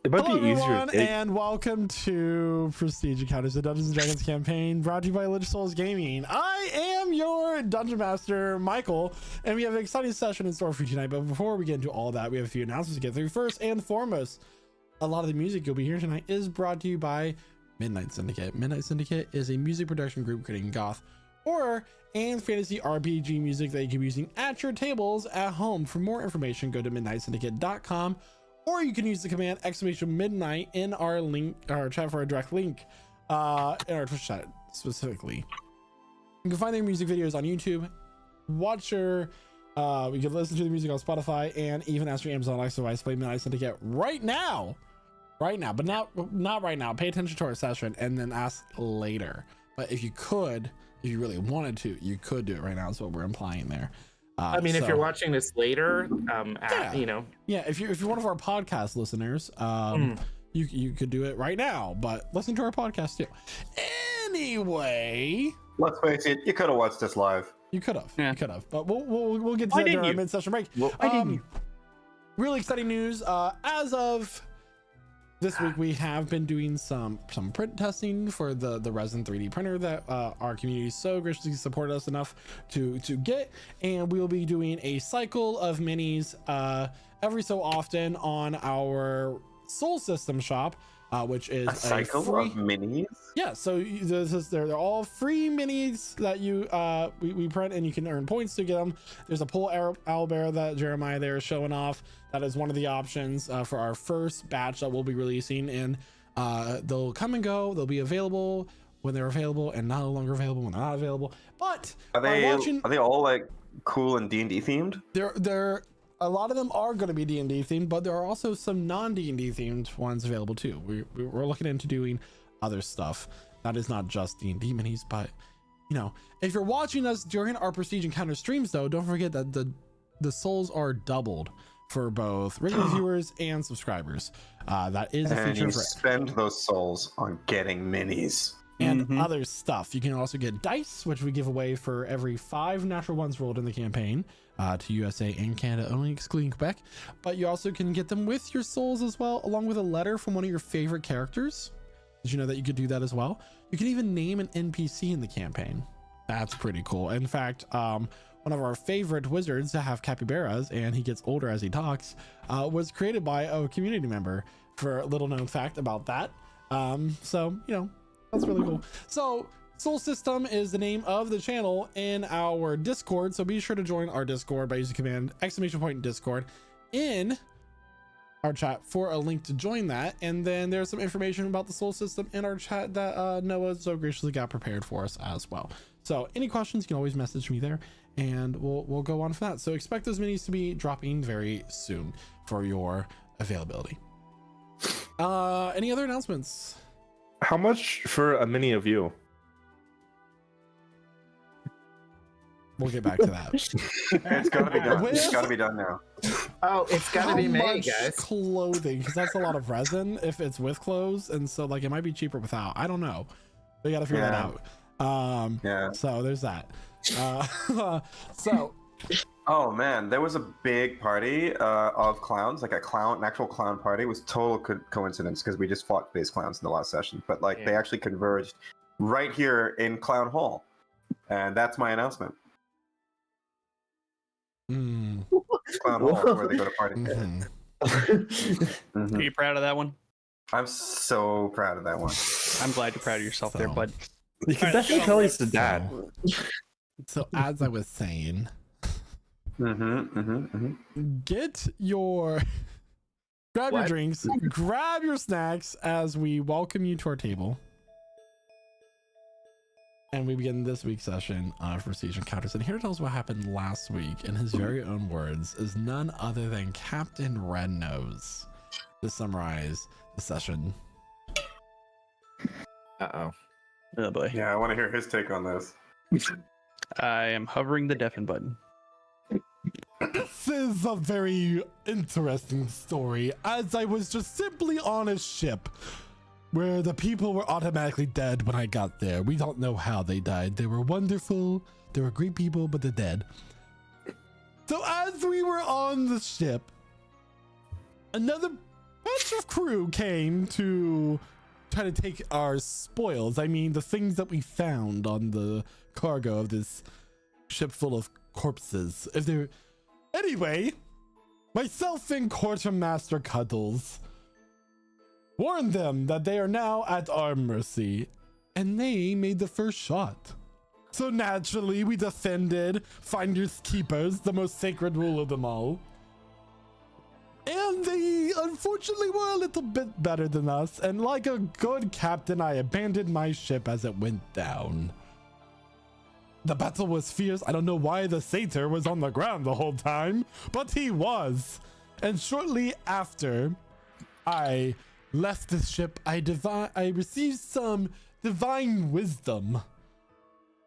It might Hello be easier. everyone, and welcome to Prestige Encounters, the Dungeons & Dragons campaign brought to you by Lich Souls Gaming. I am your Dungeon Master, Michael, and we have an exciting session in store for you tonight. But before we get into all that, we have a few announcements to get through. First and foremost, a lot of the music you'll be hearing tonight is brought to you by Midnight Syndicate. Midnight Syndicate is a music production group creating goth, horror, and fantasy RPG music that you can be using at your tables at home. For more information, go to midnightsyndicate.com. Or you can use the command !midnight in our link, our chat for a direct link, in our Twitch chat specifically. You can find their music videos on YouTube. Watch your, we can listen to the music on Spotify, and even ask your Amazon Alexa device play Midnight Syndicate right now, but not right now. Pay attention to our session and then ask later. But if you really wanted to, you could do it right now. Is what we're implying there. I mean, if you're watching this later, yeah, if you're one of our podcast listeners, you could do it right now, but listen to our podcast too. Anyway, let's face it, you could have watched this live. You could have, but we'll get to that during our mid-session break. Really exciting news. As of this week, we have been doing some print testing for the resin 3D printer that our community so graciously supported us enough to get, and we'll be doing a cycle of minis every so often on our Soul System shop, which is a cycle free of minis. Yeah, so they're all free minis that you we print, and you can earn points to get them. There's a pole owlbear that Jeremiah there is showing off. That is one of the options for our first batch that we'll be releasing, and they'll come and go. They'll be available when they're available, and not no longer available when they're not available. But are they all like cool and D&D themed? They're a lot of them are going to be D&D themed, but there are also some non-D&D themed ones available too. We're looking into doing other stuff that is not just D&D minis. But you know, if you're watching us during our Prestige Encounter streams, though, don't forget that the souls are doubled for both regular viewers and subscribers. That is a feature. You spend those souls on getting minis and other stuff. You can also get dice, which we give away for every 5 natural ones rolled in the campaign, to USA and Canada only, excluding Quebec. But you also can get them with your souls as well, along with a letter from one of your favorite characters. Did you know that you could do that as well? You can even name an NPC in the campaign. That's pretty cool. In fact, one of our favorite wizards to have capybaras, and he gets older as he talks, was created by a community member, for a little known fact about that. So, you know, that's really cool. So Soul System is the name of the channel in our Discord. So be sure to join our Discord by using command !Discord in our chat for a link to join that. And then there's some information about the Soul System in our chat that Noah so graciously got prepared for us as well. So any questions, you can always message me there, and we'll go on for that. So expect those minis to be dropping very soon for your availability. Any other announcements? How much for a mini of you? We'll get back to that. It's gotta be done. It's gotta be done now. Oh, it's gotta be made, guys. Clothing, because that's a lot of resin if it's with clothes, and so like it might be cheaper without. I don't know. We gotta figure that out. Yeah. So there's that. So. Oh man, there was a big party of clowns, like an actual clown party. It was total coincidence because we just fought base clowns in the last session, but like they actually converged right here in Clown Hall, and that's my announcement. Clown Hall is where they go to party. Are you proud of that one? I'm so proud of that one. I'm glad you're proud of yourself there, bud. You can definitely tell he's the dad. So as I was saying, get your grab your drinks, grab your snacks as we welcome you to our table, and we begin this week's session for Prestige Encounters. And here to tell us what happened last week in his very own words is none other than Captain Rednose to summarize the session. Oh boy. Yeah, I want to hear his take on this. I am hovering the deafen button. This is a very interesting story, as I was just simply on a ship where the people were automatically dead when I got there. We don't know how they died. They were wonderful, they were great people, but they're dead. So as we were on the ship, another bunch of crew came to try to take our spoils. I mean, the things that we found on the cargo of this ship full of corpses. Anyway, myself and Quartermaster Cuddles warned them that they are now at our mercy, and they made the first shot. So naturally, we defended Finders Keepers, the most sacred rule of them all. And they unfortunately were a little bit better than us, and like a good captain, I abandoned my ship as it went down. The battle was fierce. I don't know why the satyr was on the ground the whole time, but he was. And shortly after I left the ship, I received some divine wisdom,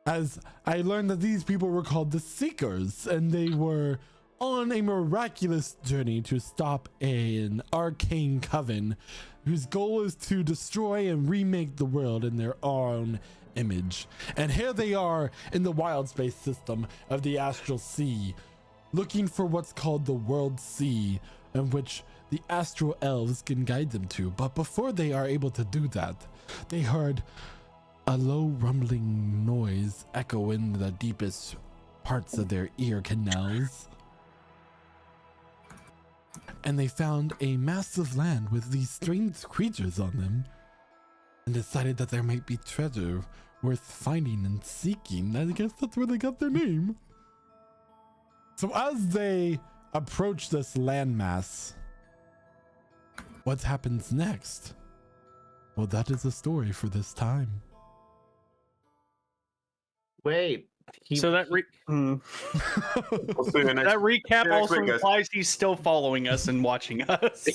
as I learned that these people were called the Seekers, and they were on a miraculous journey to stop an arcane coven whose goal is to destroy and remake the world in their own image. And here they are in the wild space system of the Astral Sea, looking for what's called the World Sea, in which the Astral Elves can guide them to. But before they are able to do that, they heard a low rumbling noise echo in the deepest parts of their ear canals. And they found a massive land with these strange creatures on them, and decided that there might be treasure worth finding and seeking. I guess that's where they got their name. So as they approach this landmass, what happens next? Well, that is the story for this time. Wait. So that We'll see you next- that recap next also week, guys. implies he's still following us and watching us.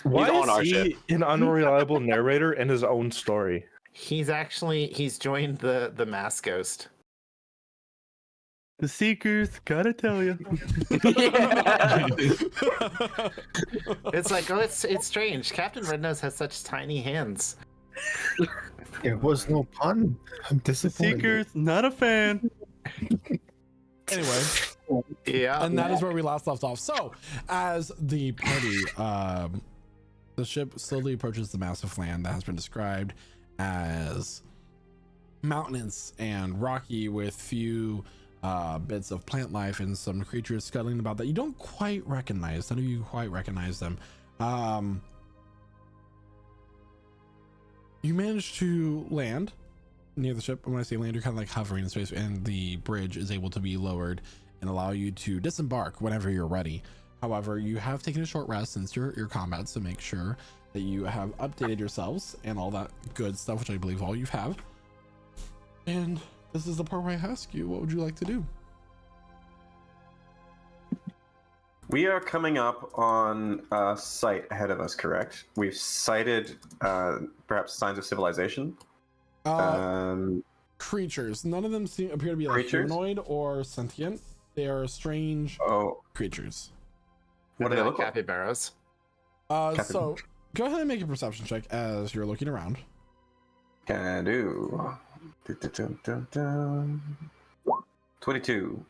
Why on our is he an unreliable narrator in his own story? He's joined the Mass Ghost. The Seekers, gotta tell you. It's like, oh, it's strange. Captain Rednose has such tiny hands. It was no pun. I'm disappointed. Seekers, not a fan. Anyway, Yeah. and that is where we last left off. So as the party, the ship slowly approaches the massive land that has been described as mountainous and rocky, with few bits of plant life and some creatures scuttling about that you don't quite recognize. None of you quite recognize them. You manage to land near the ship. When I say land, you're kind of like hovering in space, and the bridge is able to be lowered and allow you to disembark whenever you're ready. However, you have taken a short rest since your combat, so make sure that you have updated yourselves and all that good stuff, which I believe all you have. And this is the part where I ask you, what would you like to do? We are coming up on a site ahead of us, correct? We've sighted perhaps signs of civilization. Creatures. None of them appear to be like Creatures? humanoid or sentient. They are strange creatures. What do they look like? Capybaras. So go ahead and make a perception check as you're looking around. Can I do? 22.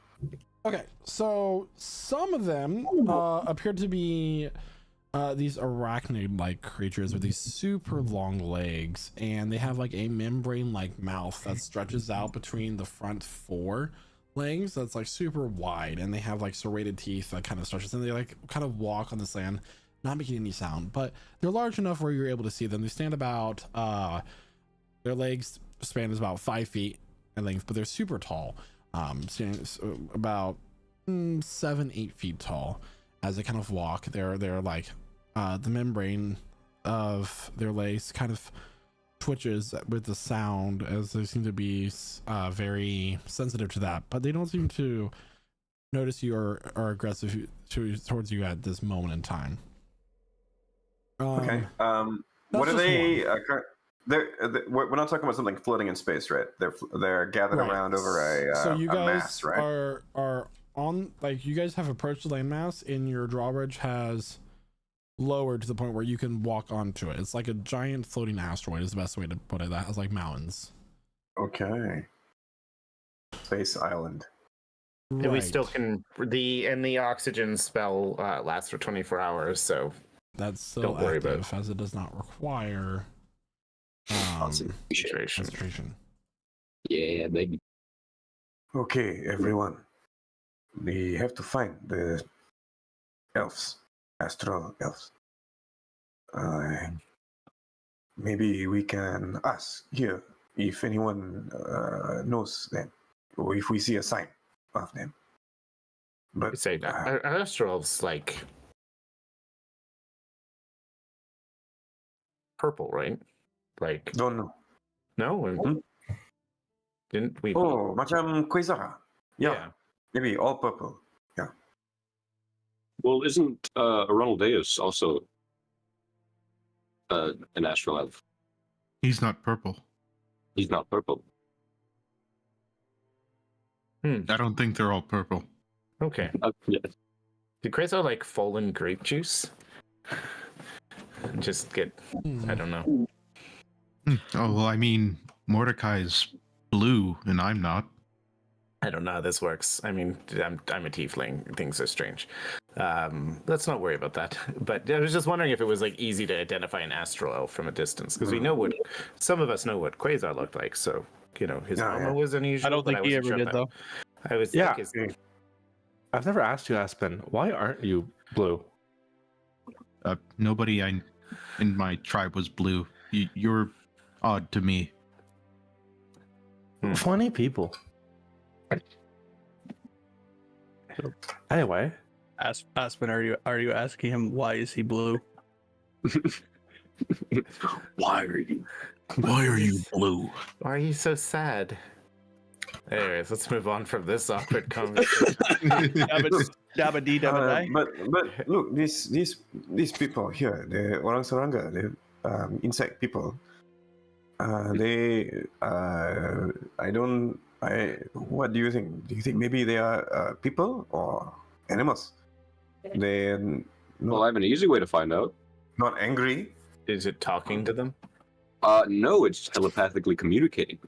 Okay, so some of them appear to be these arachnid-like creatures with these super long legs, and they have like a membrane-like mouth that stretches out between the front four legs. That's like super wide, and they have like serrated teeth that kind of stretches, and they like kind of walk on the sand, not making any sound, but they're large enough where you're able to see them. They stand about their legs span is about 5 feet in length, but they're super tall. Standing about 7-8 feet tall as they kind of walk. They're like the membrane of their legs kind of twitches with the sound, as they seem to be very sensitive to that, but they don't seem to notice you or are aggressive towards you at this moment in time. Okay. What are they? We're not talking about something floating in space, right? They're gathered Right. around over So you a guys mass, right? are on, like, you guys have approached the landmass, and your drawbridge has lowered to the point where you can walk onto it. It's like a giant floating asteroid is the best way to put it. That has like mountains. Okay. Space island. And we still can the oxygen spell lasts for 24 hours, so That's still Don't worry about active as it does not require Concentration. concentration. Yeah, baby. Okay, everyone. We have to find the elves, astral elves. Maybe we can ask here if anyone knows them, or if we see a sign of them. But I'd say Astral's like purple, right? Like don't know. no, didn't we? Oh, macam Quasara. Yeah, maybe all purple. Well, isn't Ronaldeus also an astral elf? He's not purple. He's not purple. I don't think they're all purple. Okay. Yeah. Did Quasar like fallen grape juice? Just get, I don't know. Oh, well, I mean, Mordecai's blue and I'm not. I don't know how this works. I mean, I'm a tiefling. Things are strange. Let's not worry about that. But I was just wondering if it was like easy to identify an astral elf from a distance, because we know what some of us know what Quasar looked like. So his armor was unusual. I don't think he ever did though. I was Yeah. like, I've never asked you, Aspen. Why aren't you blue? Nobody in my tribe was blue. You're odd to me. Funny people. Anyway, Aspen, are you asking him why is he blue? Why are you? Why are you blue? why are you so sad? Anyways, let's move on from this awkward conversation. Dabba dee dabba die. But look, these people here, the Orang Saranga, the insect people. What do you think? Do you think maybe they are people or animals? They're Well, I have an easy way to find out. not angry. Is it talking to them? No, it's telepathically communicating.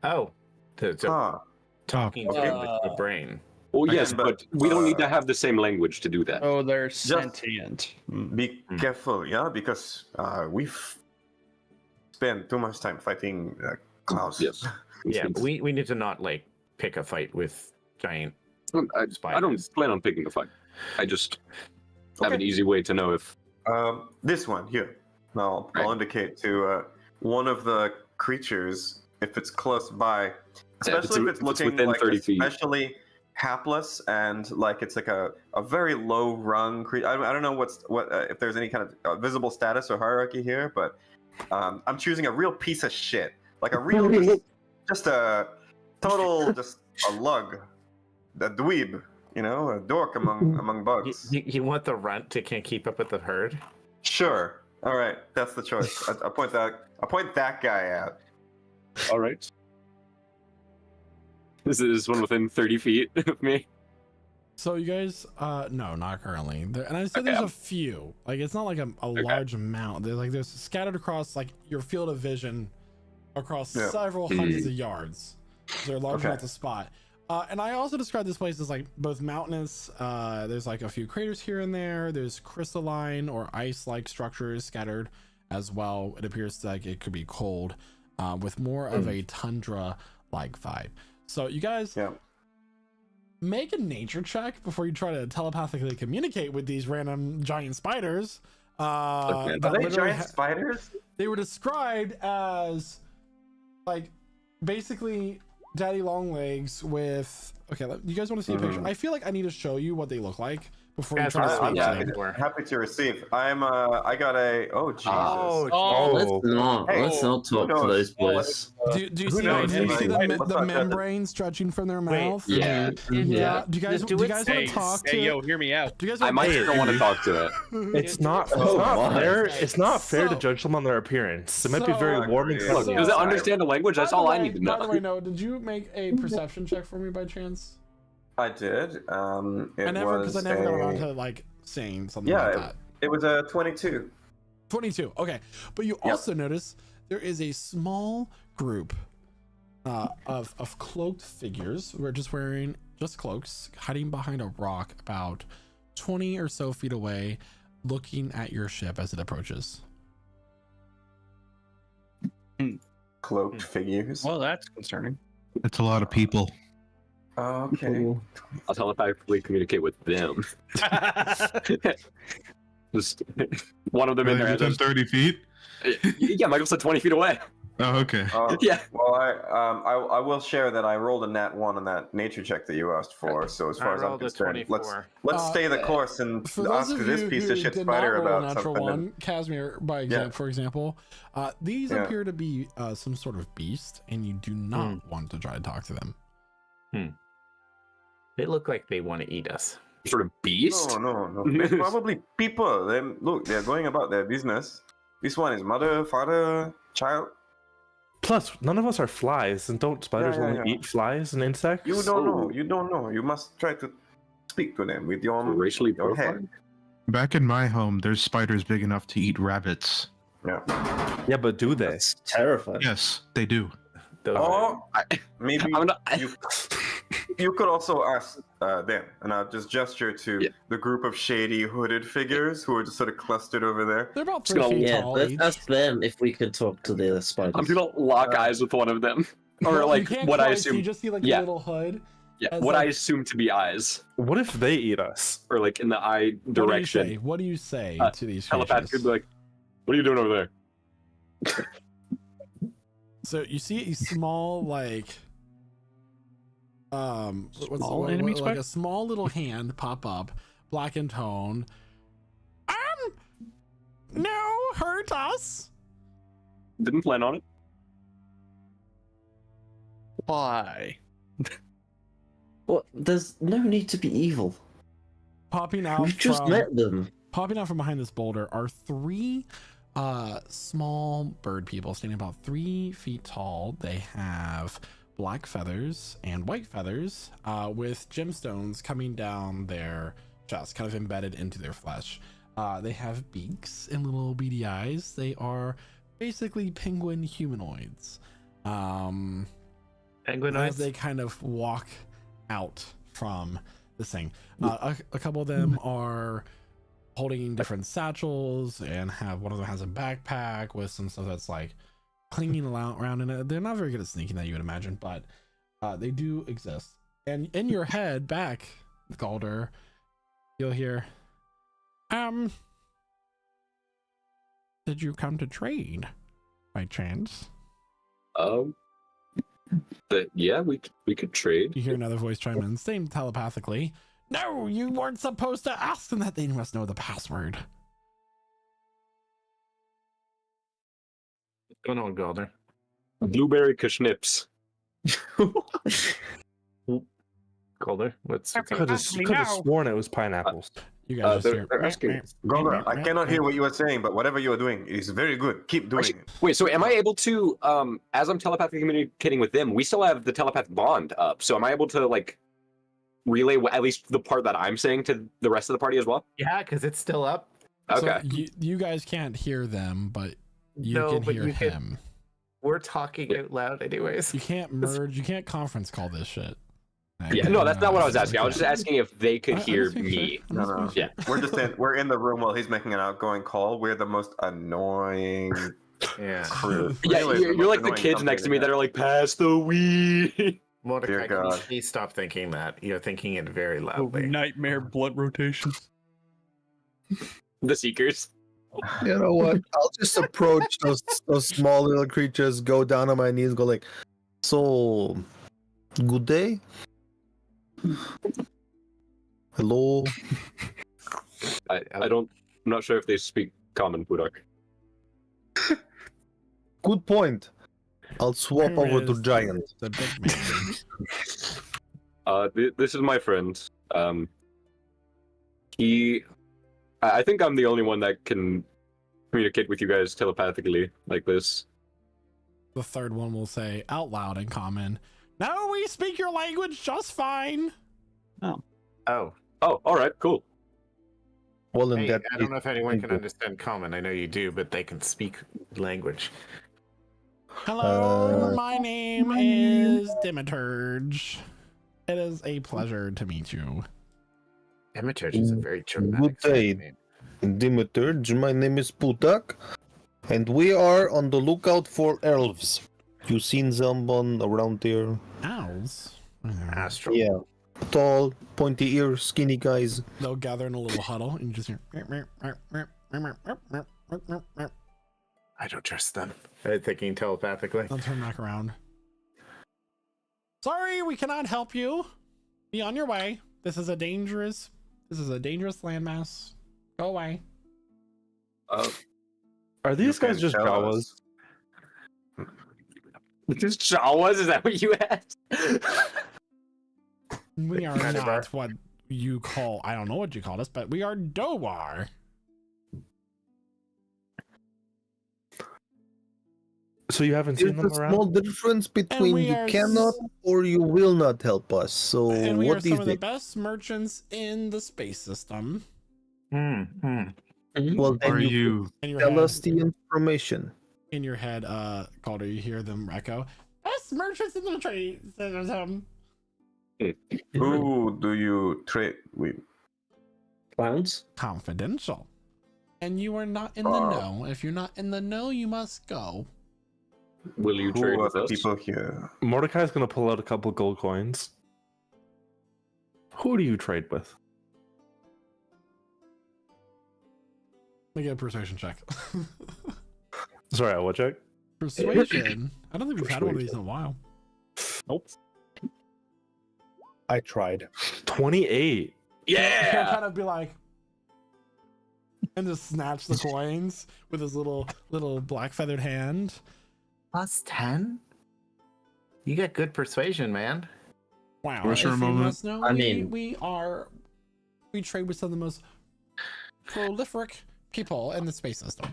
Oh, Ah, talking to the brain. Well, Okay, yes, but, but we don't need to have the same language to do that. Oh, they're sentient. be careful, yeah, because we've spent too much time fighting clouds. Yes. Yeah, but we need to not like pick a fight with giant. I don't plan on picking a fight. I just have an easy way to know if. This one here. Now I'll Right. indicate to one of the creatures if it's close by, especially if it's looking within like 30 feet. especially hapless and like it's like a very low rung creature. I don't know what if there's any kind of visible status or hierarchy here, but I'm choosing a real piece of shit, like a real just a total just a lug, a dweeb, a dork among bugs. You want the runt to can't keep up with the herd? Sure. All right, that's the choice. I point that guy out. All right. This is one within 30 feet of me. So you guys, no, not currently. And I said Okay, there's a few. Like it's not like a large amount. There's scattered across like your field of vision across several hundreds of yards. So they're large enough to spot. And I also described this place as like both mountainous. There's like a few craters here and there. There's crystalline or ice-like structures scattered as well. It appears like it could be cold, with more of a tundra-like vibe. So you guys make a nature check before you try to telepathically communicate with these random giant spiders. Are they giant spiders? They were described as like basically daddy long legs with you guys want to see a picture? I feel like I need to show you what they look like before you try to I'm speak to them. happy to receive. I got a Jesus. Let's not talk to those boys. Do you see, knows? the membrane stretching from their mouth? Yeah. Do you guys want to talk to? Hey, yo, hear me out. Do you guys I want might still want to talk to it. it's not my. fair. It's not fair to So- judge them on their appearance. It might be so- very warm and Look, fuzzy. Does it understand the language? That's By the all I way- need to By the way, know. no. Did you make a perception check for me by chance? I did. It I never got around to like saying something like that. It was a 22. 22. Okay, but you also notice there is a small group of cloaked figures who are just wearing just cloaks, hiding behind a rock about 20 or so feet away. looking at your ship as it approaches. Cloaked figures. Well, that's concerning. That's a lot of people. Okay. I'll telepathically communicate with them. Just one of them in there. Within 30 feet? Yeah, Michael said 20 feet away. Oh, okay. Yeah. Well, I will share that I rolled a nat 1 on that nature check that you asked for. So as far as I'm concerned, let's stay the course and For ask those of this you piece who of shit did spider not roll a about natural something. one, Casimir, for example, these appear to be some sort of beast, and you do not want to try to talk to them. They look like they want to eat us. Sort of beast? No. They're probably people. They're going about their business. This one is mother, father, child. Plus, none of us are flies, and don't spiders only eat flies and insects? You don't know. You don't know. You must try to speak to them with your racially your profiled? head. Back in my home, there's spiders big enough to eat rabbits. Yeah, but do they? That's terrifying. Yes, they do. Oh, maybe I'm not- you could also ask them, and I'll just gesture to the group of shady hooded figures who are just sort of clustered over there. They're about Just gonna- 3 feet Yeah, tall let's each. ask them if we could talk to the spiders. I'm gonna lock eyes with one of them. Or You like can't what I quite assume. see, just see like yeah. a little hood. Yeah, as what I like- assume to be eyes. What if they eat us? Or like in the eye direction. What do you say to these Telepath could creatures? be like, what are you doing over there? So you see a small enemy like spider? a small little hand pop up, black in tone. No, hurt us. Didn't plan on it. Why? Well, there's no need to be evil. Popping out We've just from met them. popping out from behind this boulder are 3 small bird people standing about 3 feet tall. They have black feathers and white feathers with gemstones coming down their chest, kind of embedded into their flesh. They have beaks and little beady eyes. They are basically penguin humanoids. As they kind of walk out from this thing. A couple of them are holding different satchels, and one of them has a backpack with some stuff that's like clinging around in it. They're not very good at sneaking, that you would imagine, but they do exist. And in your head back, Galder, you'll hear, did you come to trade by chance? Yeah, we could trade. You hear another voice chime in, same telepathically. No, you weren't supposed to ask them that. They must know the password. What's going on, Galder? Blueberry Kashnips. Calder, what's Could have sworn it was pineapples. You guys just hear. They're asking. Golda, I cannot hear what you are saying, but whatever you are doing is very good. Keep doing it. Wait, so am I able to, as I'm telepathically communicating with them, we still have the telepathic bond up. So am I able to, like, relay at least the part that I'm saying to the rest of the party as well? Yeah, because it's still up. Okay. So you guys can't hear them, but you No, can but hear you can- him. We're talking out loud anyways. You can't merge. You can't conference call this shit. Yeah, no, that's not what I was asking. I was just asking if they could I hear just making me. sure. I'm just No, no. making sure. Yeah. We're in the room while he's making an outgoing call. We're the most annoying Yeah. crew. Yeah, Really, you're most like the annoying kids company next to me have. that are like, pass the weed. Mordecai, Dear can you God. please stop thinking that? You're thinking it very loudly. Nightmare blood rotations. The Seekers. You know what? I'll just approach those small little creatures, go down on my knees, go like, so, good day? Hello? I don't, I'm not sure if they speak common, Budak. Good point. I'll swap Here over to is giant. The big man. This is my friend. I think I'm the only one that can communicate with you guys telepathically like this. The third one will say out loud in common, "No, we speak your language just fine." Oh. Oh, all right, cool. Well, in Hey, that I don't know if anyone can people. understand common. I know you do, but they can speak language. Hello, my name is Dimiturge. It is a pleasure to meet you. Amateur is a very Good dramatic day. name. Dimiturge. My name is Putak, and we are on the lookout for elves. You seen someone around there? Owls. Astral. Yeah. Tall, pointy ears, skinny guys. They'll gather in a little huddle and you just hear. I don't trust them. I'm thinking telepathically. They'll turn back around. Sorry, we cannot help you. Be on your way. This is a dangerous landmass. Go away. Are these You guys can just tell Jawas? us. Just Jawas? Is that what you asked? We are Kind of not what you call, I don't know what you called us, but we are Doar. So you haven't There's seen a them around? small difference between we you are cannot or you will not help us. So And we are what some is of the it? best merchants in the space system. Well, then Are you you? In your tell head, us the information. in your head, Calder, you hear them echo. Best merchants in the trade system. Who do you trade with? Clowns? Confidential. And you are not in the know. If you're not in the know, you must go. Will you Who trade are with the us? people here? Mordecai's gonna pull out a couple gold coins. Who do you trade with? Make a persuasion check. Sorry, what check? Persuasion. I don't think we've had one of these in a while. Nope. I tried. 28. He'll Yeah. kind of be like, and just snatch the coins with his little black feathered hand. Plus 10? You got good persuasion, man. Wow. For a If sure you moment. must know, I we mean- we trade with some of the most prolific people in the space system.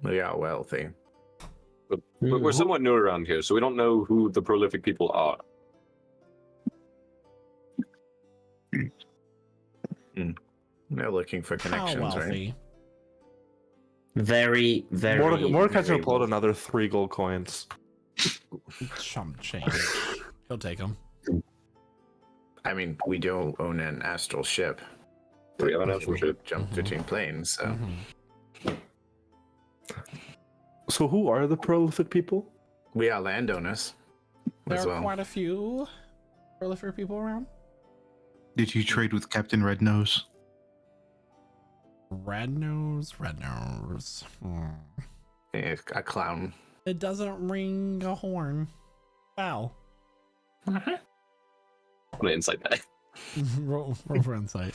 We are wealthy. But we're somewhat new around here, so we don't know who the prolific people are. They're looking for How connections, right? wealthy? Very, very. Mordecai's very gonna pull out well. another 3 gold coins. Chump change. He'll take them. I mean, we do own an astral ship. We have an astral ship. Jump Mhm. between planes, so Mhm. So who are the prolific people? we are landowners There as are well. quite a few prolific people around. Did you trade with Captain Red Nose? Red nose. A clown. It doesn't ring a horn. Wow. I'm gonna insight that. roll for insight.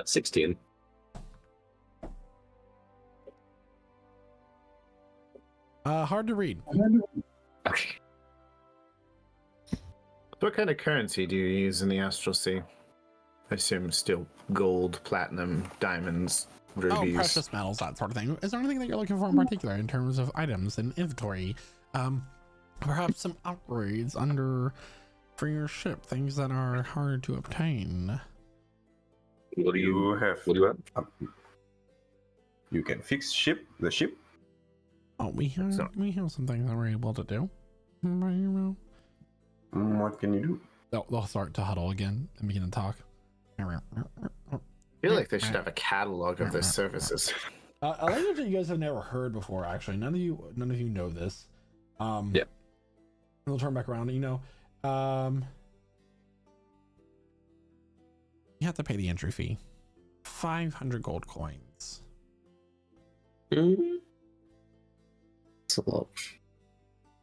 16. Hard to read. Okay. What kind of currency do you use in the astral sea? I assume still gold, platinum, diamonds, rubies. Oh, precious metals, that sort of thing. Is there anything that you're looking for in particular in terms of items and inventory? Perhaps some upgrades for your ship, things that are hard to obtain. What do you have. What do you have? You can fix the ship. Oh, we have some things that we're able to do. What can you do? They'll start to huddle again and begin to talk. I feel like they should have a catalog of their services. A language that you guys have never heard before. Actually, none of you know this. Yeah. We'll turn back around. You have to pay the entry fee. 500 gold coins. It's a lot.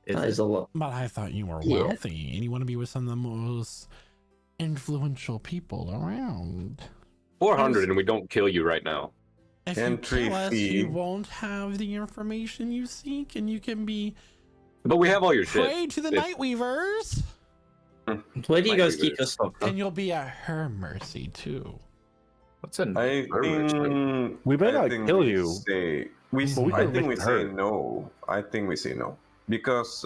That is a lot. But I thought you were Yeah. wealthy and you want to be with some of the most influential people around. 400 and we don't kill you right now. If Entry you kill us, fee. you won't have the information you seek, and you can be But we have all your shit. prey to the If- Night Weavers, Where do you Like guys we keep do. your stuff? and you'll be at her mercy too. What's a I think We may I not think kill we you. Say, But we I can think we make it say hurt. no. I think we say no because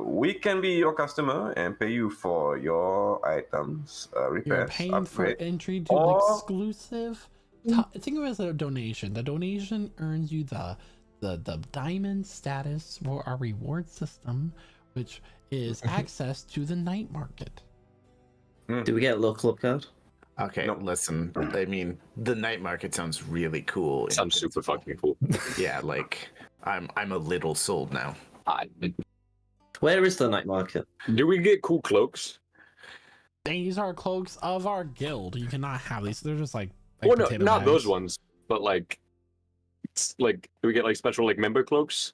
we can be your customer and pay you for your items, You're repairs, paying for upgrade. entry to an Or- exclusive. Think of it as a donation. The donation earns you the diamond status for our reward system, which is access to the night market. Do we get a little club card? Okay, listen. I mean, the night market sounds really cool. Sounds super fucking cool. Yeah, like I'm a little sold now. Where is the night market? Do we get cool cloaks? These are cloaks of our guild. You cannot have these. They're just like Well, no, potato not bags. those ones, but like, do we get like special like member cloaks?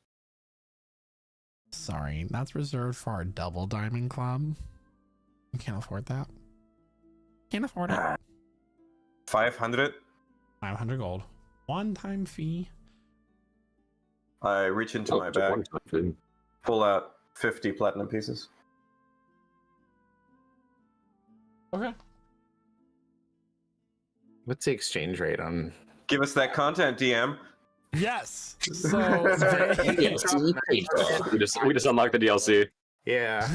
Sorry, that's reserved for our double diamond club. You can't afford that. Can't afford it. 500. 500 gold. One-time fee. I reach into my bag, pull out 50 platinum pieces. Okay. What's the exchange rate on? Give us that content, DM. Yes. So we just unlocked the DLC. Yeah.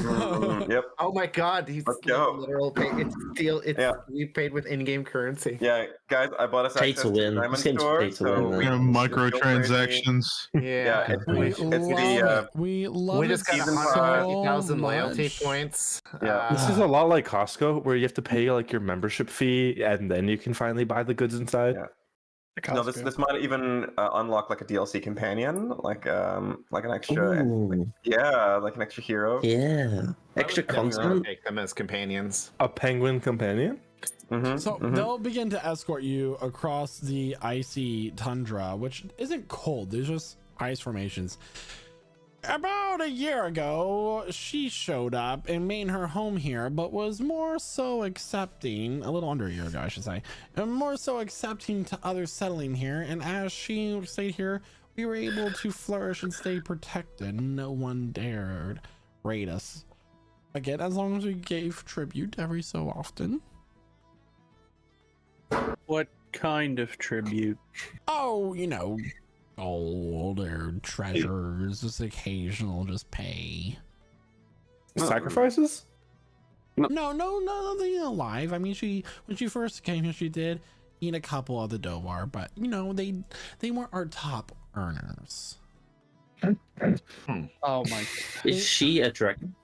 Yep. Oh my God, he's Let's go. literal pay. It's still Yeah. we paid with in-game currency. Yeah, guys, I bought us Pay access to to win. Diamond This game's Store, pay to so win, we man. Microtransactions. Yeah, it's we the love it. We love We it just got season 150,000 so loyalty much. points. Yeah. This is a lot like Costco, where you have to pay like your membership fee, and then you can finally buy the goods inside. Yeah. No, this might even unlock like a DLC companion, like an extra, Ooh, like an extra hero. yeah. Extra content. Take them as companions. A penguin companion. Mm-hmm, So they'll begin to escort you across the icy tundra, which isn't cold. There's just ice formations. About a year ago, she showed up and made her home here, but was more so accepting, a little under a year ago, I should say, and more so accepting to others settling here. And as she stayed here, we were able to flourish and stay protected. No one dared raid us. Again, as long as we gave tribute every so often. What kind of tribute? Oh, you know, gold or treasures, just occasional, just pay. Sacrifices? No, nothing alive. I mean, when she first came here, she did eat a couple of the Dovar, but you know, they weren't our top earners. Oh my! Is she a dragon?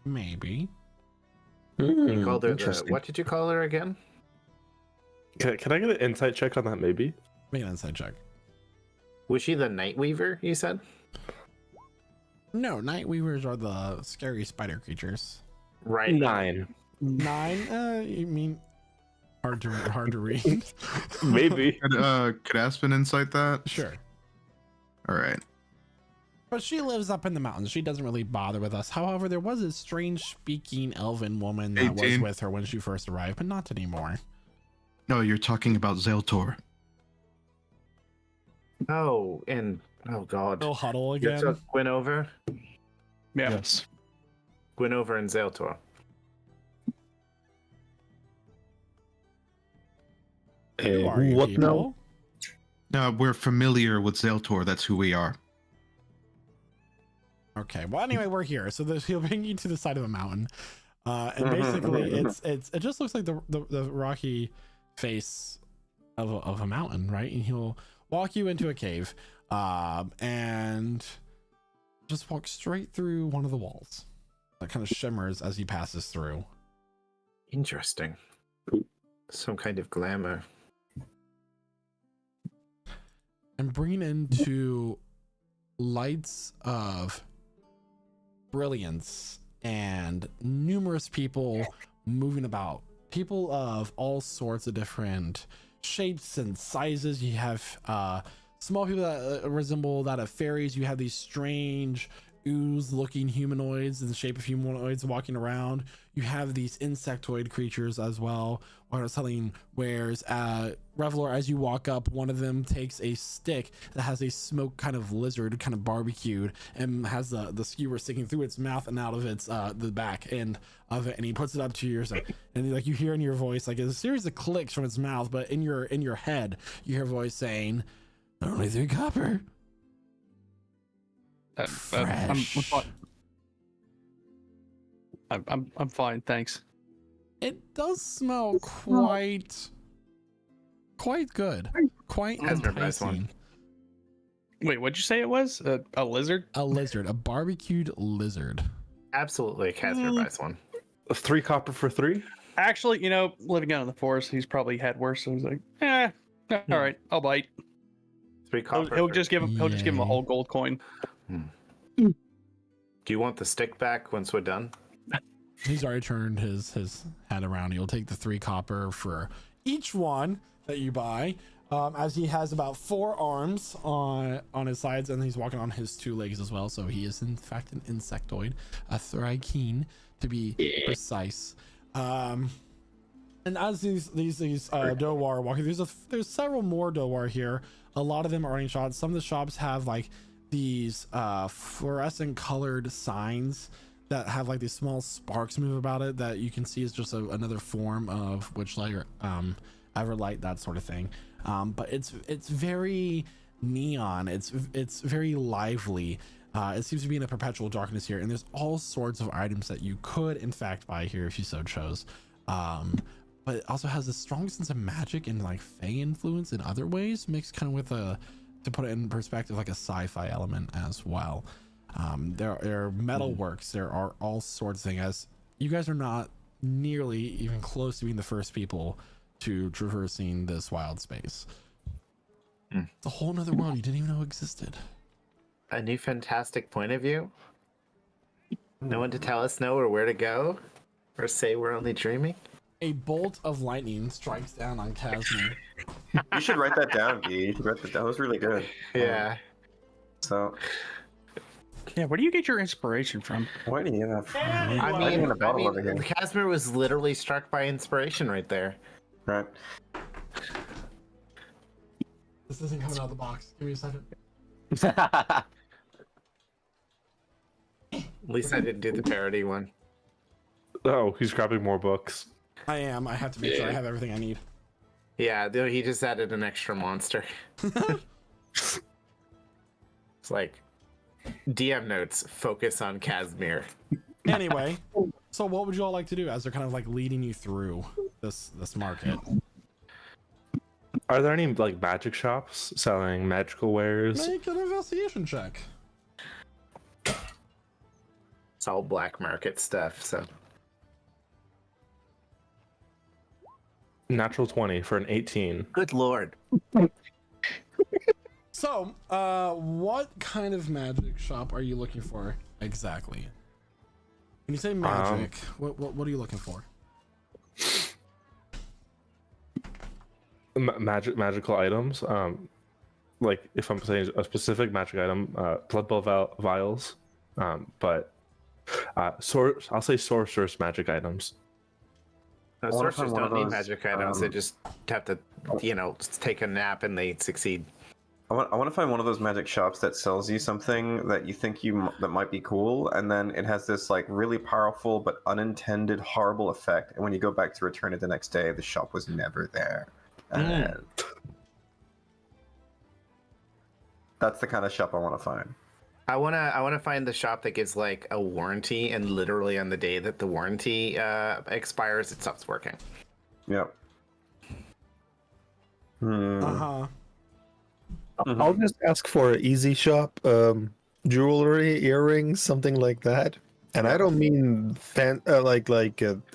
Maybe. You called her the, Interesting. what did you call her again? Can I get an insight check on that? Maybe. Make an inside check. Was she the Night Weaver, you said? No, night weavers are the scary spider creatures. Right. 9. 9? You mean hard to read? Maybe. Could Aspen insight that? Sure. All right. But she lives up in the mountains. She doesn't really bother with us. However, there was a strange speaking elven woman that was 18. with her when she first arrived, but not anymore. No, you're talking about Zeltor. Oh, and oh god. Still huddle You again. took Gwenover? Yeah. Yes. Gwenover and Zeltor. Who are you what people? now? No, we're familiar with Zeltor. That's who we are. Okay. Well, anyway, we're here. So he'll bring you to the side of a mountain, and basically, it just looks like the rocky face of a mountain, right? And he'll walk you into a cave, and just walk straight through one of the walls. That kind of shimmers as he passes through. Interesting. Some kind of glamour. And bring into lights of brilliance and numerous people moving about. People of all sorts of different shapes and sizes. You have small people that resemble that of fairies. You have these strange ooze looking humanoids in the shape of humanoids walking around. You have these insectoid creatures as well. What I was telling Wares, Revelor, as you walk up, one of them takes a stick that has a smoke kind of lizard, kind of barbecued, and has the skewer sticking through its mouth and out of its the back end of it, and he puts it up to yours, and like you hear in your voice like a series of clicks from its mouth, but in your head you hear a voice saying, "Only 3 copper." I'm fine. I'm fine, thanks. It does smell quite good, quite That's a nice enticing. one. Wait, what'd you say it was? A lizard? A lizard, a barbecued lizard. Absolutely, Casimir buys one. 3 copper for 3. Actually, you know, living out in the forest, he's probably had worse. So he's like, all right, I'll bite. 3 He'll, copper. he'll for- just give him. He'll just give him a Yay. whole gold coin. Do you want the stick back once we're done? He's already turned his head around. He'll take the 3 copper for each one that you buy. As he has about 4 arms on his sides, and he's walking on his 2 legs as well. So he is in fact an insectoid, a thrykean to be precise. And as these Dohwar are walking, there's several more Dohwar here. A lot of them are running shops. Some of the shops have like these fluorescent colored signs that have like these small sparks move about it that you can see is just another form of witchlight or everlight, that sort of thing. But it's very neon. It's very lively. It seems to be in a perpetual darkness here, and there's all sorts of items that you could in fact buy here if you so chose. But it also has a strong sense of magic and like fae influence in other ways, mixed kind of with to put it in perspective, like a sci-fi element as well. There are metal works. There are all sorts of things. As you guys are not nearly even close to being the first people to traversing this wild space. It's a whole nother world you didn't even know existed. A new fantastic point of view? No one to tell us no or where to go? Or say we're only dreaming? A bolt of lightning strikes down on Casimir. You should write that down, Guy. You should write that down. That was really good. Yeah. So, Yeah, where do you get your inspiration from? what do you have? I Writing in the bottom over here. Casimir was literally struck by inspiration right there. Right. This isn't coming out of the box. Give me a second. At least I didn't do the parody one. Oh, he's grabbing more books. I am. I have to make sure I have everything I need. Yeah, though he just added an extra monster. It's like DM notes, focus on Casimir. Anyway, so what would you all like to do as they're kind of like leading you through this market? Are there any like magic shops selling magical wares? Make an investigation check. It's all black market stuff, so Natural 20 for an 18. good lord. So, what kind of magic shop are you looking for exactly? When you say magic, what are you looking for? Magical items. Like if I'm saying a specific magic item, blood bowl vials. But I'll say sorcerer's magic items. No, wanna sorcerers find one don't of need those, magic items. They just have to, take a nap and they succeed. I want to find one of those magic shops that sells you something that you think that might be cool, and then it has this like really powerful but unintended horrible effect. And when you go back to return it the next day, the shop was never there. And that's the kind of shop I want to find. I wanna find the shop that gives like a warranty, and literally on the day that the warranty expires, it stops working. Yep. Uh-huh. I'll just ask for an easy shop, jewelry, earrings, something like that. And I don't mean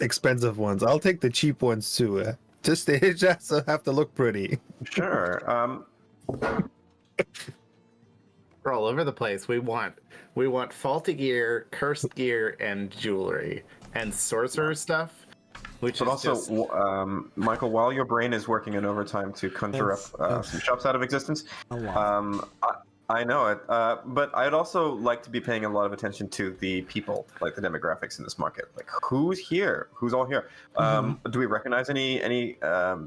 expensive ones. I'll take the cheap ones too. It just have to look pretty. Sure. We're all over the place. We want faulty gear, cursed gear, and jewelry, and sorcerer stuff. Which But is also, just... Michael, while your brain is working in overtime to conjure up some shops out of existence, A lot. I know it. But I'd also like to be paying a lot of attention to the people, like the demographics in this market. Like, who's here? Who's all here? Do we recognize any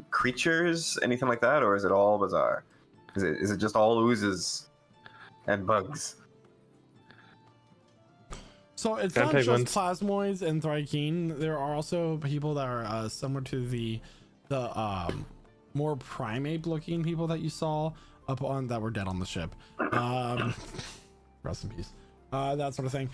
creatures, anything like that, or is it all bizarre? Is it just all oozes and bugs? So it's Gun not just penguins. plasmoids and thrykean. There are also people that are similar to the more primate-looking people that you saw that were dead on the ship. Rest in peace. That sort of thing.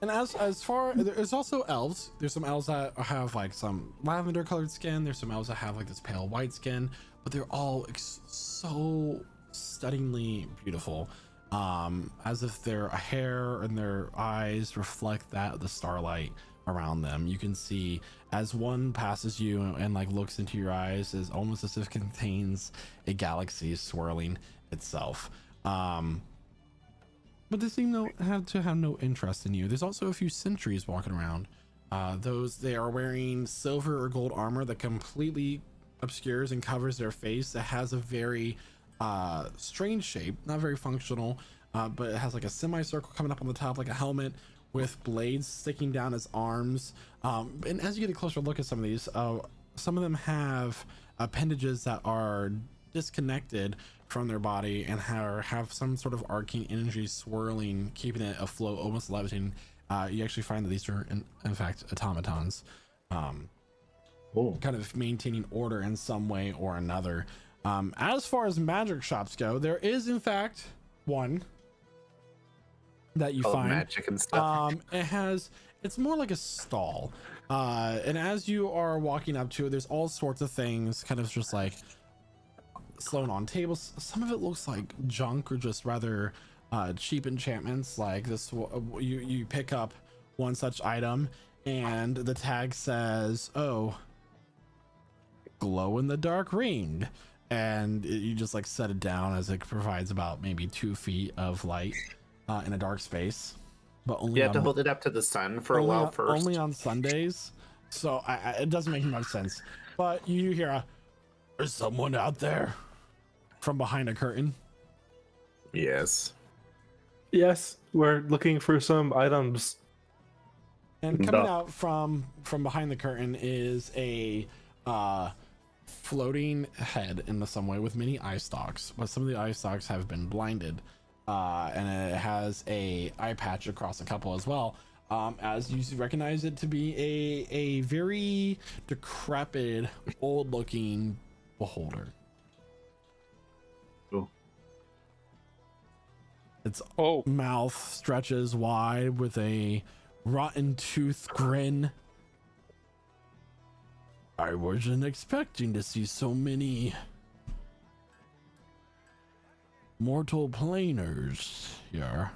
And as far, there's also elves. There's some elves that have like some lavender colored skin. There's some elves that have like this pale white skin, but they're all so stunningly beautiful, as if their hair and their eyes reflect that the starlight around them. You can see as one passes you and like looks into your eyes, is almost as if it contains a galaxy swirling itself. But they seem to have no interest in you. There's also a few sentries walking around. They are wearing silver or gold armor that completely obscures and covers their face. That has a very strange shape, not very functional, but it has like a semicircle coming up on the top like a helmet with blades sticking down as arms. And as you get a closer look at some of these, some of them have appendages that are disconnected from their body and have some sort of arcane energy swirling, keeping it afloat, almost levitating. You actually find that these are in fact automatons, kind of maintaining order in some way or another. As far as magic shops go, there is in fact one that you find magic and stuff. It's more like a stall, and as you are walking up to it, there's all sorts of things kind of just like thrown on tables. Some of it looks like junk or just rather cheap enchantments. Like this, you pick up one such item and the tag says, "Oh, glow in the dark ring," and you just like set it down as it provides about maybe 2 feet of light in a dark space, but only You have to hold it up to the sun for a while first. only on Sundays, so it doesn't make much sense. But you hear "There's someone out there" from behind a curtain. Yes. Yes, we're looking for some items. And coming out from behind the curtain is a floating head in some way with many eye stalks, but some of the eye stalks have been blinded, and it has a eye patch across a couple as well, as you recognize it to be a very decrepit, old looking beholder. Its mouth stretches wide with a rotten tooth grin. I wasn't expecting to see so many mortal planers here.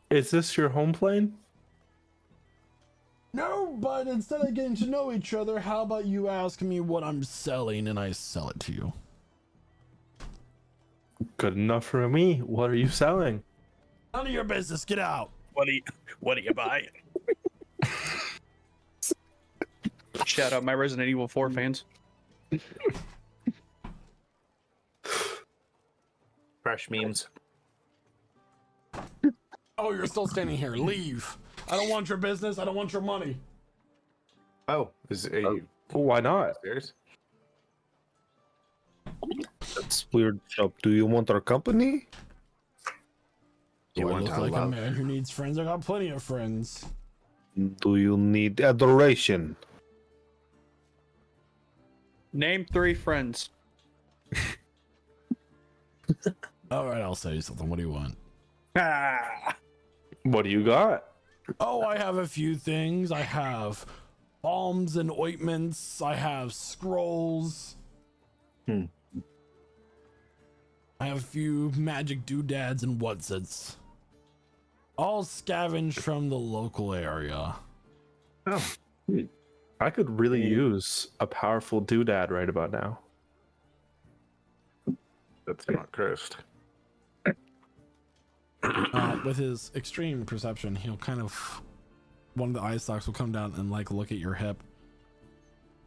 Is this your home plane? No, but instead of getting to know each other, how about you ask me what I'm selling and I sell it to you? Good enough for me. What are you selling? None of your business. Get out. What do you buy? Shout out my Resident Evil 4 fans. Fresh memes. Oh, you're still standing here. Leave. I don't want your business. I don't want your money. Oh, why not? Serious? That's weird. So, do you want our company? Do I look like a man who needs friends? I got plenty of friends. Do you need adoration? Name 3 friends. All right, I'll say something. What do you want? What do you got? Oh, I have a few things. I have balms and ointments. I have scrolls. I have a few magic doodads and whatsits. All scavenged from the local area. Oh, I could really use a powerful doodad right about now. That's not cursed. With his extreme perception, he'll kind of, one of the eye stalks will come down and like look at your hip.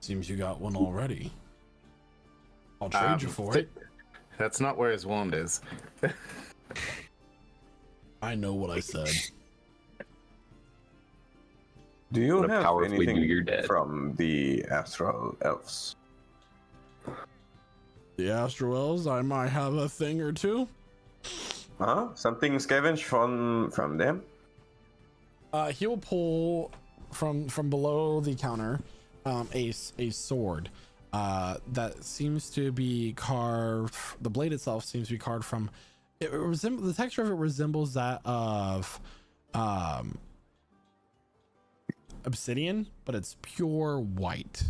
Seems you got one already. I'll trade you for it. That's not where his wound is. I know what I said. Do you What a have powerfully anything do your dad. from the Astral Elves? The Astro Elves, I might have a thing or two. Huh? Something scavenged from them? He will pull from below the counter a sword that seems to be carved. The blade itself seems to be carved from The texture of it resembles that of obsidian, but it's pure white.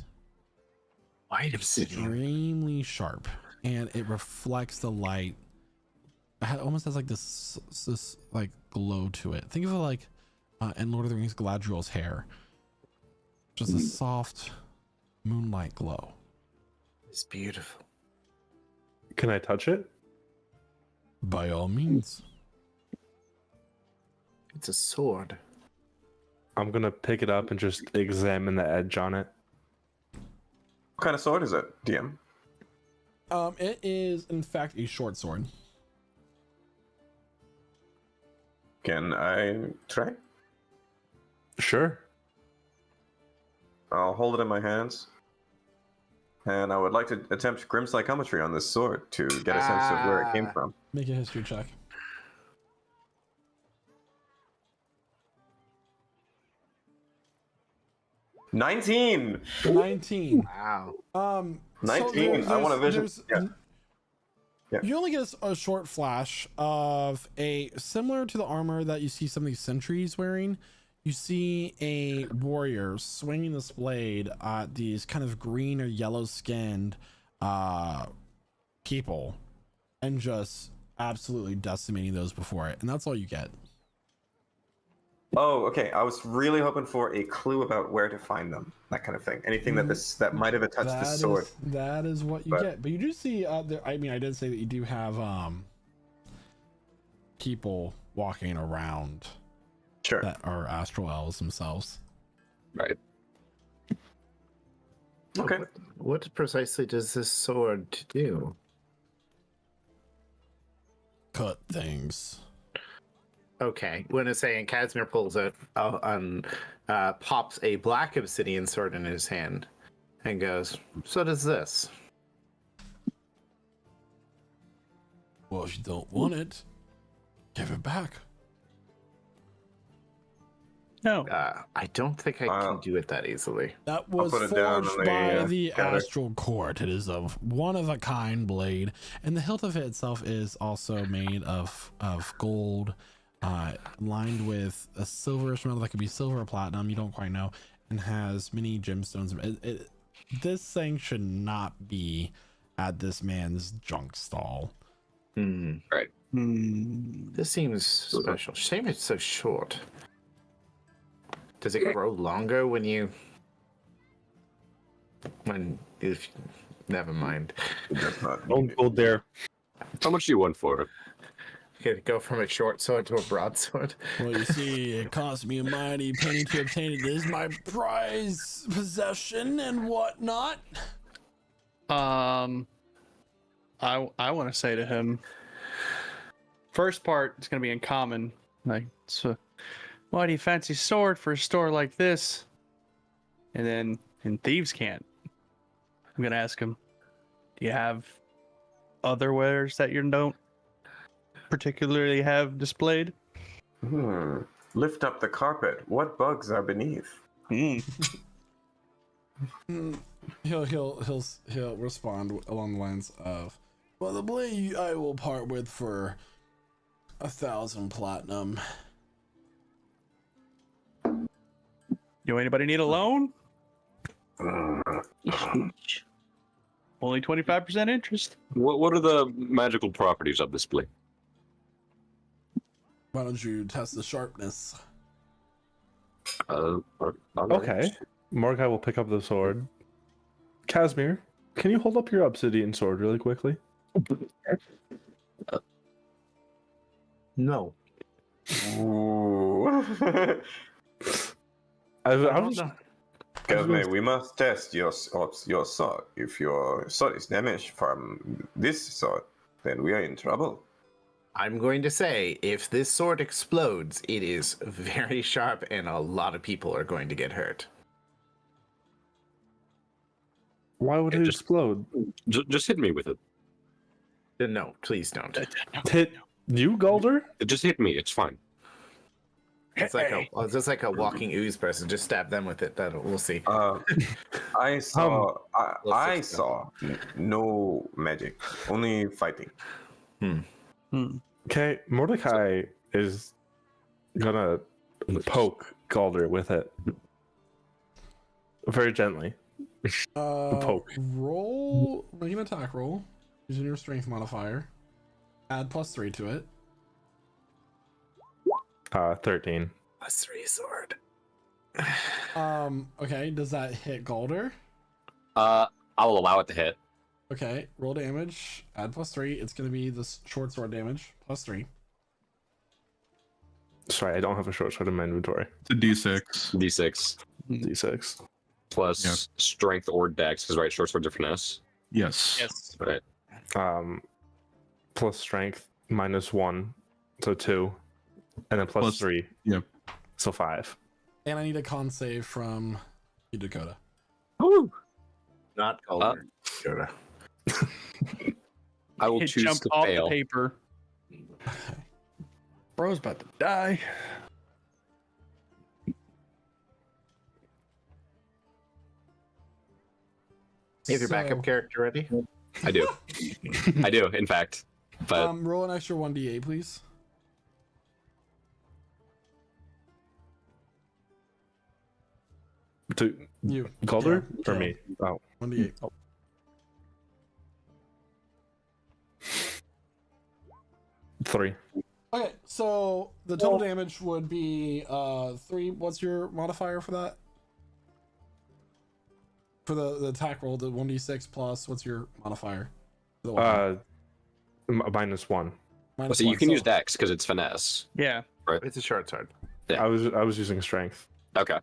White obsidian. Extremely sharp, and it reflects the light. It almost has like this like glow to it. Think of it like in Lord of the Rings, Galadriel's hair. Just a soft moonlight glow. It's beautiful. Can I touch it? By all means. It's a sword. I'm gonna pick it up and just examine the edge on it. What kind of sword is it, DM? It is in fact a short sword. Can I try? Sure. I'll hold it in my hands. And I would like to attempt grim psychometry on this sword to get a sense of where it came from. Make a history check. $19. 19. Wow. 19. I want a vision. Yeah. You only get a short flash of a similar to the armor that you see some of these sentries wearing. You see a warrior swinging this blade at these kind of green or yellow skinned people and just absolutely decimating those before it. And that's all you get. Oh, okay. I was really hoping for a clue about where to find them, that kind of thing. Anything that might have touched the sword. That is what you get. But you do see. I did say that you do have people walking around. Sure. That are astral elves themselves. Right. Okay. What precisely does this sword do? Cut things. Okay. When it's saying Casimir pulls it pops a black obsidian sword in his hand and goes, so does this. Well, if you don't want it, give it back. No. I don't think I can do it that easily. That was put it down forged on the, by the counter. astral court. It is a one-of-a-kind blade, and the hilt of it itself is also made of gold, lined with a silverish metal that could be silver or platinum. You don't quite know, and has many gemstones. This thing should not be at this man's junk stall. Right. This seems special. Shame it's so short. Does it grow longer if never mind. Don't go there. How much do you want for it? Could go from a short sword to a broadsword. Well, you see, it cost me a mighty penny to obtain it. It is my prize possession and whatnot. I want to say to him, first part is going to be in common. Like, so, why do you fancy sword for a store like this? And then in Thieves' Cant, I'm going to ask him, do you have other wares that you don't particularly have displayed? Lift up the carpet. What bugs are beneath? He'll respond along the lines of, well, the blade I will part with for 1,000 platinum. Do anybody need a loan? Only 25% interest. What are the magical properties of this blade? Why don't you test the sharpness? Okay. Mordecai will pick up the sword. Casimir, can you hold up your obsidian sword really quickly? No. Ooh. Casimir, we must test your sword. If your sword is damaged from this sword, then we are in trouble. I'm going to say, if this sword explodes, it is very sharp and a lot of people are going to get hurt. Why would it explode? Just hit me with it. No, please don't. Hit you, Galder? Just hit me. It's fine. It's like a walking ooze person. Just stab them with it. We'll see. I saw no magic, only fighting. Okay, Mordecai is gonna poke Galder with it very gently. Poke. Roll. Make an attack roll using your strength modifier. Add +3 to it. 13. +3 sword. Okay, does that hit Galder? I will allow it to hit. Okay, roll damage. Add +3. It's gonna be the short sword damage +3. Sorry, I don't have a short sword in my inventory. It's a D6. D6 D6. plus Yeah. strength or dex, because right, short swords are finesse. Yes. Yes. Right. Plus strength -1, so 2, and then plus Plus- 3, Yep. so 5. And I need a con save from you, Dakota. Woo! Not Calder. Dakota. I will It choose jumped to off fail. the paper. Bro's about to die. You have your So, backup character ready? I do. I do, in fact. But roll an extra 1d8, please. To You. Galder Yeah, or yeah. me? Oh, 1d8. 3. Okay, so the total damage would be 3. What's your modifier for that? For the attack roll, the 1d6 plus, what's your modifier? For the weapon? -1. Minus so you 1, can use dex because it's finesse. Yeah. It's a short sword. Yeah. I was using strength. Okay.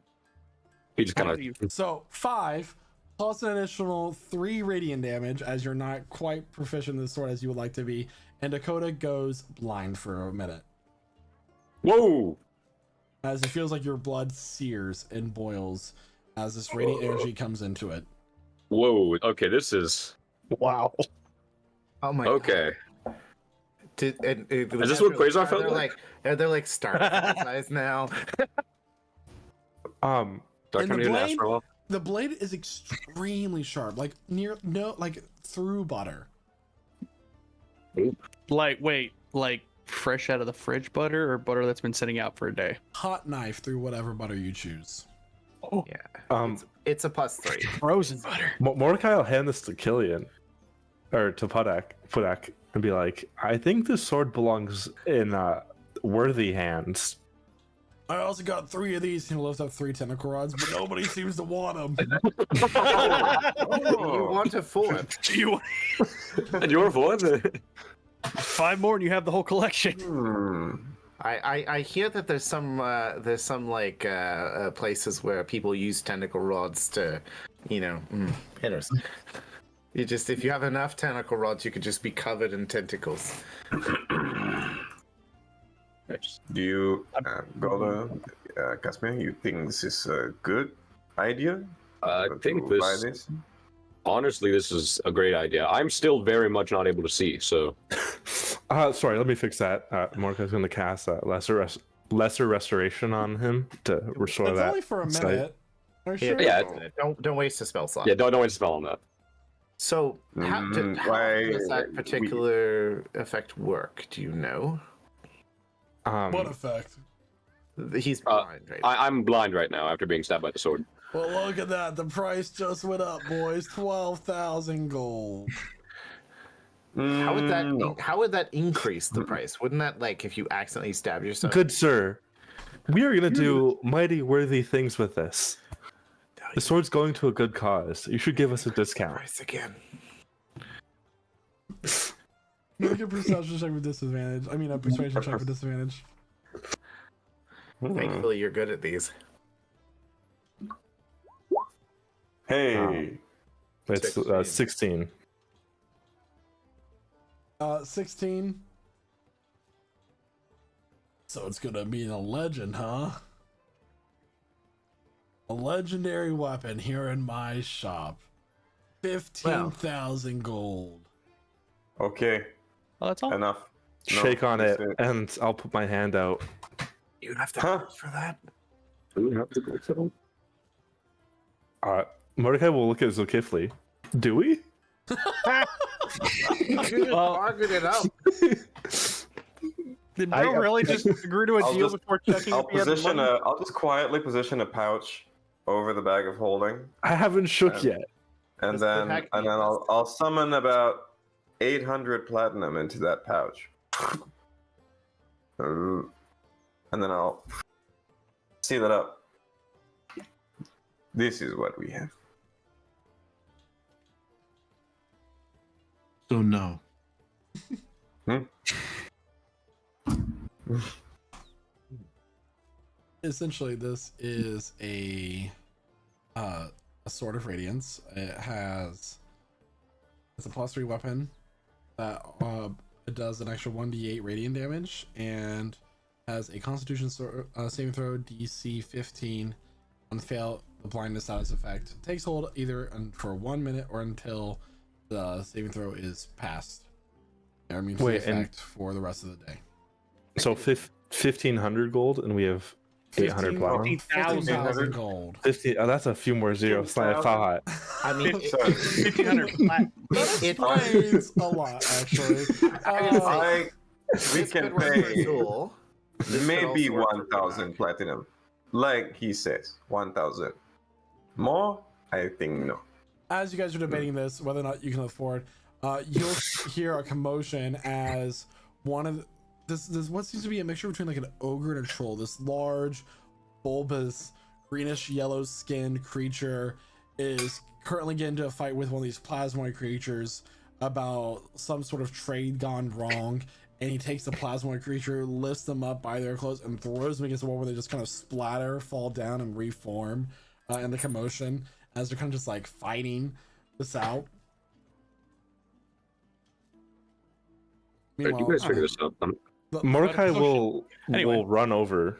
He just kind of. So 5 plus an additional 3 radiant damage, as you're not quite proficient in the sword as you would like to be, and Dakota goes blind for a minute, Whoa! as it feels like your blood sears and boils as this radiant energy comes into it. Whoa! Okay, this is Wow. Oh my. okay. Is Is this what Quasar felt like? Are they like star size now? Do I And come the to an blade- astral? The blade is extremely sharp, like like through butter. Like, wait, like fresh out of the fridge butter or butter that's been sitting out for a day? Hot knife through whatever butter you choose. Yeah. It's a +3. Frozen butter. Mordecai will hand this to Killian, or to Pudak, and be like, "I think this sword belongs in worthy hands." I also got 3 of these. He'll lift up 3 tentacle rods, but nobody seems to want them. You want a 4? Do you want And you're one. 5 more and you have the whole collection? I hear that there's some like places where people use tentacle rods to, hitters. You just, if you have enough tentacle rods, you could just be covered in tentacles. Do you, Golda, Casimir, you think this is a good idea? I think to buy this. Honestly, this is a great idea. I'm still very much not able to see, so. Sorry, let me fix that. Mordecai's going to cast lesser restoration on him to restore It's that. only for a sight. minute. Are you sure? Yeah. Don't waste a spell slot. Yeah, don't waste a spell on that. So how why does that particular effect work? Do you know? What effect? He's blind, right? I'm blind right now after being stabbed by the sword. Well, look at that. The price just went up, boys. 12,000 gold. How would that increase the price? Wouldn't that, like, if you accidentally stab yourself? Good sir, we are going to do mighty worthy things with this. The sword's going to a good cause. You should give us a discount. Price again. Make a perception check with disadvantage. I mean, a persuasion check with disadvantage. Thankfully, you're good at these. Hey, It's 16. 16. So it's gonna be a legend, huh? A legendary weapon here in my shop. 15,000 gold. okay, Oh, that's all. enough. No, Shake on that's it, and I'll put my hand out. You have to Huh? for that. Mordecai will look at Zulkifli. Do we? You just bargained it up. Did bro really just agree to a I'll deal just- before checking I'll if he had the position money? I'll just quietly position a pouch over the bag of holding, I haven't shook yet. and Does the then pack and need then I'll summon about 800 platinum into that pouch. And then I'll seal it up. This is what we have. So no. Essentially, this is a sword of radiance. It's a +3 weapon that it does an extra 1d8 radiant damage and has a Constitution saving throw DC 15. On fail, the blindness status effect takes hold either for 1 minute or until the saving throw is passed. I mean, Wait, and- effect for the rest of the day. So 1,500 gold, and we have 800 platinum. 15,000 gold. 50. Oh, that's a few more zeros than I thought. I mean, Sorry. 1,500 plat. That It- explains a lot, actually. We this can could work for pay Azul. This could maybe also work for 1,000 platinum. Like he says, 1,000. More? I think no. As you guys are debating this, whether or not you can afford, you'll hear a commotion as one of this what seems to be a mixture between like an ogre and a troll. This large, bulbous, greenish yellow skinned creature is currently getting into a fight with one of these plasmoid creatures about some sort of trade gone wrong. And he takes the plasmoid creature, lifts them up by their clothes, and throws them against the wall where they just kind of splatter, fall down, and reform in the commotion as they're kind of just like fighting this out. You guys figure this out. Mordecai will Anyway. will run over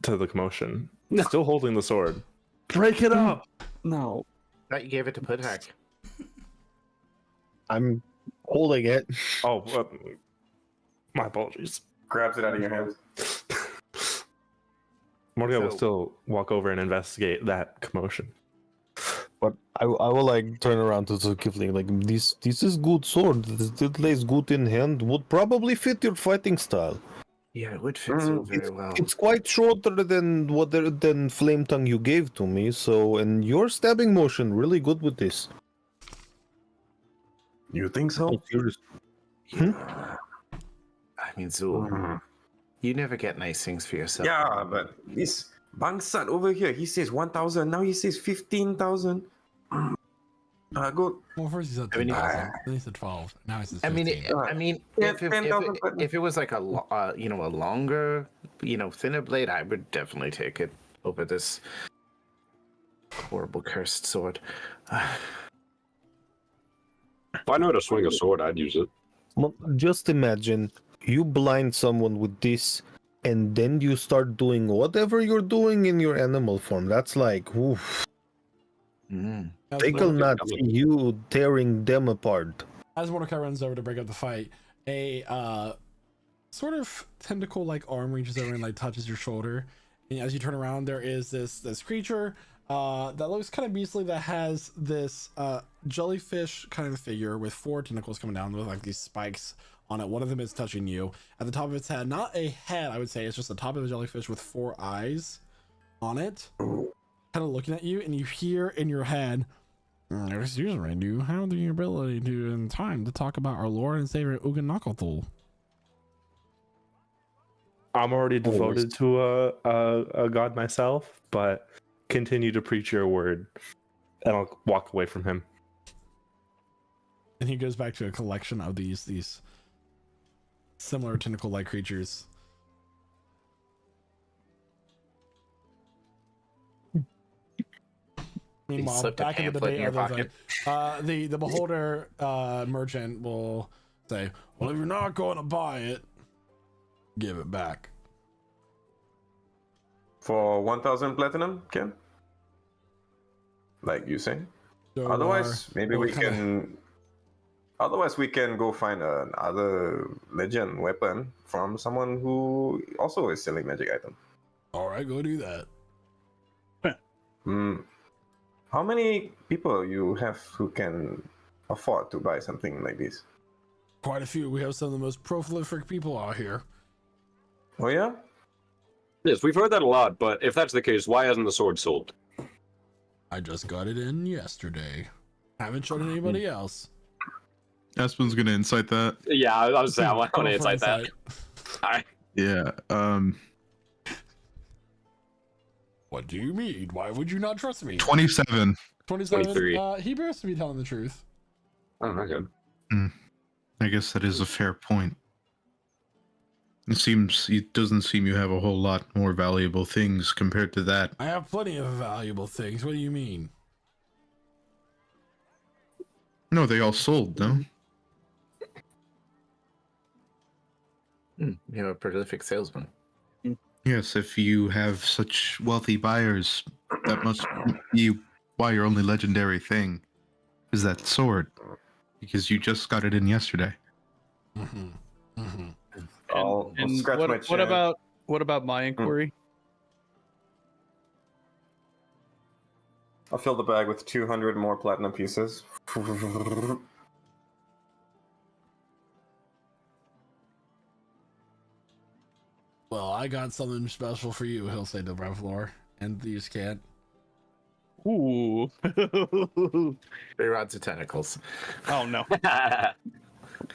to the commotion, still holding the sword. Break it up. No. Thought you gave it to Pudhack. I'm holding it. Oh, my apologies. Grabs it out of your hands. Mordecai will So- still walk over and investigate that commotion. But I will like turn around to the Kifling like this is good sword. It lays good in hand. Would probably fit your fighting style. Yeah, it would fit so very it's, well. it's quite shorter than Flame Tongue you gave to me. So and your stabbing motion really good with this. You think so? I mean, Zul, you never get nice things for yourself. Yeah, but this Bangsat over here, he says 1,000. Now he says 15,000. Good. Well, first he said I mean, 10,000, then he said 12. Now he says 15. Yeah, If it, 10,000 if it was like a longer, thinner blade, I would definitely take it over this horrible cursed sword. If I know how to swing a sword, I'd use it. Well, just imagine you blind someone with this, and then you start doing whatever you're doing in your animal form. That's like, oof. As They will Mordecai- not see you tearing them apart. As Mordecai runs over to break up the fight, a sort of tentacle-like arm reaches over and like touches your shoulder. And as you turn around, there is this creature that looks kind of beastly that has this jellyfish kind of figure with 4 tentacles coming down with like these spikes on it. One of them is touching you at the top of its head. Not a head, I would say. It's just the top of a jellyfish with 4 eyes on it, kind of looking at you, and you hear in your head, "Excuse me, do you have the ability to, in time, to talk about our Lord and Savior Uganakotl?" I'm already devoted to a god myself, but continue to preach your word, and I'll walk away from him. And he goes back to a collection of these similar tentacle-like creatures. Meanwhile, slipped a back in the pamphlet in debate, your other thing, the beholder merchant will say, "Well, if you're not going to buy it, give it back." For 1,000 platinum, Ken? Like you say? So, Otherwise, maybe what we kinda- can. Otherwise, we can go find another legend weapon from someone who also is selling magic item. all right, go do that. How many people you have who can afford to buy something like this? Quite a few. We have some of the most prolific people out here. Oh yeah. Yes, we've heard that a lot, but if that's the case, why hasn't the sword sold? I just got it in yesterday. Haven't shown anybody else. Aspen's gonna incite that. Yeah, I was saying I want Go to for insight that. insight. All right. Yeah. What do you mean? Why would you not trust me? 27. 27. 23. He appears to be telling the truth. Oh, okay. I guess that is a fair point. It doesn't seem you have a whole lot more valuable things compared to that. I have plenty of valuable things. What do you mean? No, they all sold, no? You're a prolific salesman. Yes, if you have such wealthy buyers, that must be why your only legendary thing is that sword. Because you just got it in yesterday. Mm-hmm. Mm-hmm. I'll scratch my what chin. about my inquiry? I'll fill the bag with 200 more platinum pieces. Well, I got something special for you, he'll say to Revlor. And these can't. Ooh. They rods of tentacles. Oh no.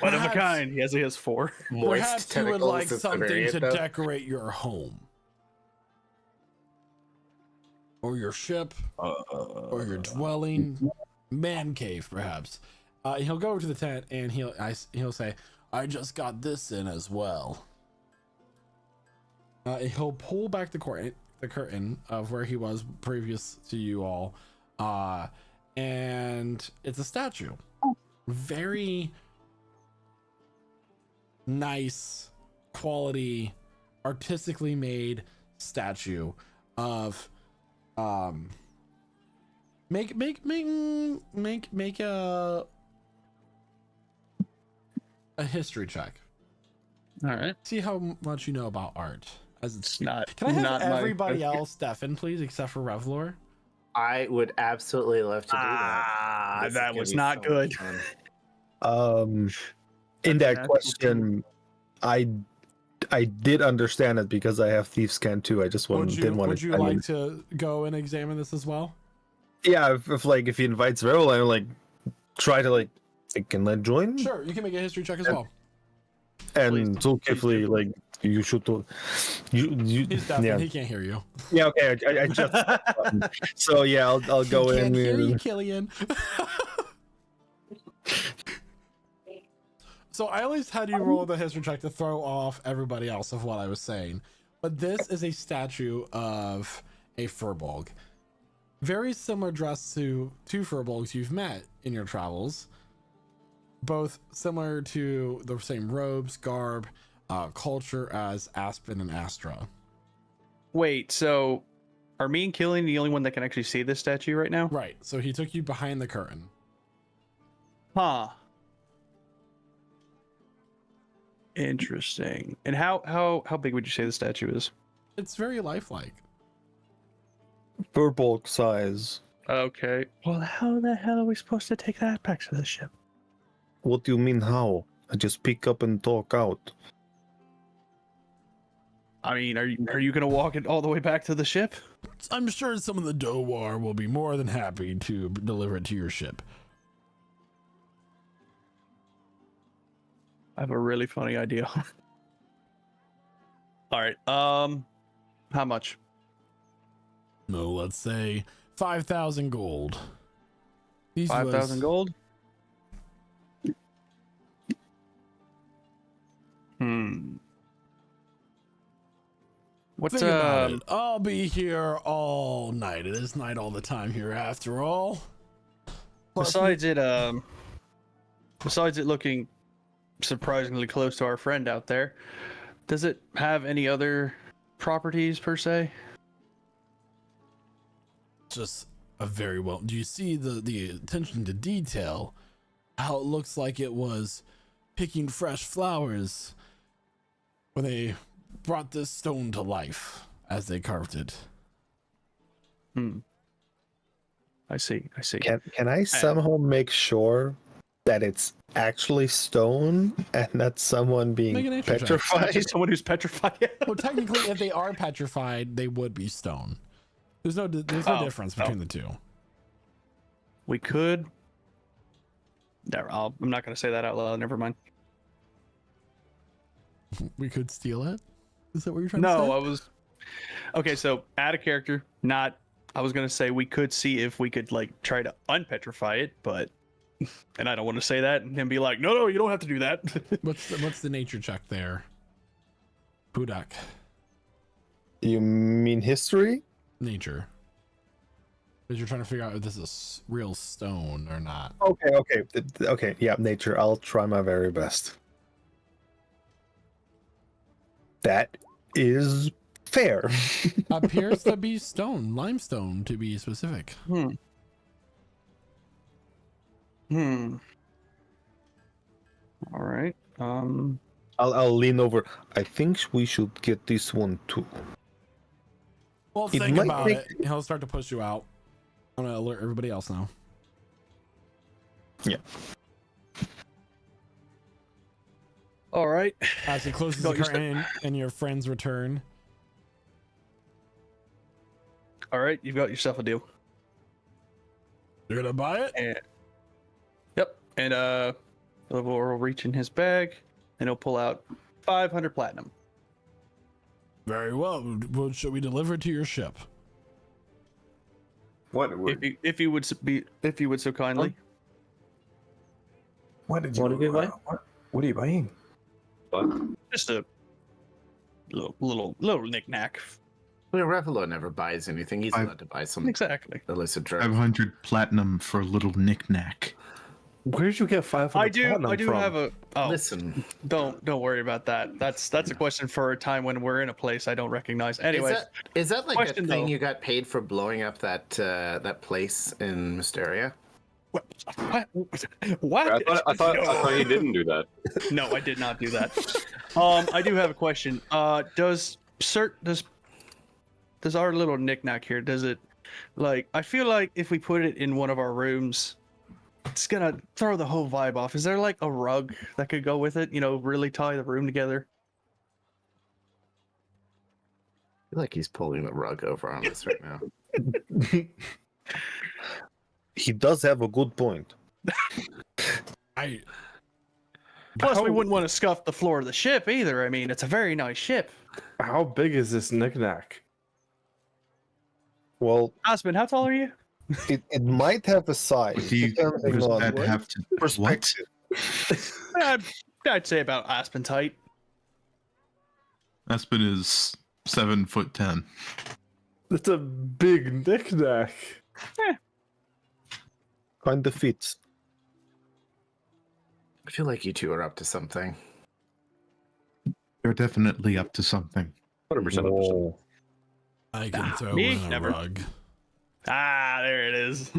One of a Perhaps- kind. He has 4. Moist Perhaps you would tentacles like is the something variant, to though. decorate your home. Or your ship. Or your dwelling. Man cave, perhaps. He'll go over to the tent and he'll say, I just got this in as well. He'll pull back the curtain of where he was previous to you all. And it's a statue. Very nice quality, artistically made statue of make a history check. All right. See how much you know about art. As it's Not. Can I have not my- everybody else Stefan, please, except for Revlor? I would absolutely love to do that. Ah, This is that gonna was be not so good. much fun. In that That's question, I did understand it because I have Thieves' Cant too. I just didn't want Would to. you like to go and examine this as well? Yeah, if he invites Revel, I like try to like, can let join. Sure, you can make a history check as well. And Zulkifli, like you should do. You He's deaf yeah and he can't hear you. yeah okay. I just so yeah, I'll go He in. can't hear you, and- Killian. So I always had you roll the history check to throw off everybody else of what I was saying. But this is a statue of a Furbolg. Very similar dress to two Furbolgs you've met in your travels. Both similar to the same robes, garb, culture as Aspen and Astra. Wait, so are me and Killian the only one that can actually see this statue right now? Right, so he took you behind the curtain. Huh. Interesting. And how big would you say the statue is? It's very lifelike. Purple size. Okay. Well, how the hell are we supposed to take that back to the ship? What do you mean how? I just pick up and talk out. I mean, are you gonna walk it all the way back to the ship? I'm sure some of the Dowar will be more than happy to deliver it to your ship. I have a really funny idea. All right. How much? No, let's say 5,000 gold. These 5,000 gold. What's Think about it. I'll be here all night. It is night all the time here, after all. Plus, besides it looking surprisingly close to our friend out there, does it have any other properties per se? just a very well. Do you see the attention to detail? How it looks like it was picking fresh flowers when they brought this stone to life as they carved it. I see. Can I somehow make sure that it's actually stone and not someone Make a being nature check. petrified. Just someone who's petrified. Well, technically, if they are petrified, they would be stone. There's no difference between the two. We could. I'm not going to say that out loud. Never mind. We could steal it. Is that what you're trying No, to say? I was. Okay, so add a character. Not. I was going to say we could see if we could like try to unpetrify it, but. And I don't want to say that and then be like, no, you don't have to do that. What's the nature check there? Budak. You mean history? Nature. Because you're trying to figure out if this is real stone or not. Okay. Yeah, nature. I'll try my very best. That is fair. Appears to be stone, limestone to be specific. All right. I'll lean over. I think we should get this one too. Well, It think might about make- it. He'll start to push you out. I'm gonna alert everybody else now. Yeah. All right. As he closes Go, the you curtain and your friends return. All right. You've got yourself a deal. You're gonna buy it? And, yep. And will reach in his bag and he'll pull out 500 platinum. Very well. Well, should we deliver it to your ship? What? If you would so kindly. What did What did you buy? What are you buying? Just a little knick-knack. Well, Revelo never buys anything. He's allowed to buy some Exactly. illicit drugs. 500 platinum for a little knick-knack. Where'd you get 500 I do platinum from? have a. Oh, Listen, don't worry about that. That's a question for a time when we're in a place I don't recognize. Anyways, is that like question, a thing though. you got paid for blowing up that place in Mysteria? what? I thought No. he didn't do that. No, I did not do that. I do have a question. Does our little knickknack here, does it, like, I feel like if we put it in one of our rooms, it's gonna throw the whole vibe off. Is there like a rug that could go with it? You know, really tie the room together? I feel like he's pulling the rug over on us right now. He does have a good point. Plus, we wouldn't want to scuff the floor of the ship either. I mean, it's a very nice ship. How big is this knickknack? Well, Aspen, how tall are you? it might have a size. What depending does on that have to what? perspective. I'd say about Aspen height. Aspen is 7'10". It's a big knickknack. Kind of fits. I feel like you two are up to something. They're definitely up to something. 100%. I can throw me? in a Never. rug. Ah, there it is.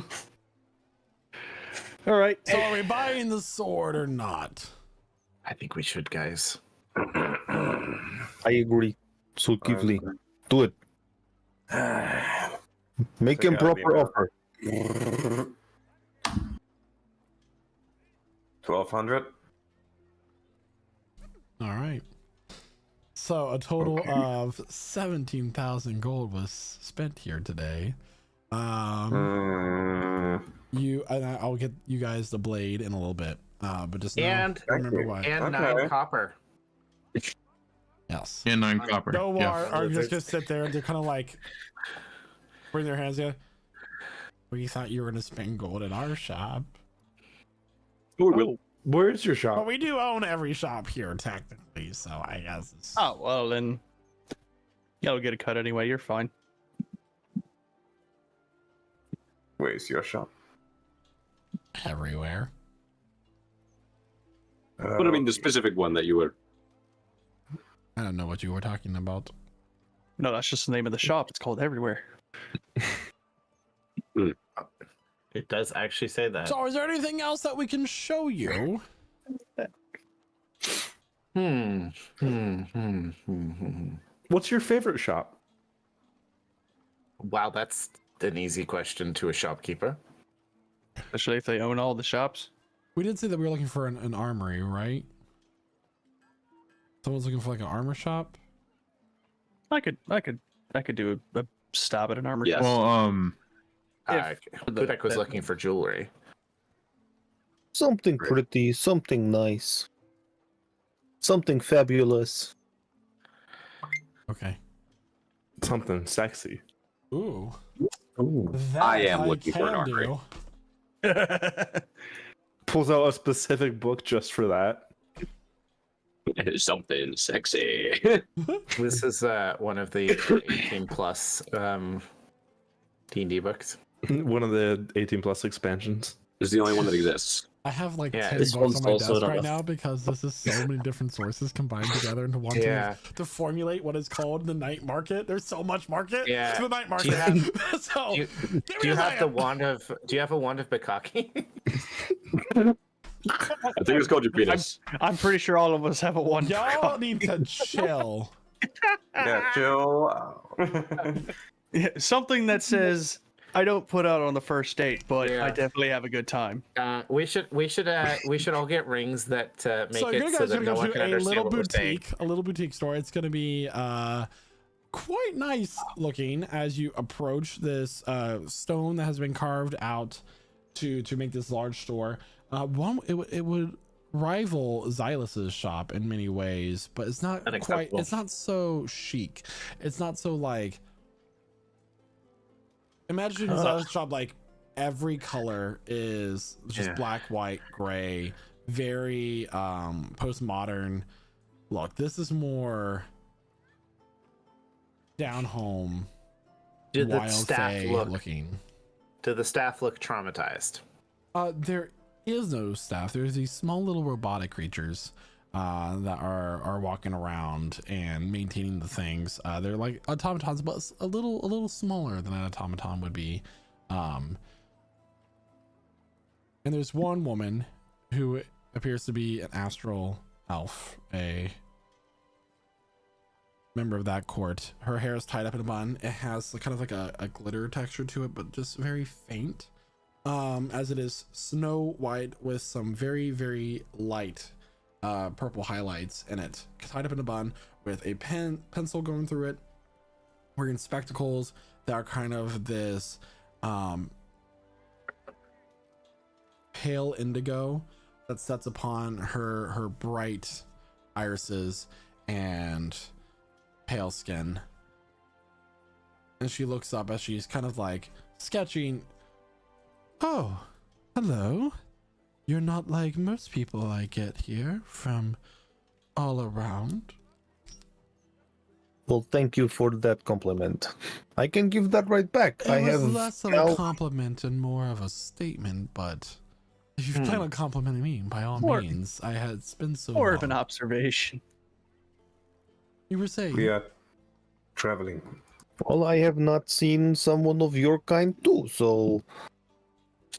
All right. So are we buying the sword or not? I think we should, guys. I agree. Sulkivli. Do it. Make him gotta be proper about- offer. 1,200. All right. So a total of 17,000 gold was spent here today. I'll get you guys the blade in a little bit. But just remember why. And Okay. 9 copper. Yes. And 9 copper. No Yeah. are just gonna sit there and they're kind of like bring their hands in. We thought you were gonna spend gold at our shop. Where's your But shop? we do own every shop here technically, so I guess it's Oh, well, then you'll get a cut anyway. You're fine. Where's your shop? everywhere. But I mean, the specific one that you were. I don't know what you were talking about. No, that's just the name of the shop. It's called Everywhere. It does actually say that. So is there anything else that we can show you? What's your favorite shop? Wow, that's an easy question to a shopkeeper. Especially if they own all the shops. We did say that we were looking for an armory, right? Someone's looking for like an armor shop. I could do a stab at an armor. Yes. Well, Pudak was looking for jewelry. Something pretty, something nice, something fabulous. Okay. Something sexy. Ooh. I am looking for an can armory. do. Pulls out a specific book just for that. Something sexy. This is one of the 18 plus D&D books. One of the 18 plus expansions. It's the only one that exists. I have like Yeah, 10 this books one's on my also desk not right a- now because this is so many different sources combined together into one Yeah. to formulate what is called the night market. There's so much market Yeah. to the night Do market. you have, so do you, give me do you a have the second. wand of? Do you have a wand of Bukaki? I think it's called your penis. I'm pretty sure all of us have a one. Y'all need to chill. Yeah, chill out. Something that says I don't put out on the first date, but Yeah. I definitely have a good time. We should all get rings that make So you it guys so are that gonna no go one to can a understand little what we're saying. boutique, a little boutique store. It's gonna be quite nice looking as you approach this stone that has been carved out to make this large store. It would rival Xylus's shop in many ways, but it's not quite. Unacceptable. It's not so chic. It's not so like. Imagine Xylus's shop like every color is just Yeah. black, white, gray, very postmodern look. This is more down home, Did the wild staff fae look? looking. Do the staff look traumatized? There is no staff. There's these small little robotic creatures that are walking around and maintaining the things. They're like automatons, but a little smaller than an automaton would be. And there's one woman who appears to be an astral elf, a member of that court. Her hair is tied up in a bun. It has kind of like a glitter texture to it, but just very faint. As it is snow white with some very, very light purple highlights in it, tied up in a bun with a pencil going through it, wearing spectacles that are kind of this pale indigo that sets upon her bright irises and pale skin. And she looks up as she's kind of like sketching. Oh, hello. You're not like most people I get here from all around. Well, thank you for that compliment. I can give that right back. It I was have less of now- a compliment and more of a statement, but if you plan on complimenting me, by all More- means. It's been so More long. of an observation. You were saying We are traveling. Well, I have not seen someone of your kind too, so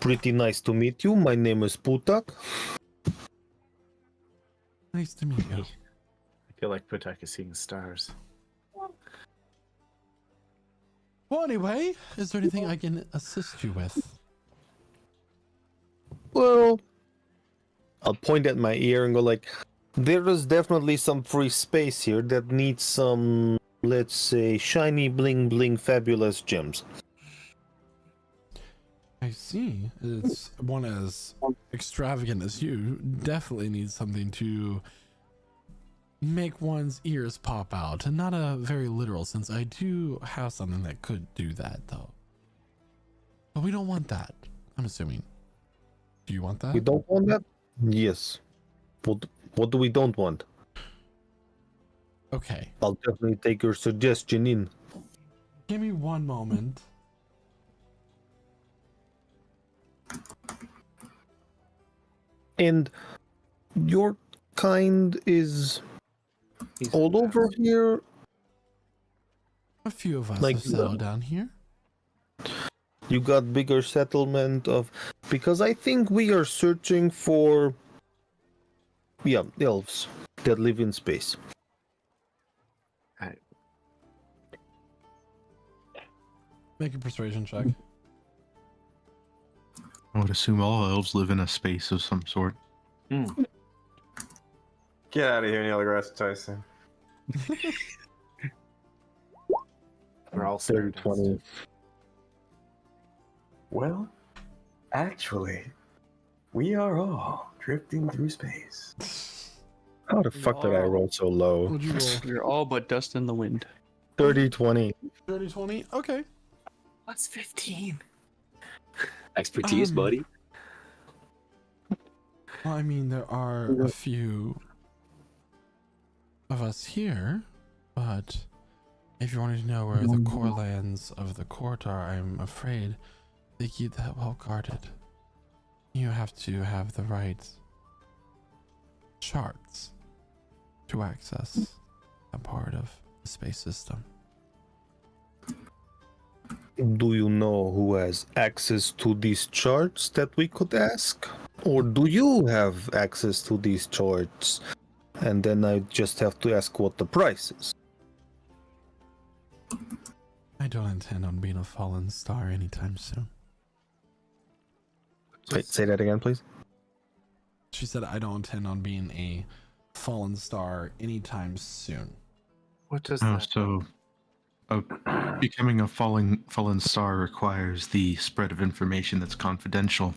pretty nice to meet you. My name is Putak. nice to meet you. I feel like Putak is seeing stars. Well, anyway, is there anything I can assist you with? Well, I'll point at my ear and go like, there is definitely some free space here that needs some, let's say, shiny bling bling fabulous gems. I see. It's one as extravagant as you. Definitely needs something to make one's ears pop out. And not a very literal sense. I do have something that could do that, though. But we don't want that, I'm assuming. Do you want that? We don't want that? Yes. What do we don't want? Okay. I'll definitely take your suggestion in. Give me one moment. And your kind is all over here? A few of us Like have settled down here. You got bigger settlement of... Because I think we are searching for... Yeah, elves that live in space. Make a persuasion check. I would assume all elves live in a space of some sort. Get out of here, Neil deGrasse Tyson. We're all 30, stardust. 20. Well, actually, we are all drifting through space. How the fuck did I roll so low? What'd you roll? You're all but dust in the wind. 30, 20. 30, 20? Okay. What's 15? Expertise, buddy. Well, I mean, there are a few of us here, but if you wanted to know where the core lands of the court are, I'm afraid they keep that well guarded. You have to have the right charts to access a part of the space system. Do you know who has access to these charts that we could ask? Or do you have access to these charts? And then I just have to ask what the price is. I don't intend on being a fallen star anytime soon. Wait, say that again, please. She said, I don't intend on being a fallen star anytime soon. What does Oh, that? so becoming a fallen star requires the spread of information that's confidential.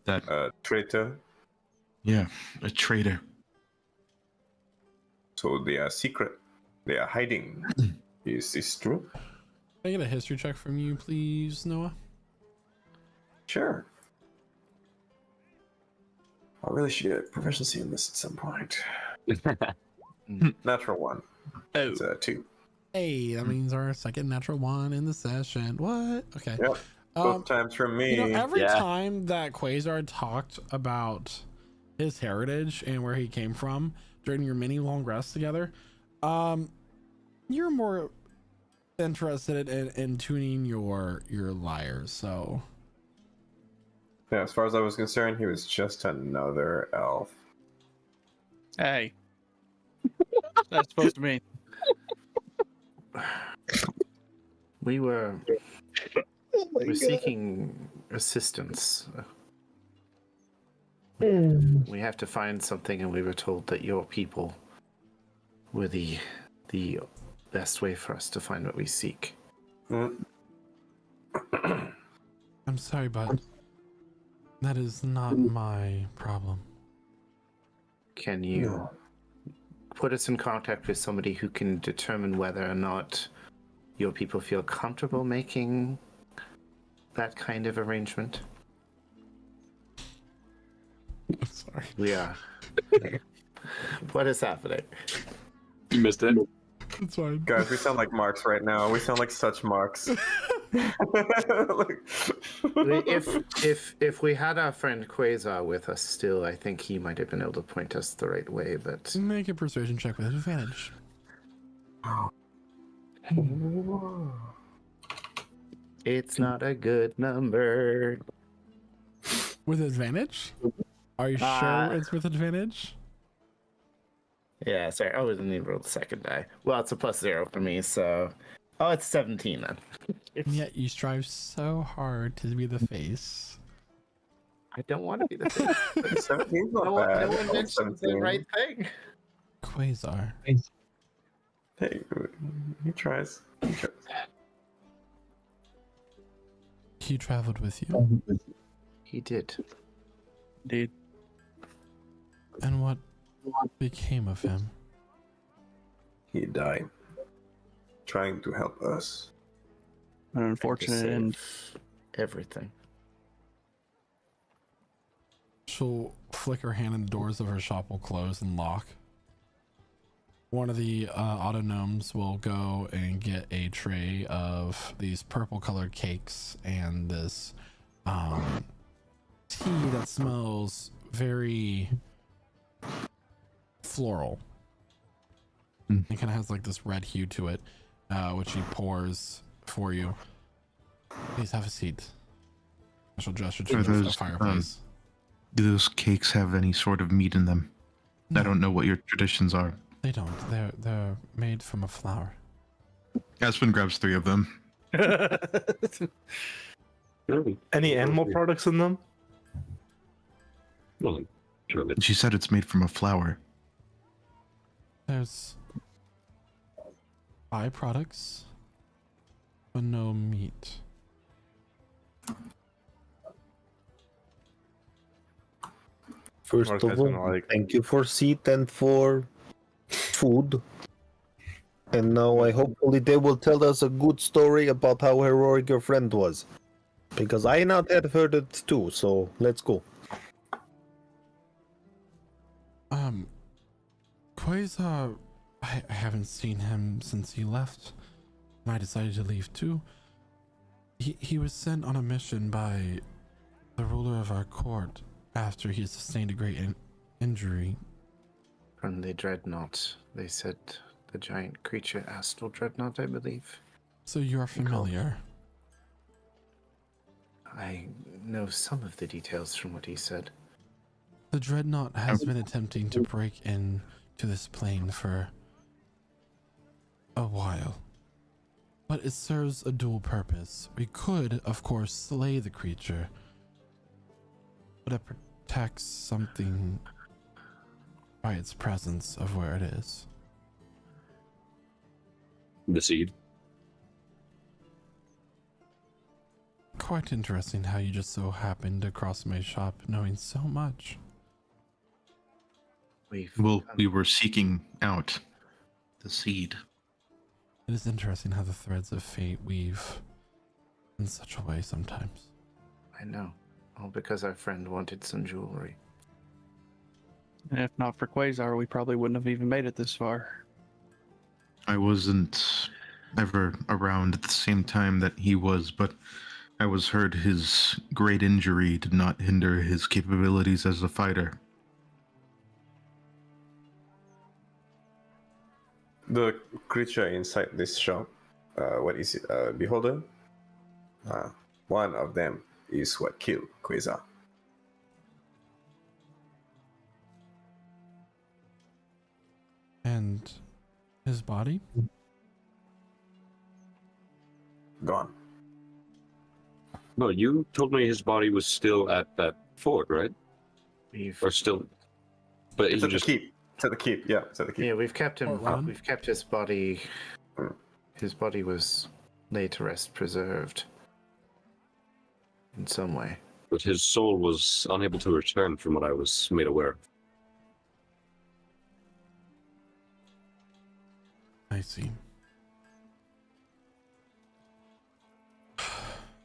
That Traitor. yeah, a traitor. So they are secret. They are hiding. Is this true? Can I get a history check from you, please, Noah? Sure. I really should get proficiency in this at some point. Natural 1. Oh, It's 2. Hey, that means our second natural one in the session. What? Okay. Yep. Both times from me. You know, every Yeah. time that Quasar talked about his heritage and where he came from during your many long rests together, you're more interested in tuning your lyre. So Yeah, as far as I was concerned, he was just another elf. hey. That's supposed to mean. We were seeking assistance. We have to find something, and we were told that your people were the best way for us to find what we seek. I'm sorry, but that is not my problem. Can you put us in contact with somebody who can determine whether or not your people feel comfortable making that kind of arrangement? I'm sorry. We are. What is happening? You missed it. It's fine. Guys, we sound like marks right now. We sound like such marks. If we had our friend Quasar with us still, I think he might have been able to point us the right way, but Make a persuasion check with advantage. it's not a good number. With advantage? Are you sure it's with advantage? Yeah, sorry. I didn't even roll the second die. Well, it's a +0 for me, so... Oh, it's 17 then. And yet you strive so hard to be the face. I don't want to be the face. 17's not No one bad. mentions the 17. right thing. Quasar. Hey, he tries. He tries. He traveled with you. He did. Dude. And what became of him? He died. Trying to help us. An unfortunate end. Everything. She'll flick her hand and the doors of her shop will close and lock. One of the auto gnomes will go and get a tray of these purple colored cakes and this tea that smells very floral. It kind of has like this red hue to it, which he pours for you. Please have a seat. She'll gesture to Are the those, fireplace. Do those cakes have any sort of meat in them? I don't know what your traditions are. They don't. They're made from a flower. Aspen grabs 3 of them. Any animal products in them? Well, surely. She said it's made from a flower. There's byproducts, but no meat. First Mark, of that's all, gonna, like- thank you for seat and for food. And now I hopefully they will tell us a good story about how heroic your friend was. Because I not had heard it too, so let's go. Quasar, I haven't seen him since he left, and I decided to leave too. He was sent on a mission by the ruler of our court after he sustained a great injury. From the dreadnought, they said the giant creature Astral Dreadnought, I believe. So you are familiar. I know some of the details from what he said. The dreadnought has been attempting to break in to this plane for a while, but it serves a dual purpose. We could, of course, slay the creature, but it protects something by its presence of where it is. The seed. Quite interesting how you just so happened to cross my shop knowing so much. We were seeking out the seed. It is interesting how the threads of fate weave in such a way sometimes. I know. All because our friend wanted some jewelry. And if not for Quasar, we probably wouldn't have even made it this far. I wasn't ever around at the same time that he was, but I was heard his great injury did not hinder his capabilities as a fighter. The creature inside this shop, what is it? Beholder? One of them is what killed Quasar. And his body? Gone. No, you told me his body was still at that fort, right? Or still, but It's you at just the keep. It's at the keep. Yeah, it's at the keep. Yeah, we've kept him. Ron? We've kept his body. His body was laid to rest, preserved in some way. but his soul was unable to return from what I was made aware of. I see.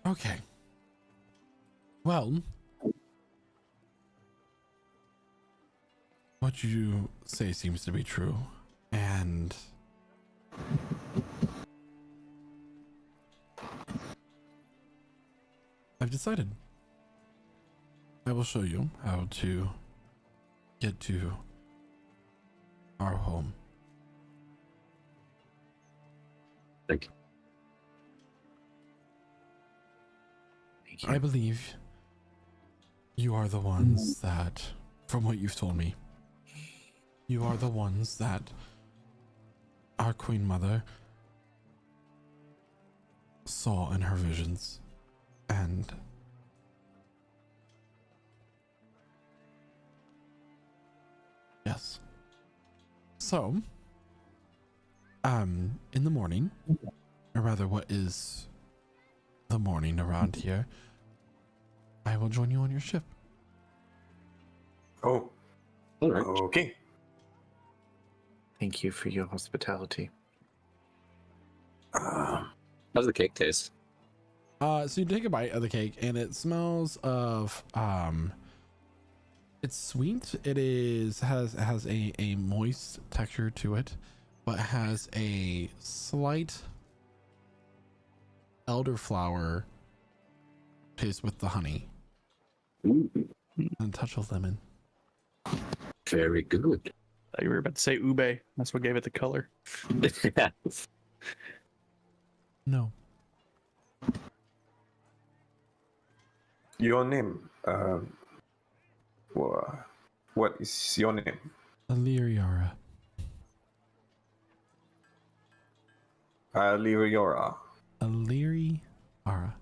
Okay. Well, what you say seems to be true, and I've decided. I will show you how to get to our home. Thank you. Thank you. I believe you are the ones that, from what you've told me, you are the ones that our Queen Mother saw in her visions. And yes. So, in the morning, or rather what is the morning around here, I will join you on your ship. Oh, All right. okay. Thank you for your hospitality. How's the cake taste? So you take a bite of the cake and it smells of it's sweet. It has a moist texture to it, but has a slight elderflower taste with the honey Ooh, and a touch of lemon. very good. You were about to say ube. That's what gave it the color. No. Your name. What is your name? Illyriara. Lyriora. Illyriara.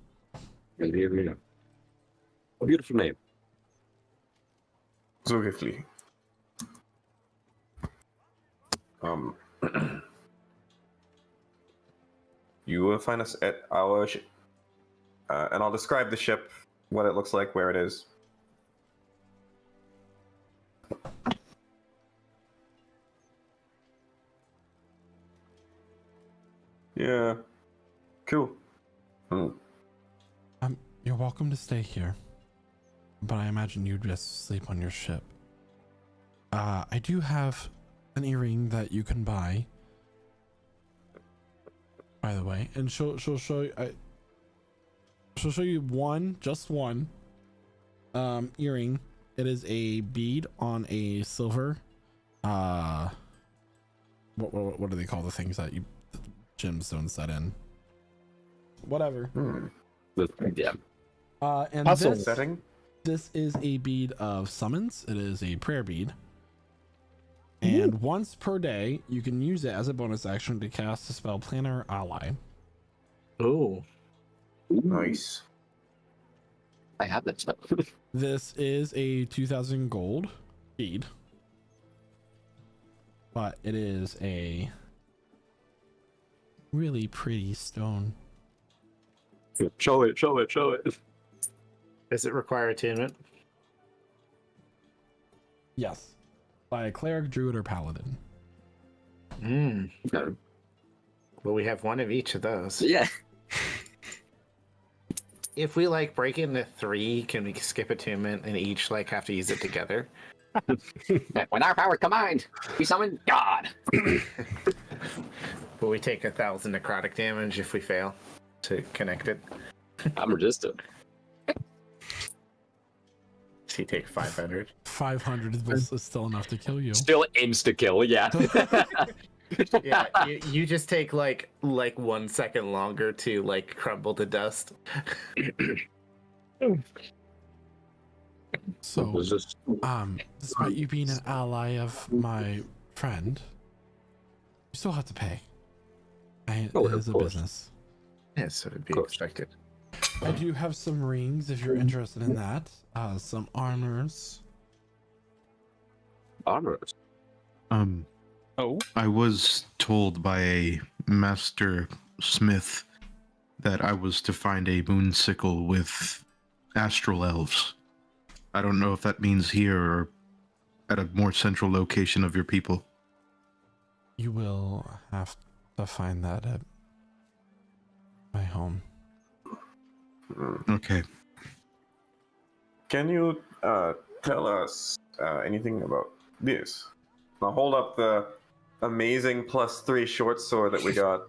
A beautiful name. Zulkifli. You will find us at our ship, and I'll describe the ship, what it looks like, where it is. Yeah. Cool. You're welcome to stay here, but I imagine you just sleep on your ship. I do have an earring that you can buy, by the way, and she'll show you. She'll show you just one earring. It is a bead on a silver. What do they call the things that you gemstones set in? Whatever. Yeah. And Also this, setting. this is a bead of summons. It is a prayer bead. And once per day, you can use it as a bonus action to cast a spell Planner Ally. Oh, Nice. I have that stuff. This is a 2,000 gold bead, but it is a really pretty stone. Show it, show it, show it. does it require attunement? Yes, by a cleric, druid, or paladin. Okay. Well, we have one of each of those. Yeah. If we like break into 3, can we skip attunement and each like have to use it together? When our powers combined, we summon God. Will we take 1,000 necrotic damage if we fail to connect it? I'm resistant. Does he take 500? 500 is still enough to kill you. Still insta kill, yeah. Yeah, you just take like 1 second longer to like crumble to dust. So, Was this- despite you being an ally of my friend, you still have to pay. It Oh, is of a course. business. Yes, so it'd be Of course. expected. I do have some rings if you're interested in that. Some armors. Armors. Oh, I was told by a master smith that I was to find a moon sickle with astral elves. I don't know if that means here or at a more central location of your people. You will have to find that at my home. Okay. Can you tell us anything about this? Now hold up the amazing +3 short sword that we got.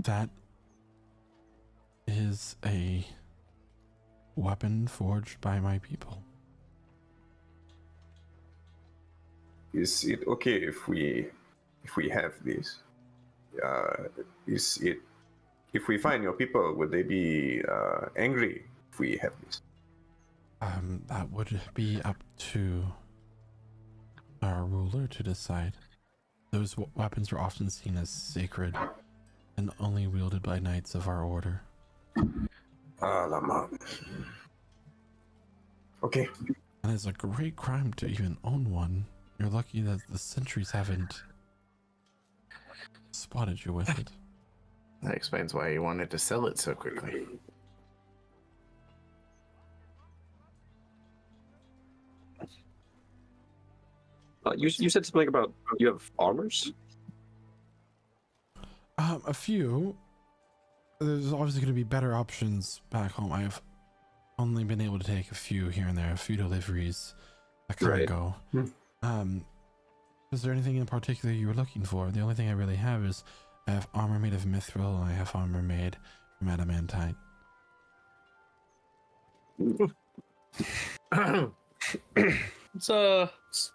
That is a weapon forged by my people. Is it okay if we have this? Is it if we find your people? Would they be angry if we have this? That would be up to our ruler to decide. Those weapons are often seen as sacred and only wielded by knights of our order. Lama. Okay. And it's a great crime to even own one. You're lucky that the sentries haven't spotted you with it. That explains why you wanted to sell it so quickly. You said something about you have armors? A few. There's obviously going to be better options back home. I've only been able to take a few here and there, a few deliveries that kind Right. of go. Is there anything in particular you were looking for? The only thing I really have is I have armor made of mithril and I have armor made from adamantite.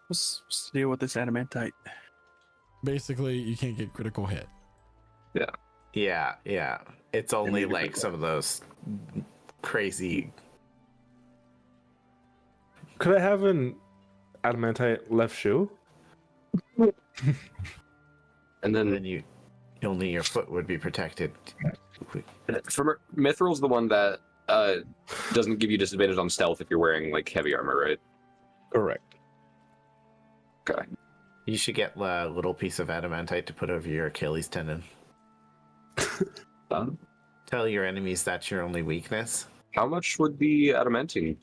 let's deal with this adamantite. Basically, you can't get critical hit. Yeah. It's only like some of those crazy. Could I have an adamantite left shoe? And And then then only your foot would be protected. Mithril's the one that doesn't give you disadvantage on stealth if you're wearing like heavy armor, right? Correct. Okay. You should get a little piece of adamantite to put over your Achilles tendon. Done. Tell your enemies that's your only weakness. How much would be adamantine?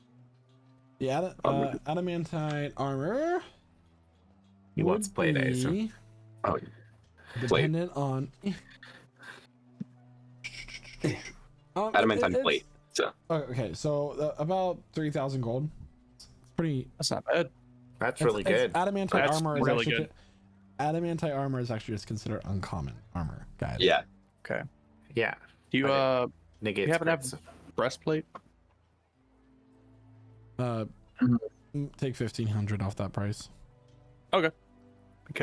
The adamantite armor. He wants would plate, I assume. be Oh, dependent on. adamantine it's- plate. So Okay, so about 3,000 gold. It's pretty. That's not bad. That's really good. Adamantite That's armor is really actually. good. Adamantite armor is actually just considered uncommon armor, guys. yeah, Yeah. Do you Okay. Negates you happen to have crits. breastplate? Take 1,500 off that price. Because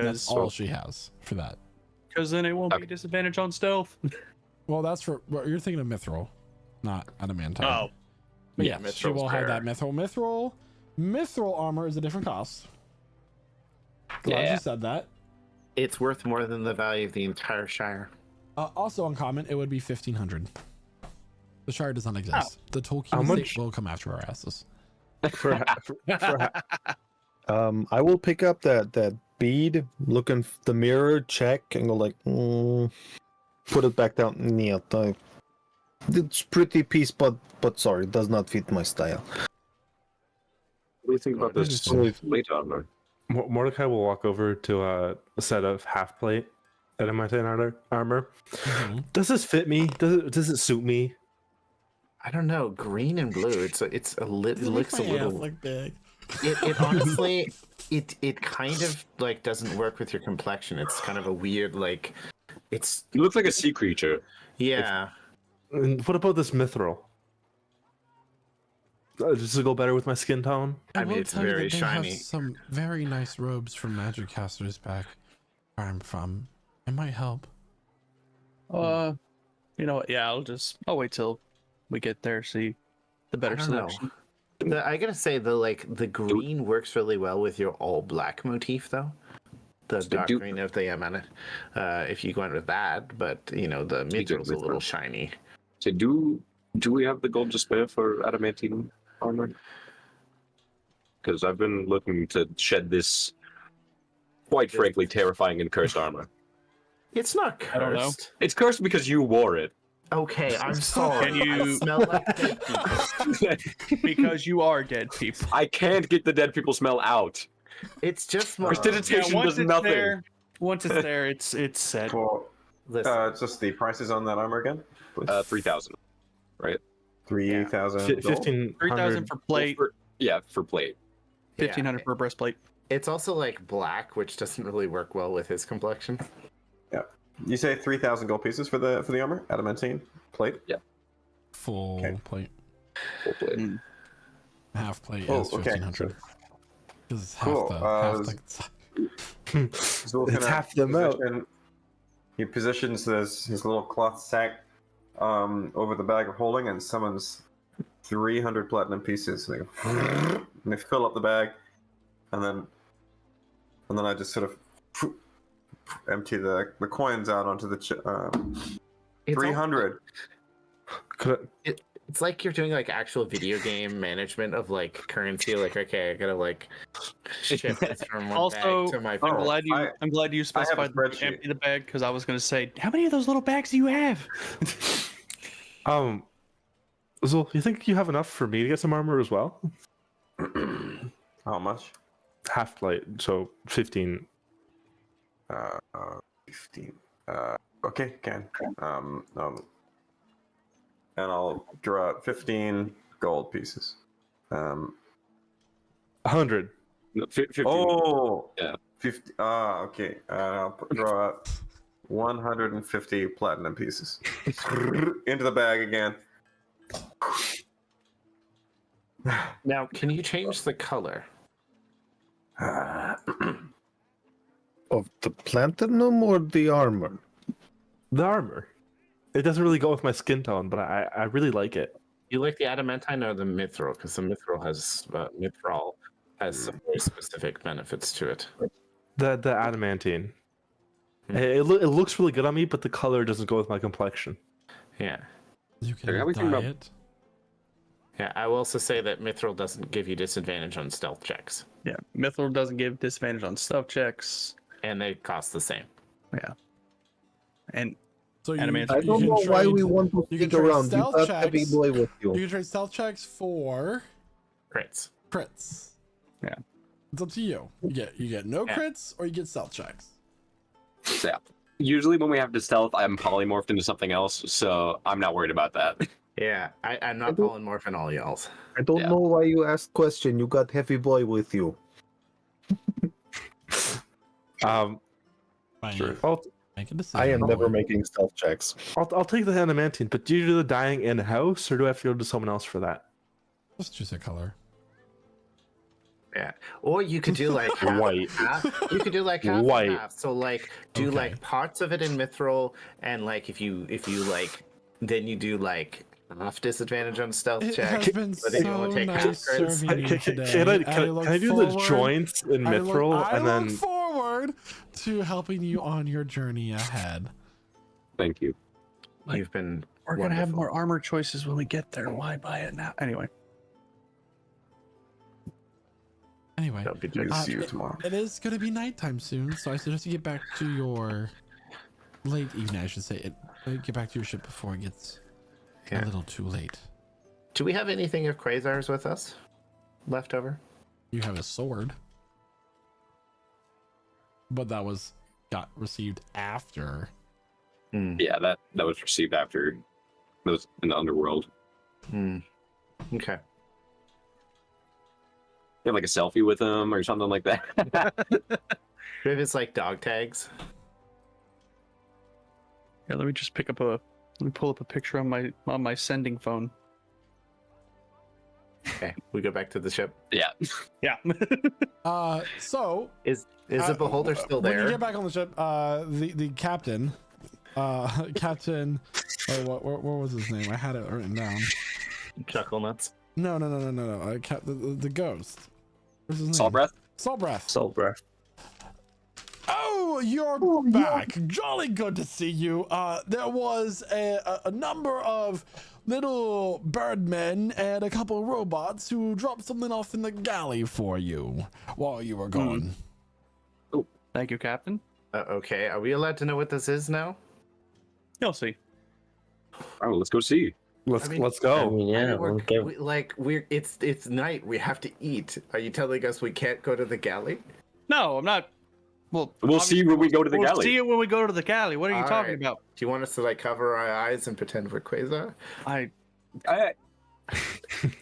That's all she has for that. then it won't be a disadvantage on stealth. Well, that's for. Well, you're thinking of mithril, not adamantite. Oh, But Yeah, yes, she mithril's will have rare. that mithril. Mithril armor is a different cost. Glad Yeah. you said that. It's worth more than the value of the entire Shire. Also uncommon, it would be 1,500. The Shire does not exist. The How Tolkien much? estate will come after our asses. For I will pick up that bead, look in the mirror, check, and go like, put it back down. Yeah, it's pretty piece, but sorry, it does not fit my style. what do you think about this plate armor? Mordecai will walk over to a set of half plate adamantine armor. Mhm. Does this fit me? Does it suit me? I don't know. Green and blue. It looks a little. like big. It honestly, it kind of like doesn't work with your complexion. It's kind of a weird like. It's You look like a sea creature. yeah. And what about this mithril? Does it go better with my skin tone? I mean, will it's tell you that very they shiny. Have some very nice robes from magic casters back where I'm from. It might help. you know what? Yeah, I'll wait till we get there. See the better I don't know. selection. I gotta say the green works really well with your all black motif though. The dark green of the Yamana. If you went with that, but you know the mithril's a little shiny. So do we have the gold to spare for adamantine armor? Because I've been looking to shed this, quite frankly, terrifying and cursed armor. It's not I don't know. cursed. It's cursed because you wore it. Okay, I'm sorry. Can you- I smell like dead people. Because you are dead people. I can't get the dead people smell out. It's just more. Prestidigitation does nothing. Once it's there, it's set. Well, Listen, just the prices on that armor again. 3,000. 3,000. 1,500. 3,000 for plate, For plate. 1,500 for a breastplate. it's also like black, which doesn't really work well with his complexion. You say 3,000 gold pieces for the armor, adamantine plate. Full Okay. plate. Full plate. Half plate Oh, is okay. 1,500. Because it's Cool, half So It's half the amount. He positions his little cloth sack over the bag of holding and summons 300 platinum pieces. And they fill up the bag, and then I just sort of empty the coins out onto the It's 300. Could It's like you're doing like actual video game management of like currency. Like, okay, I gotta like shift this from one Also, bag to my I'm phone. glad you. I- I'm glad you I have a specified spreadsheet. empty the bag because I was going to say, how many of those little bags do you have? Zul, you think you have enough for me to get some armor as well? How much? Half plate, so 15. 15. Okay, can. And I'll draw out 15 gold pieces. 100. No, 50. Oh, Yeah. 50. Okay. I'll draw out 150 platinum pieces into the bag again. Now, can you change the color? Of the platinum or the armor? The armor. It doesn't really go with my skin tone, but I really like it. You like the adamantine or the mithril? Because the mithril has some very specific benefits to it. The adamantine. It looks really good on me, but the color doesn't go with my complexion. Yeah. You Okay, how can we think dye about- it. Yeah, I will also say that Mithril doesn't give you disadvantage on stealth checks, Yeah, Mithril doesn't give disadvantage on stealth checks, and they cost the same. and So you, Adamant- I you don't can know why trade- we want to you can stick trade around. You stealth got Heavy checks. Boy with you. You can trade stealth checks for Crits. crits. Yeah. It's up to you. You get no Yeah. crits or you get stealth checks. So, yeah. Usually when we have to stealth, I'm polymorphed into something else, so I'm not worried about that. Yeah, I'm not polymorphing all y'all's. I don't Yeah. know why you asked question. You got Heavy Boy with you. Fine. Sure. Make a decision. I am never making stealth checks. I'll take the adamantine, but do you do the dyeing in house, or do I have to go to someone else for that? Just choose a color. Yeah, or you could do like half, White. half. You could do like half and White. half. So like do Okay. like parts of it in mithril, and like if you like, then you do like half disadvantage on stealth It check. has been but then you so only take nice half crits. serving you today. Can I do the forward- joints in I mithril look and then forward to helping you on your journey ahead. Thank you. You've been. we're gonna have wonderful. more armor choices when we get there. Why buy it now? Anyway, Anyway, That'll be Maybe just- see you tomorrow. it is going to be nighttime soon, so I suggest you get back to your late evening. I should say get back to your ship before it gets a Yeah. little too late. Do we have anything of Quasar's with us left over? You have a sword, but that got received after. Yeah, that was received after those in the underworld. Okay. You have like a selfie with him or something like that. Maybe it's like dog tags. yeah. Let me pull up a picture on my sending phone. Okay, we go back to the ship. Yeah. Yeah. So Is the beholder still when you there? get back on the ship, the captain, Captain, what was his name? I had it written down. Chuckle nuts. No. The ghost. What's his name? Salt breath. Salt breath. Salt breath. Oh, you're back. Jolly good to see you. There was a number of little birdmen and a couple of robots who dropped something off in the galley for you while you were gone. Thank you, Captain. Okay, are we allowed to know what this is now? You'll see. Oh, let's go see. let's I mean- let's I go. mean, yeah, okay. It's night. We have to eat. Are you telling us we can't go to the galley? No, I'm not. Well, We'll see when we go to the we'll galley. see it when we go to the galley. What are you All talking right. about? Do you want us to like cover our eyes and pretend we're Quasar? I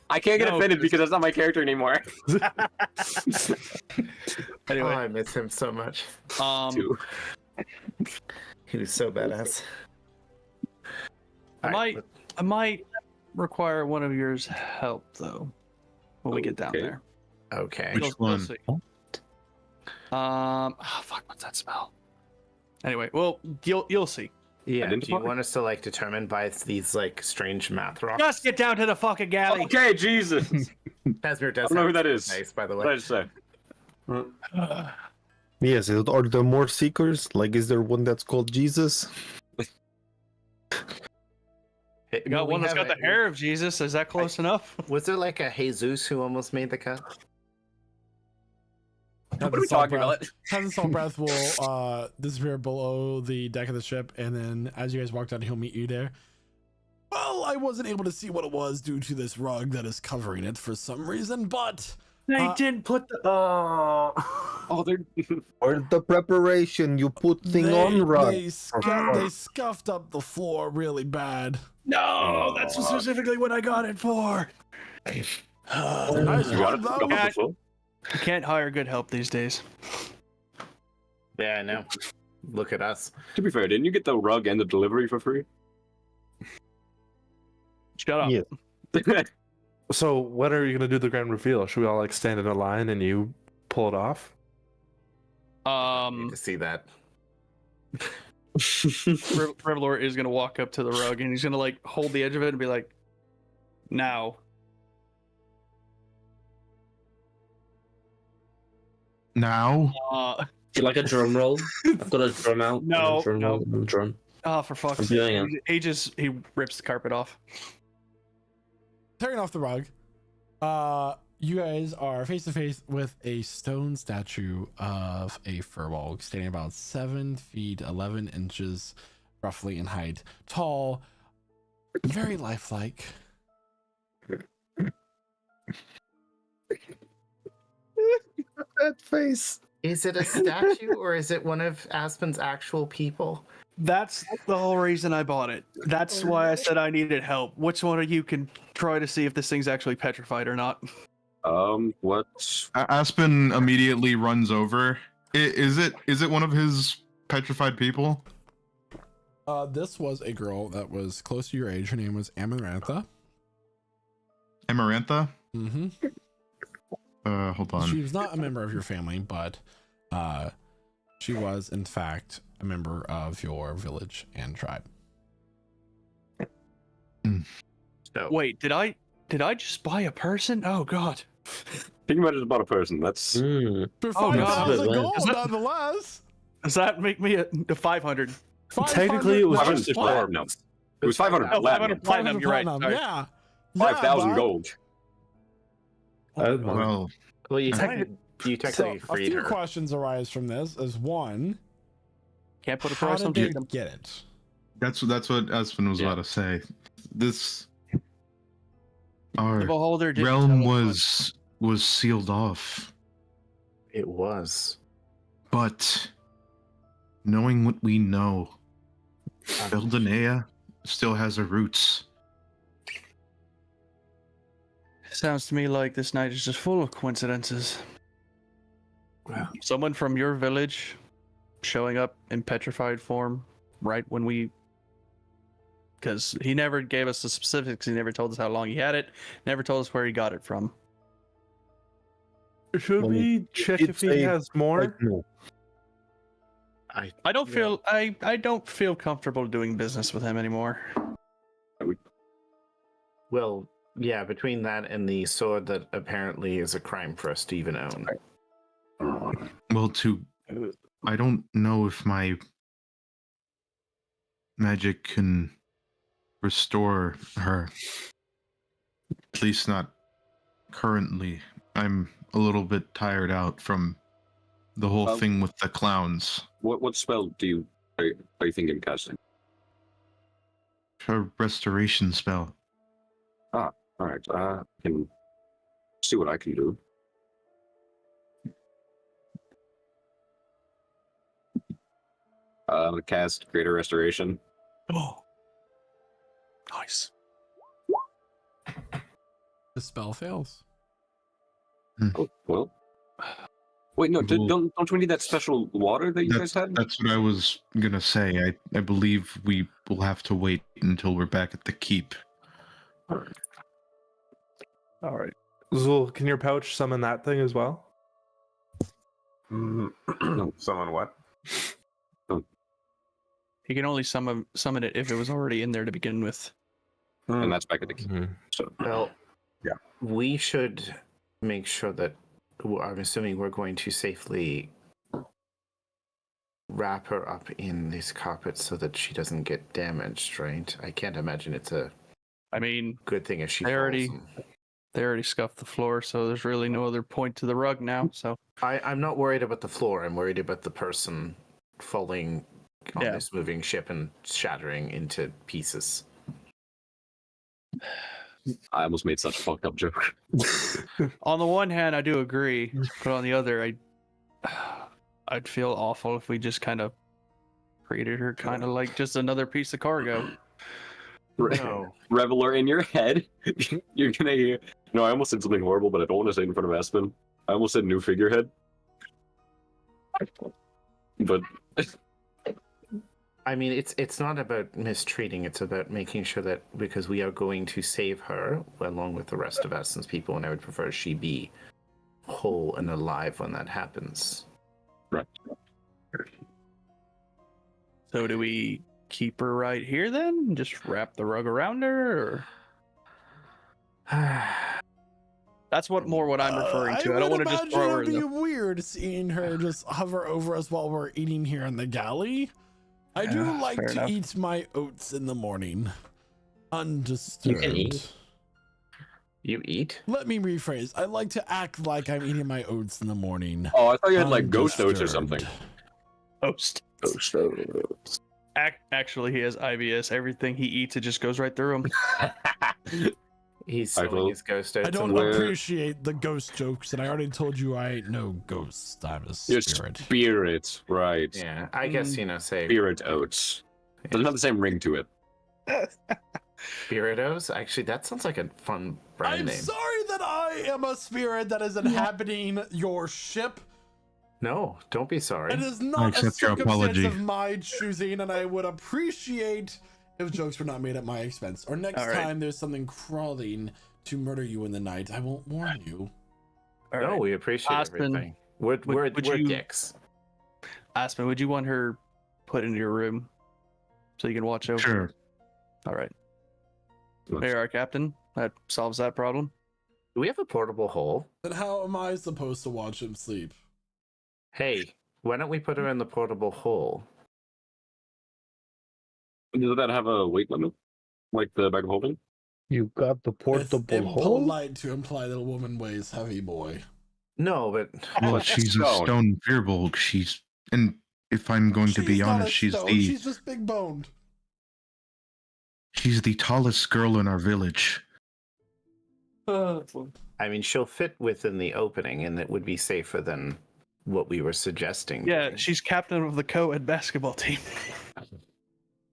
I can't get No, offended 'cause- because that's not my character anymore. Oh, anyway. I miss him so much. Too. He was so badass. I All right, might require one of yours help though when we get down Okay. there. Okay. Which one? see. Fuck, what's that spell? Anyway, well, you'll see. Yeah. Do Identify? you want us to like determine by these like strange math rocks? Just get down to the fucking galley. Okay, Jesus. Casimir does. I don't know have who that is. Nice, by the What did I way. just say? Yes, are there more seekers? Like, is there one that's called Jesus? Hey, We got we one that's have got the a- hair of Jesus. Is that close enough? Was there like a Jesus who almost made the cut? What are we talking about? Captain Salt Breath will disappear below the deck of the ship, and then as you guys walk down, he'll meet you there. Well, I wasn't able to see what it was due to this rug that is covering it for some reason, but They Uh, didn't put the. Oh, they're. Or the preparation you put thing on rug? they scuffed up the floor really bad. No, that's specifically what I got it for. Nice You got job, it? though. Got it full? You can't hire good help these days. Yeah, I know. Look at us. To be fair, didn't you get the rug and the delivery for free? Shut up. Yes. So when are you gonna do the grand reveal? Should we all like stand in a line and you pull it off? Need to see that. Revelor is gonna walk up to the rug and he's gonna like hold the edge of it and be like, "Now." Now, Like a drum roll. I've got a drum out. No, Drum no. roll and drum. Oh, for fuck's I'm sake! doing He rips the carpet off. Tearing off the rug, you guys are face to face with a stone statue of a furbolg standing about 7 feet 11 inches roughly in height, tall, very lifelike. That face. Is it a statue or is it one of Aspen's actual people? That's the whole reason I bought it. That's why I said I needed help. Which one of you can try to see if this thing's actually petrified or not? What? Aspen immediately runs over. Is it one of his petrified people? This was a girl that was close to your age. Her name was Amarantha. Amarantha? Mm-hmm. Hold on. She was not a member of your family, but she was in fact a member of your village and tribe. So, Wait, did I just buy a person? Oh god. Think about it about a person. That's For Oh, God. 5,000 gold, Is that- nonetheless. Does that make me a 500? Technically, it was 500 just platinum. platinum. It was 500 Oh, platinum. 500 platinum. You're right. platinum, Sorry. Yeah. 5,000 but- gold. Well, well, you So- technically So a freed few her. questions arise from this. Is one, Can't put a how price on did they freedom. get it? that's what Aspen was about to say. This our The beholder didn't realm tell us was sealed off, It was. but knowing what we know, Beldanea still has her roots. what. Sounds to me like this night is just full of coincidences. Someone from your village showing up in petrified form right when we, because he never gave us the specifics, he never told us how long he had it, never told us where he got it from. Should Well, we check did if he say, has more? Like, no. I don't feel I don't feel comfortable doing business with him anymore. Well, yeah, between that and the sword that apparently is a crime for us to even own. Well, I don't know if my magic can restore her. At least not currently. I'm a little bit tired out from the whole Well- thing with the clowns. What spell are you thinking of casting? Her restoration spell. All right, I can see what I can do. Cast Greater Restoration. Oh, nice. The spell fails. Oh, well. Wait, no, Well- don't we need that special water that you guys had? That's what I was gonna say. I believe we will have to wait until we're back at the keep. All right. Zul, can your pouch summon that thing as well? Someone what? He can only summon it if it was already in there to begin with. And that's back at the Mm-hmm. So Well, Yeah. we should make sure that I'm assuming we're going to safely wrap her up in this carpet so that she doesn't get damaged, right? I can't imagine it's a I mean, good thing if she They falls. already- they already scuffed the floor, so there's really no other point to the rug now. So I'm not worried about the floor. I'm worried about the person falling on Yeah. this moving ship and shattering into pieces. I almost made such a fucked up joke. on the one hand, I do agree, but on the other, I'd feel awful if we just kind of treated her kind of like just another piece of cargo. No. Reveler in your head, you're gonna hear. No, I almost said something horrible, but I don't want to say it in front of Aspen. I almost said new figurehead. But I mean, it's not about mistreating. It's about making sure that because we are going to save her along with the rest of Aston's people, and I would prefer she be whole and alive when that happens. right. So do we keep her right here then? Just wrap the rug around her? Or... That's what I'm referring to. I don't want to just throw her It'd in be the... weird seeing her just hover over us while we're eating here in the galley. I do like fair to enough. eat my oats in the morning, undisturbed. eat? You eat? Let me rephrase. I like to act like I'm eating my oats in the morning. Oh, I thought you had like ghost oats or something. Undisturbed. Host. Actually, he has IBS. Everything he eats, it just goes right through him. He's I selling will- his ghost I oats. don't on the- appreciate the ghost jokes, and I already told you I ain't no ghost. I'm a Your spirit. spirit, right? Yeah, I guess say Spirit oats. Doesn't have the same ring to it. Spiritos. Actually, that sounds like a fun brand I'm name. sorry that I am a spirit that is inhabiting your ship. No, don't be sorry. It is not a accept your circumstance apology. of my choosing, and I would appreciate if jokes were not made at my expense. Or next All right. time there's something crawling to murder you in the night, I won't warn you. All No, right. we appreciate Aspen, everything. We're would we're you- dicks. Aspen, would you want her put into your room so you can watch over? Sure. All right. There, our captain. That solves that problem. Do we have a portable hole? Then how am I supposed to watch him sleep? Hey, why don't we put her in the portable hole? Does that have a weight limit? Like the bag of holding? You got the It's portable hole? impolite to imply that a woman weighs heavy, boy. No, but Well, Like she's a stone. stone Firbolg. She's, and if I'm going to be She's not a honest, she's stone, the she's just big boned. she's the tallest girl in our village. I mean, she'll fit within the opening, and it would be safer than what we were suggesting. Yeah, she's captain of the co-ed basketball team.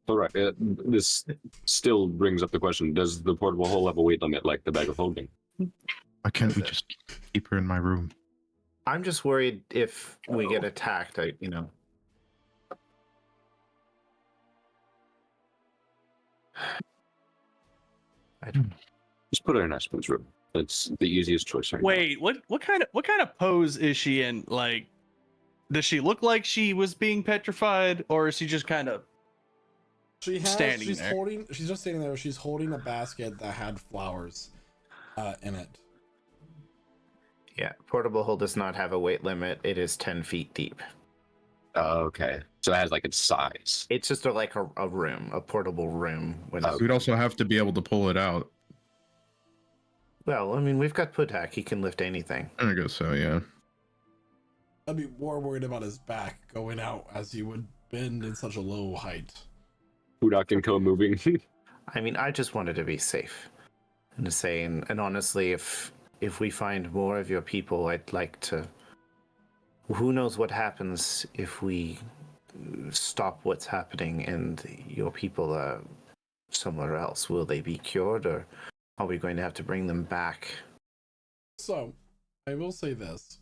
All right. This still brings up the question: does the portable hole have a weight limit like the bag of holding? Why can't we just keep her in my room? I'm just worried if we get attacked. I don't. Just put her in Aspen's room. That's the easiest choice. Right now. Wait, what kind of pose is she in? Like, does she look like she was being petrified, or is she just kind of? She's just standing there. She's holding a basket that had flowers in it. Yeah, portable hole does not have a weight limit. It is 10 feet deep. Okay. So it has like its size. It's just like a room, a portable room. We'd also have to be able to pull it out. Well, I mean, we've got Pudak. He can lift anything. I guess so, yeah. I'd be more worried about his back going out as he would bend in such a low height. Pudak and co-moving. I mean, I just wanted to be safe. And to say, and honestly, if we find more of your people, I'd like to. Who knows what happens if we stop what's happening and your people are somewhere else? Will they be cured, or are we going to have to bring them back? So, I will say this.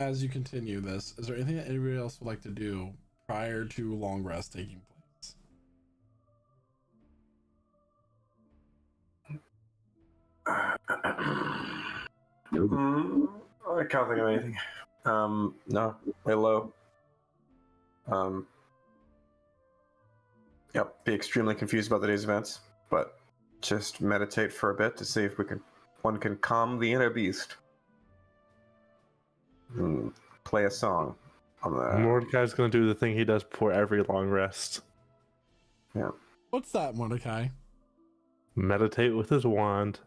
As you continue this, is there anything that anybody else would like to do prior to long rest taking place? I can't think of anything. No, lay low. Yep, be extremely confused about the day's events, but just meditate for a bit to see if one can calm the inner beast. And play a song on the. Mordecai's gonna do the thing he does before every long rest. Yeah. What's that, Mordecai? Meditate with his wand.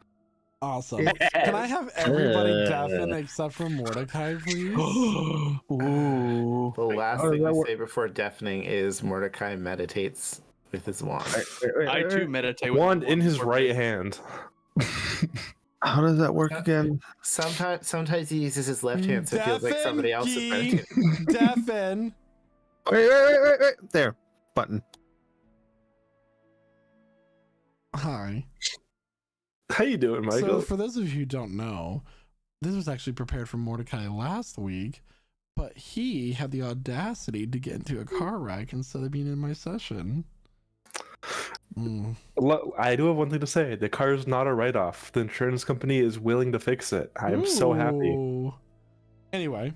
Awesome. Can I have everybody deafen except for Mordecai, please? Ooh. The last How does thing that we work? say before deafening is Mordecai meditates with his wand. I too meditate with Wand in his for- right hand. How does that work again? Sometimes he uses his left hand, so it feels like somebody else is Gee. meditating. Deafen. Wait. There. Button. Hi. How you doing, So, Michael? for those of you who don't know, this was actually prepared for Mordecai last week, but he had the audacity to get into a car wreck instead of being in my session. I do have one thing to say. The car is not a write-off. The insurance company is willing to fix it. I am so happy. Ooh. Anyway,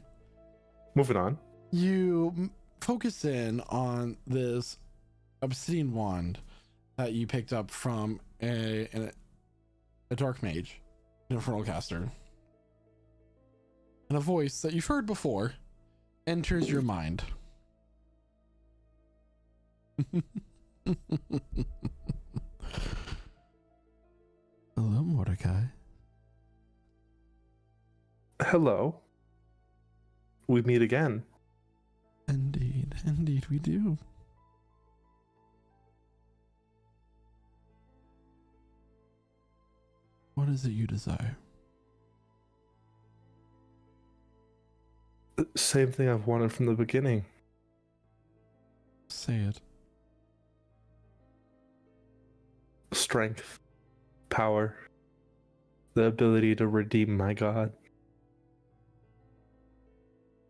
Moving on. you focus in on this obsidian wand that you picked up from a dark mage, an infernal caster, and a voice that you've heard before enters your mind. Hello, Mordecai. Hello. We meet again. Indeed, indeed we do. What is it you desire? Same thing I've wanted from the beginning. Say it. Strength, power, the ability to redeem my god.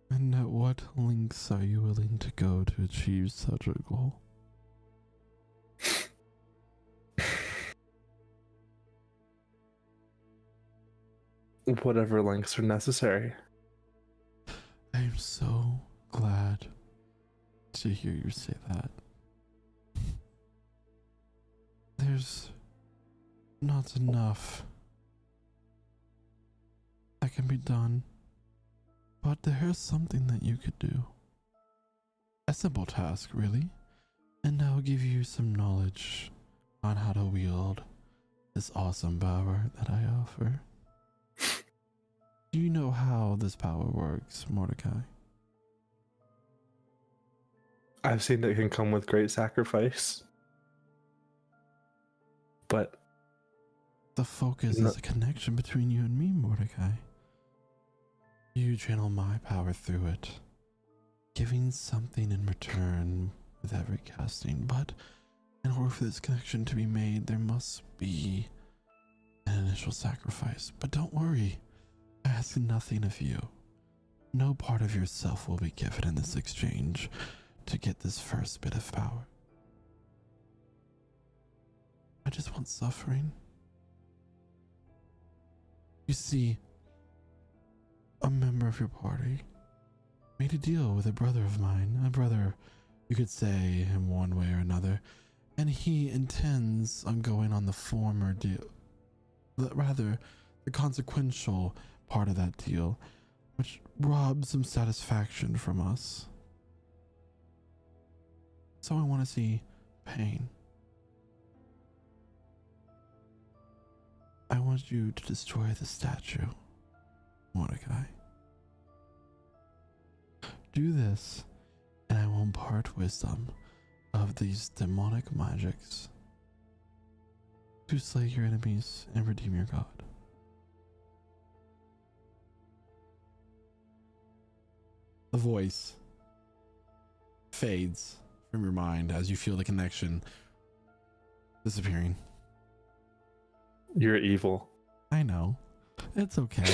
And at what lengths are you willing to go to achieve such a goal? Whatever lengths are necessary. I am so glad to hear you say that. There's not enough that can be done, but there's something that you could do. A simple task, really, and I'll give you some knowledge on how to wield this awesome power that I offer. Do you know how this power works, Mordecai? I've seen it can come with great sacrifice. But the focus is a connection between you and me, Mordecai. You channel my power through it, giving something in return with every casting. But in order for this connection to be made, there must be an initial sacrifice. But don't worry, I ask nothing of you. No part of yourself will be given in this exchange to get this first bit of power. I just want suffering. You see, a member of your party made a deal with a brother of mine, a brother, you could say, in one way or another, and he intends on going on the former deal, rather, the consequential part of that deal, which robs some satisfaction from us. So I want to see pain. I want you to destroy the statue, Mordecai. Do this, and I will impart wisdom of these demonic magics to slay your enemies and redeem your god. The voice fades from your mind as you feel the connection disappearing. You're evil. I know. It's okay.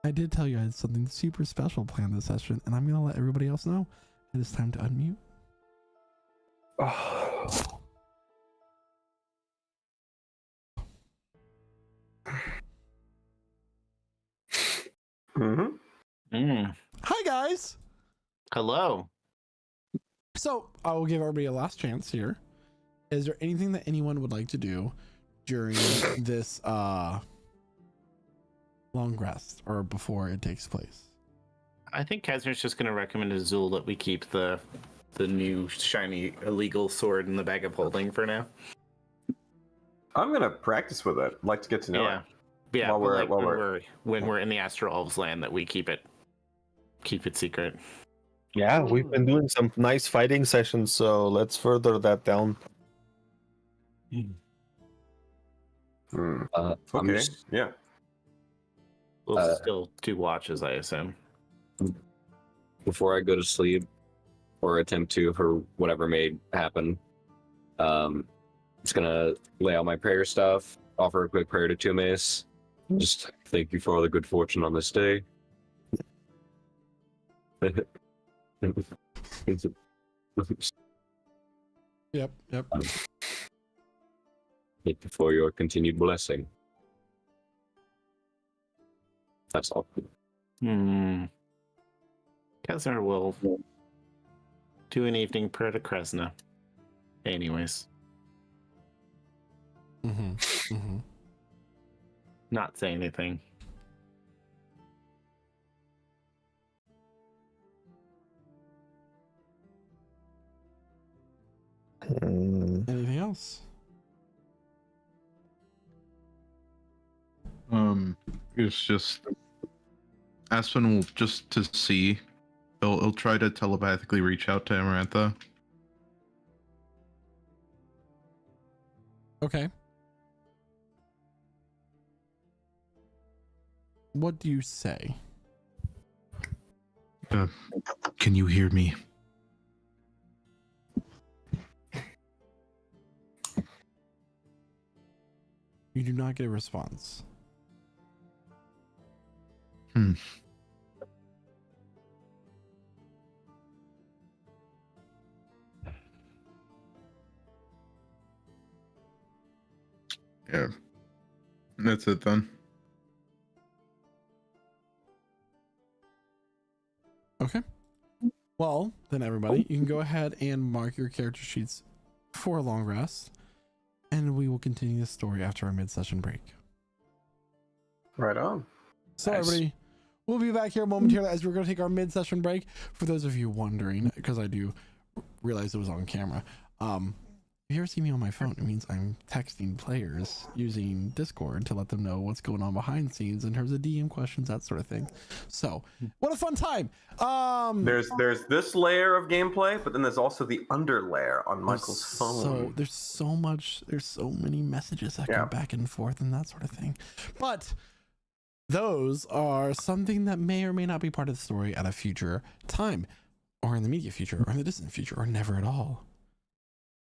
I did tell you I had something super special planned this session, and I'm going to let everybody else know it is time to unmute. Oh. Hi, guys. Hello. So I will give everybody a last chance here. Is there anything that anyone would like to do during this long rest or before it takes place? I think Kazmir's just going to recommend to Zul that we keep the new shiny illegal sword in the bag of holding for now. I'm gonna practice with it. I'd like to get to know it. Yeah, While when we're in the Astral Elves land, that we keep it secret. Yeah, we've been doing some nice fighting sessions, so let's further that down. Okay. Yeah. We'll still do watches, I assume. Before I go to sleep or attempt to, for whatever may happen, just gonna lay out my prayer stuff, offer a quick prayer to Tumis. Just thank you for all the good fortune on this day. Yep. Thank you for your continued blessing. That's all. Kazmir will do an evening prayer to Kresna. Anyways. Not say anything. Anything else? It's just Aspen will just to see. He'll try to telepathically reach out to Amarantha. Okay. What do you say? Can you hear me? You do not get a response. Yeah. That's it then. Okay. Well, then everybody, you can go ahead and mark your character sheets for a long rest, and we will continue the story after our mid-session break. Right on. So Nice. everybody, we'll be back here momentarily as we're going to take our mid-session break. For those of you wondering, because I do realize it was on camera, if you ever see me on my phone, it means I'm texting players using Discord to let them know what's going on behind the scenes in terms of DM questions, that sort of thing. So, what a fun time! There's this layer of gameplay, but then there's also the under layer on Michael's phone. So there's so many messages that go back and forth and that sort of thing. But those are something that may or may not be part of the story at a future time, or in the immediate future, or in the distant future, or never at all.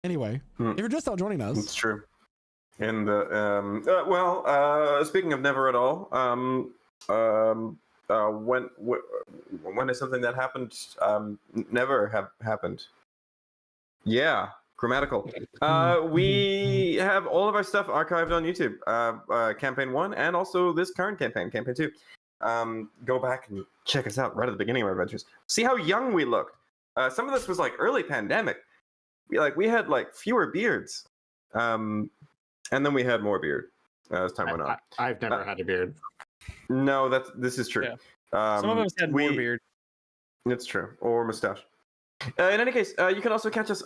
Anyway, if you're just now joining us, It's true. And speaking of never at all, when is something that happened never have happened? Yeah, grammatical. We have all of our stuff archived on YouTube, campaign 1 and also this current campaign 2. Go back and check us out right at the beginning of our adventures. See how young we looked. Some of this was like early pandemic. We had like fewer beards, and then we had more beard as time went on. I've never had a beard. No, this is true. Yeah. Some of us had more beard. It's true, or mustache. In any case, you can also catch us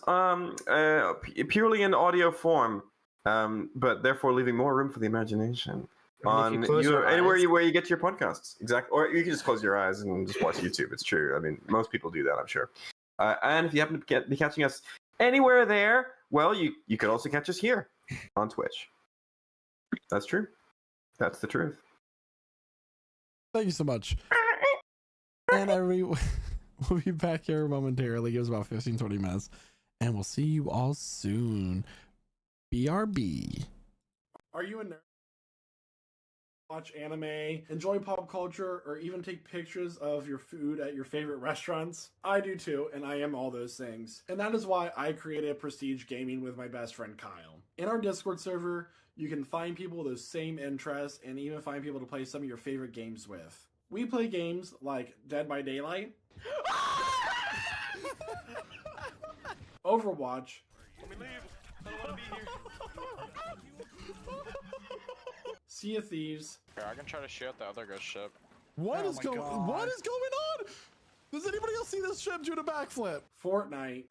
purely in audio form, but therefore leaving more room for the imagination on anywhere where you get your podcasts. Exactly, or you can just close your eyes and just watch YouTube. It's true. I mean, most people do that, I'm sure. And if you happen to be catching us anywhere there, well, you could also catch us here on Twitch. That's true. That's the truth. thank you so much. And we'll be back here momentarily. Give us about 15-20 minutes, and we'll see you all soon. BRB. Are you a nerd? Watch anime, enjoy pop culture, or even take pictures of your food at your favorite restaurants? I do too, and I am all those things. And that is why I created Prestige Gaming with my best friend Kyle. In our Discord server, you can find people with those same interests and even find people to play some of your favorite games with. We play games like Dead by Daylight, Overwatch, Sea of Thieves. Here, I can try to shoot the other ghost ship. What is going on? Does anybody else see this ship do a backflip? Fortnite.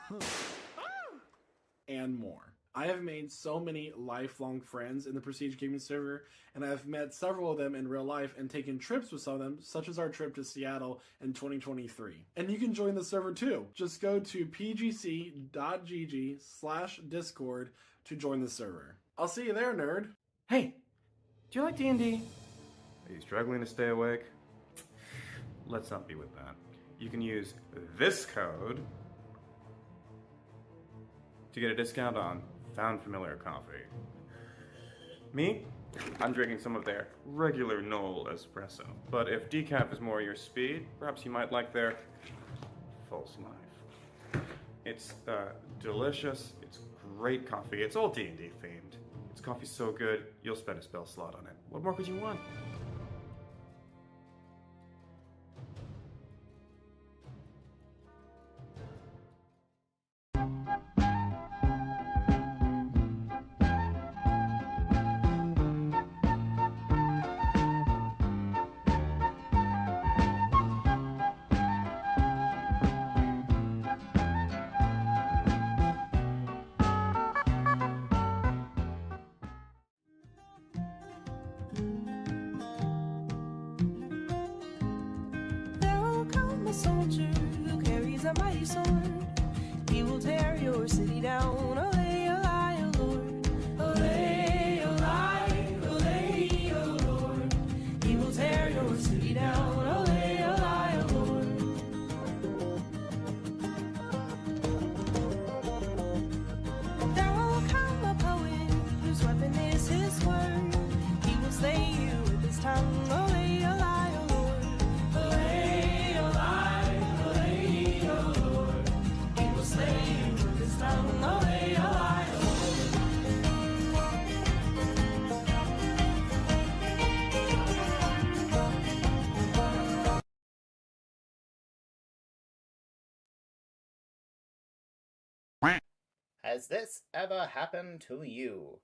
And more. I have made so many lifelong friends in the Prestige Gaming server, and I've met several of them in real life and taken trips with some of them, such as our trip to Seattle in 2023. And you can join the server too. Just go to pgc.gg/discord to join the server. I'll see you there, nerd. Hey, do you like D&D? Are you struggling to stay awake? Let's not be with that. You can use this code to get a discount on Found Familiar coffee. Me? I'm drinking some of their regular Knoll espresso. But if decaf is more your speed, perhaps you might like their False Life. It's delicious. It's great coffee. It's all D&D themed. This coffee's so good, you'll spend a spell slot on it. What more could you want? soldier who carries a mighty sword. He will tear your city down. Olay, olay, O Lord. Olay, olay, olay, O Lord. He will tear your city down. Olay, olay, O Lord. There will come a poet whose weapon is his word. He will slay you with his tongue. Olay, olay, O Lord. Olay, olay, olay, O Lord. He will slay you with his tongue. Olay, olay, O Has this ever happened to you?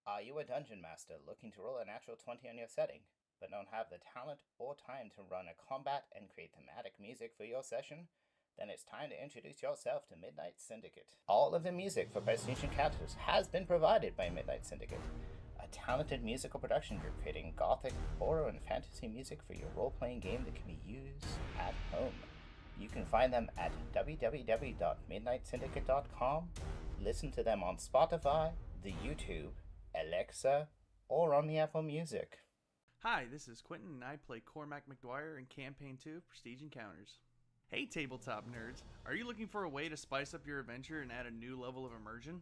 Are you a dungeon master looking to roll a natural 20 on your setting, but don't have the talent or time to run a combat and create thematic music for your session? Then it's time to introduce yourself to Midnight Syndicate. All of the music for Prestige Encounters has been provided by Midnight Syndicate, a talented musical production group creating gothic, horror, and fantasy music for your role-playing game that can be used at home. You can find them at www.midnightsyndicate.com, listen to them on Spotify, the YouTube, Alexa, or on the Apple Music. Hi, this is Quentin, and I play Cormac McDwyer in Campaign 2 of Prestige Encounters. Hey tabletop nerds, are you looking for a way to spice up your adventure and add a new level of immersion?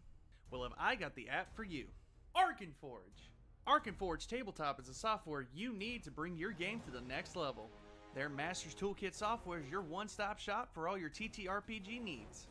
Well, have I got the app for you, Arkenforge! Arkenforge Tabletop is the software you need to bring your game to the next level. Their Master's Toolkit software is your one-stop shop for all your TTRPG needs.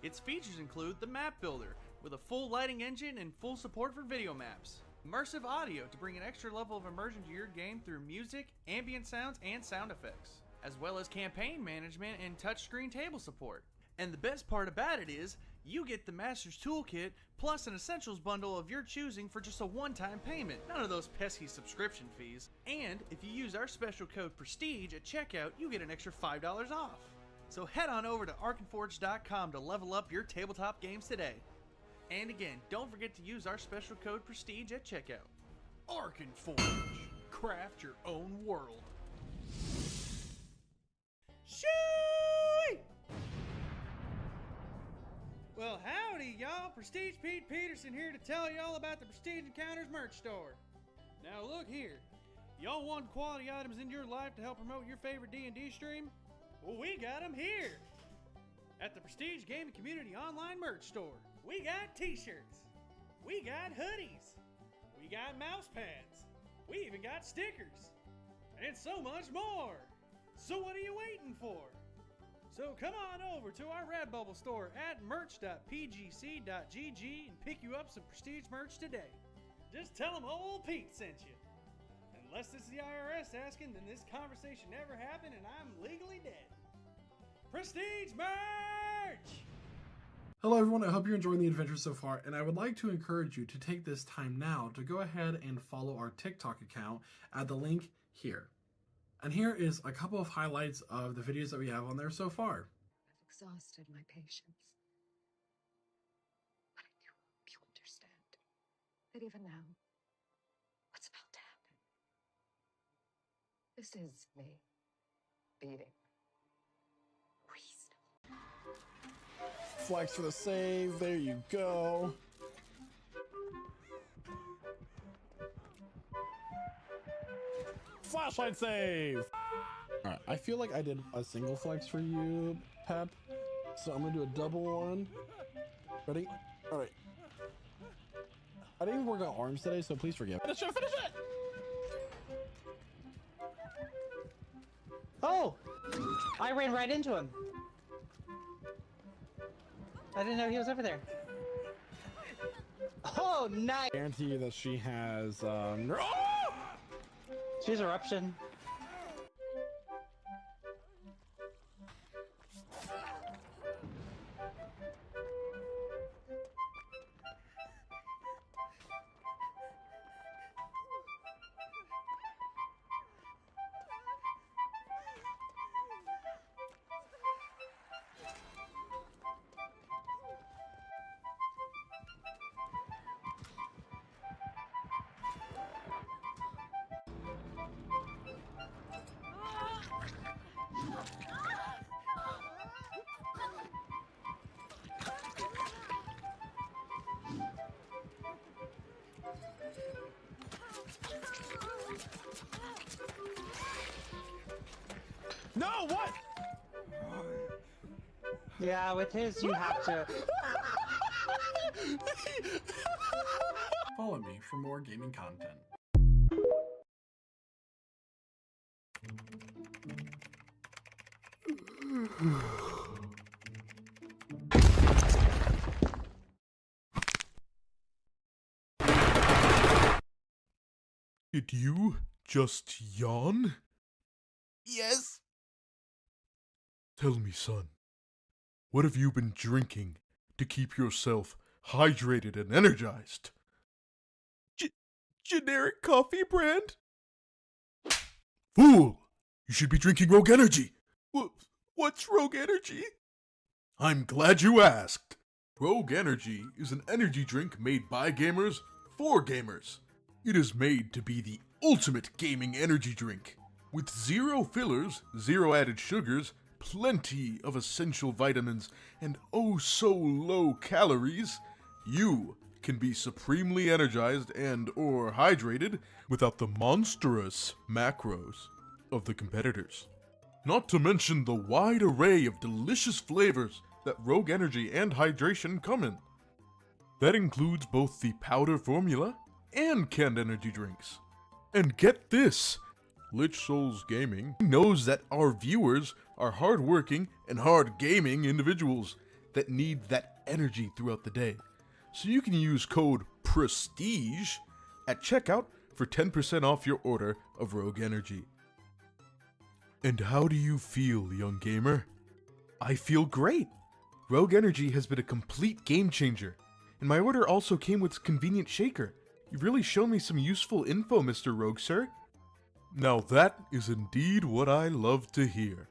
Its features include the Map Builder, with a full lighting engine and full support for video maps. Immersive audio to bring an extra level of immersion to your game through music, ambient sounds, and sound effects, as well as campaign management and touchscreen table support. And the best part about it is, you get the Master's Toolkit plus an Essentials bundle of your choosing for just a one-time payment. None of those pesky subscription fees. And if you use our special code PRESTIGE at checkout, you get an extra $5 off. So head on over to Arkenforge.com to level up your tabletop games today. And again, don't forget to use our special code PRESTIGE at checkout. Arkenforge. Craft your own world. Shoo! Well, howdy, y'all. Prestige Pete Peterson here to tell y'all about the Prestige Encounters merch store. Now, look here. Y'all want quality items in your life to help promote your favorite D&D stream? Well, we got them here. At the Prestige Gaming Community Online Merch Store. We got t-shirts. We got hoodies. We got mouse pads. We even got stickers. And so much more. So what are you waiting for? So come on over to our Redbubble store at merch.pgc.gg and pick you up some Prestige merch today. Just tell them old Pete sent you. Unless this is the IRS asking, then this conversation never happened and I'm legally dead. Prestige merch! Hello everyone, I hope you're enjoying the adventure so far, and I would like to encourage you to take this time now to go ahead and follow our TikTok account at the link here. And here is a couple of highlights of the videos that we have on there so far. I've exhausted my patience. But I do hope you understand that even now, what's about to happen, this is me being Flex for the save, there you go. Flashlight save! Alright, I feel like I did a single flex for you, Pep. So I'm gonna do a double one. Ready? Alright. didn't work on arms today, so please forgive. Finish it! Finish it! Oh! I ran right into him. I didn't know he was over there. Oh, nice! Guarantee you that she has, She's eruption. No, what? Yeah, with his, you have to. Follow me for more gaming content. Did you just yawn? Yes. Tell me, son, what have you been drinking to keep yourself hydrated and energized? Generic coffee brand? Fool! You should be drinking Rogue Energy. What's Rogue Energy? I'm glad you asked. Rogue Energy is an energy drink made by gamers for gamers. It is made to be the ultimate gaming energy drink. With 0 fillers, 0 added sugars, plenty of essential vitamins, and oh so low calories, you can be supremely energized and or hydrated without the monstrous macros of the competitors. Not to mention the wide array of delicious flavors that Rogue Energy and Hydration come in. That includes both the powder formula and canned energy drinks. And get this, Lich Souls Gaming knows that our viewers are hardworking and hard gaming individuals that need that energy throughout the day. So you can use code PRESTIGE at checkout for 10% off your order of Rogue Energy. And how do you feel, young gamer? I feel great. Rogue Energy has been a complete game changer, and my order also came with a convenient shaker. You've really shown me some useful info, Mr. Rogue, sir. Now that is indeed what I love to hear.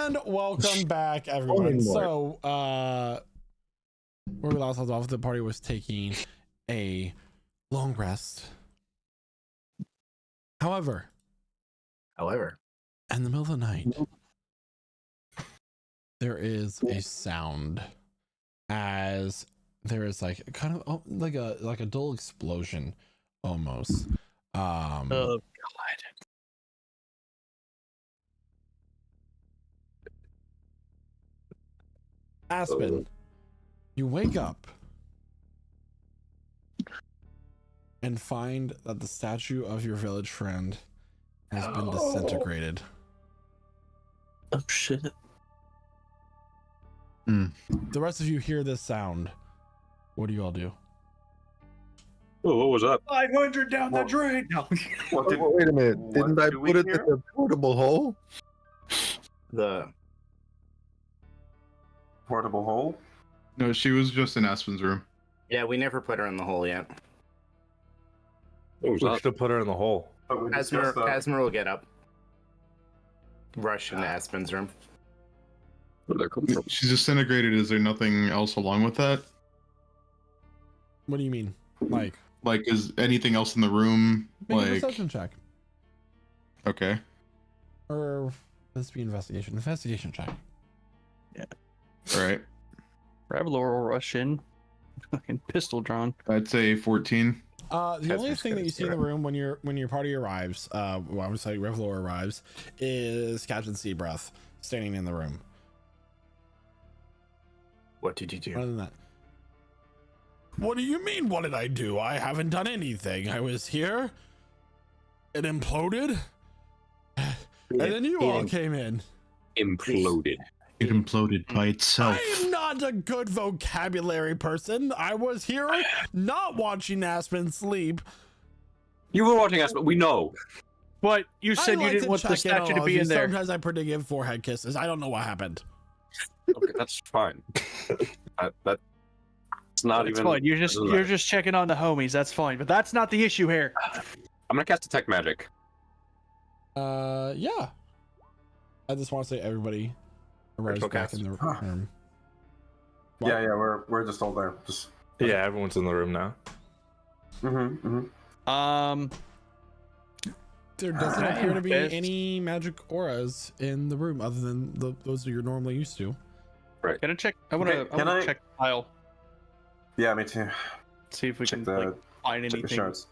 And welcome back, everyone. more. So, where we last left off, the party was taking a long rest. However, in the middle of the night, there is a sound as there is like kind of like a dull explosion almost. Oh God. Aspen, you wake up and find that the statue of your village friend has been disintegrated. Oh shit. The rest of you hear this sound. What do you all do? Oh, what was that? 500 down the drain. No. Wait a minute. Didn't I put it in the portable hole? The portable hole? No, she was just in Aspen's room. Yeah, we never put her in the hole yet. We should have put her in the hole. Asmer will get up. Rush into Aspen's room. She's disintegrated. Is there nothing else along with that? What do you mean? Like is anything else in the room? Make a Like, perception check. okay. Or this be investigation. Investigation check. Yeah. All right. Revelor will rush in. Fucking pistol drawn. I'd say 14. The only thing that you see in the room when your party arrives, I would say Revelor arrives, is Captain Seabreath standing in the room. What did you do? Other than that, what do you mean? What did I do? I haven't done anything. I was here. It imploded, and then you all came in. Imploded. It imploded by itself. I'm not a good vocabulary person. I was here not watching Aspen sleep. You were watching Aspen. We know. But you said I you like didn't to want the check in statue on to be all in of you. there. Sometimes I predict give forehead kisses. I don't know what happened. Okay, that's fine. That's not It's even. fine. You're just checking on the homies. That's fine. But that's not the issue here. I'm gonna cast Detect Magic. Yeah. I just want to say everybody arrives Ritual back cast. in the room. Yeah, we're just all there. Just Yeah, everyone's in the room now. There doesn't Alright. appear to be Yes. any magic auras in the room other than those that you're normally used to. Right. Can I check? I want to check the pile. Yeah, me too. See if we Check can like, find check the anything. shards.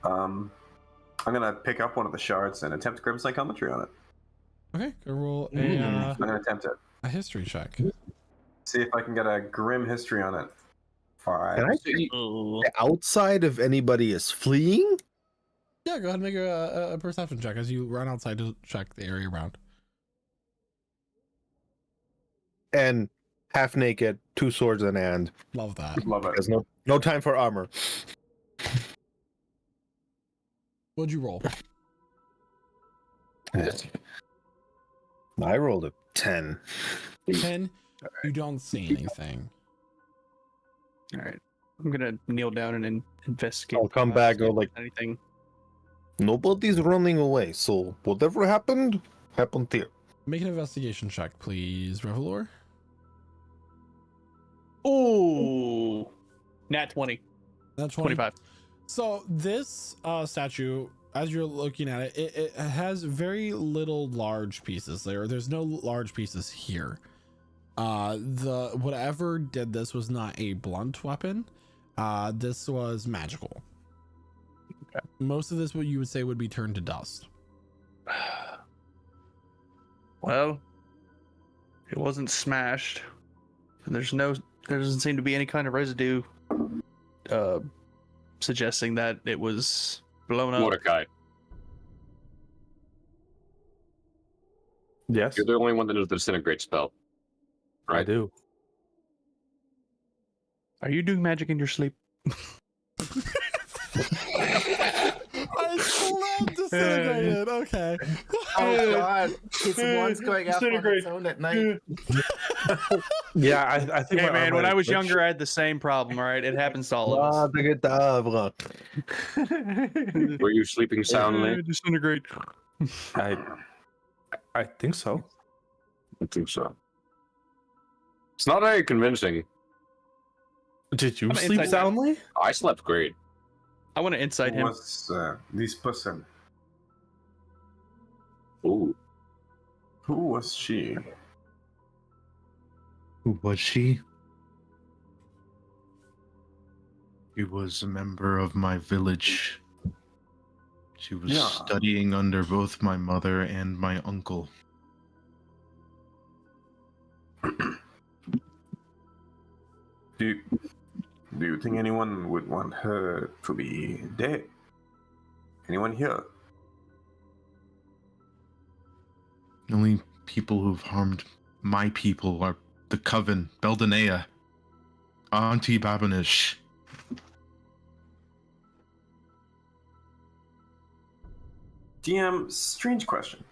I'm gonna pick up one of the shards and attempt grim psychometry on it. Okay, go roll I'm gonna attempt it. a history check. See if I can get a grim history on it. 5. Can I see the outside if anybody is fleeing? Yeah, go ahead and make a perception check as you run outside to check the area around. And half naked, 2 swords in hand. Love that. Love it. There's no time for armor. What'd you roll? I rolled a 10. 10. You don't see anything. All right. I'm gonna kneel down and investigate. I'll come back, go like, anything. nobody's running away, so whatever happened here. Make an investigation check, please, Revelor. Oh, nat 20. That's 25. So this statue, as you're looking at it, it has very little large pieces there. There's no large pieces here. The whatever did this was not a blunt weapon. This was magical. Okay. Most of this, what you would say, would be turned to dust. Well, it wasn't smashed. And there doesn't seem to be any kind of residue suggesting that it was blown up. Mordecai. Yes. You're the only one that knows the disintegrate spell. Right? I do. Are you doing magic in your sleep? I slept disintegrated. Okay. Oh god, his one's going off on its own at night. Yeah, I think. Hey my man, armor when is I was glitched. younger, I had the same problem. All right, it happens to all of us. Were you sleeping soundly? Disintegrate. I think so. I think so. It's not very convincing. Did you I'm sleep inside- soundly? I slept great. I want to insight him. Was this person? Ooh. Who was she? Who was she? She was a member of my village. She was Yeah. studying under both my mother and my uncle. Do you think anyone would want her to be dead? Anyone here? The only people who've harmed my people are the Coven, Beldanea, Auntie Babanish. DM, strange question,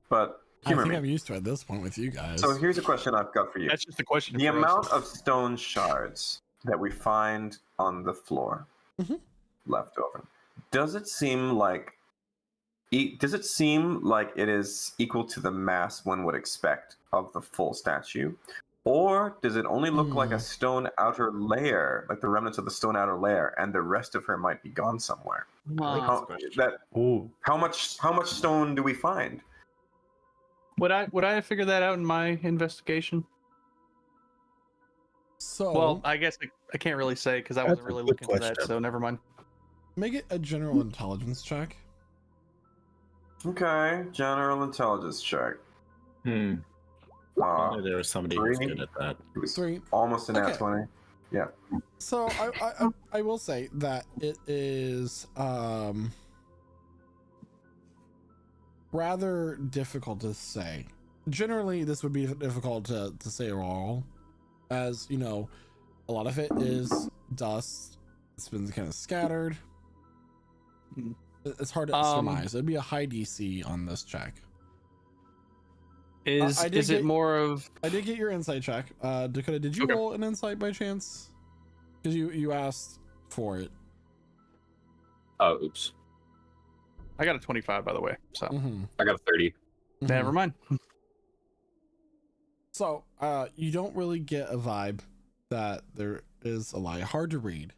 but I humor think me. I'm used to it at this point with you guys. So here's a question I've got for you. That's just a question. The for us. amount of stone shards that we find on the floor Mhm. left over, does it seem like it is equal to the mass one would expect of the full statue? Or does it only look like a stone outer layer, like the remnants of the stone outer layer, and the rest of her might be gone somewhere? How much stone do we find? Would I have figured that out in my investigation? So Well, I guess I can't really say because I That's wasn't a really good looking for that, question. so never mind. make it a general intelligence check. Okay, general intelligence check. There was somebody who was good at that. It was 3. almost a nat Okay. 20. Yeah. So I will say that it is rather difficult to say. Generally, this would be difficult to say all, as you know, a lot of it is dust. It's been kind of scattered. It's hard to surmise. It'd be a high DC on this check. Is it more of? I did get your insight check. Dakota, did you roll an insight by chance? Because you asked for it. Oh, oops. I got a 25, by the way. So I got a 30. Never mind. So you don't really get a vibe that there is a lie. Hard to read.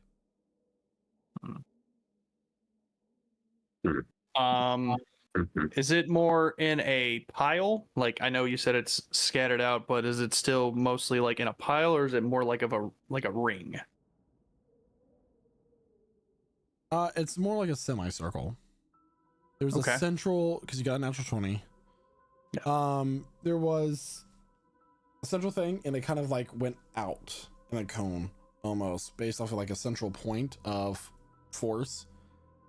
Is it more in a pile? Like I know you said it's scattered out, but is it still mostly like in a pile, or is it more like a ring? It's more like a semicircle. There's Okay. a central, because you got a natural 20. There was a central thing, and it kind of like went out in a cone almost, based off of like a central point of force,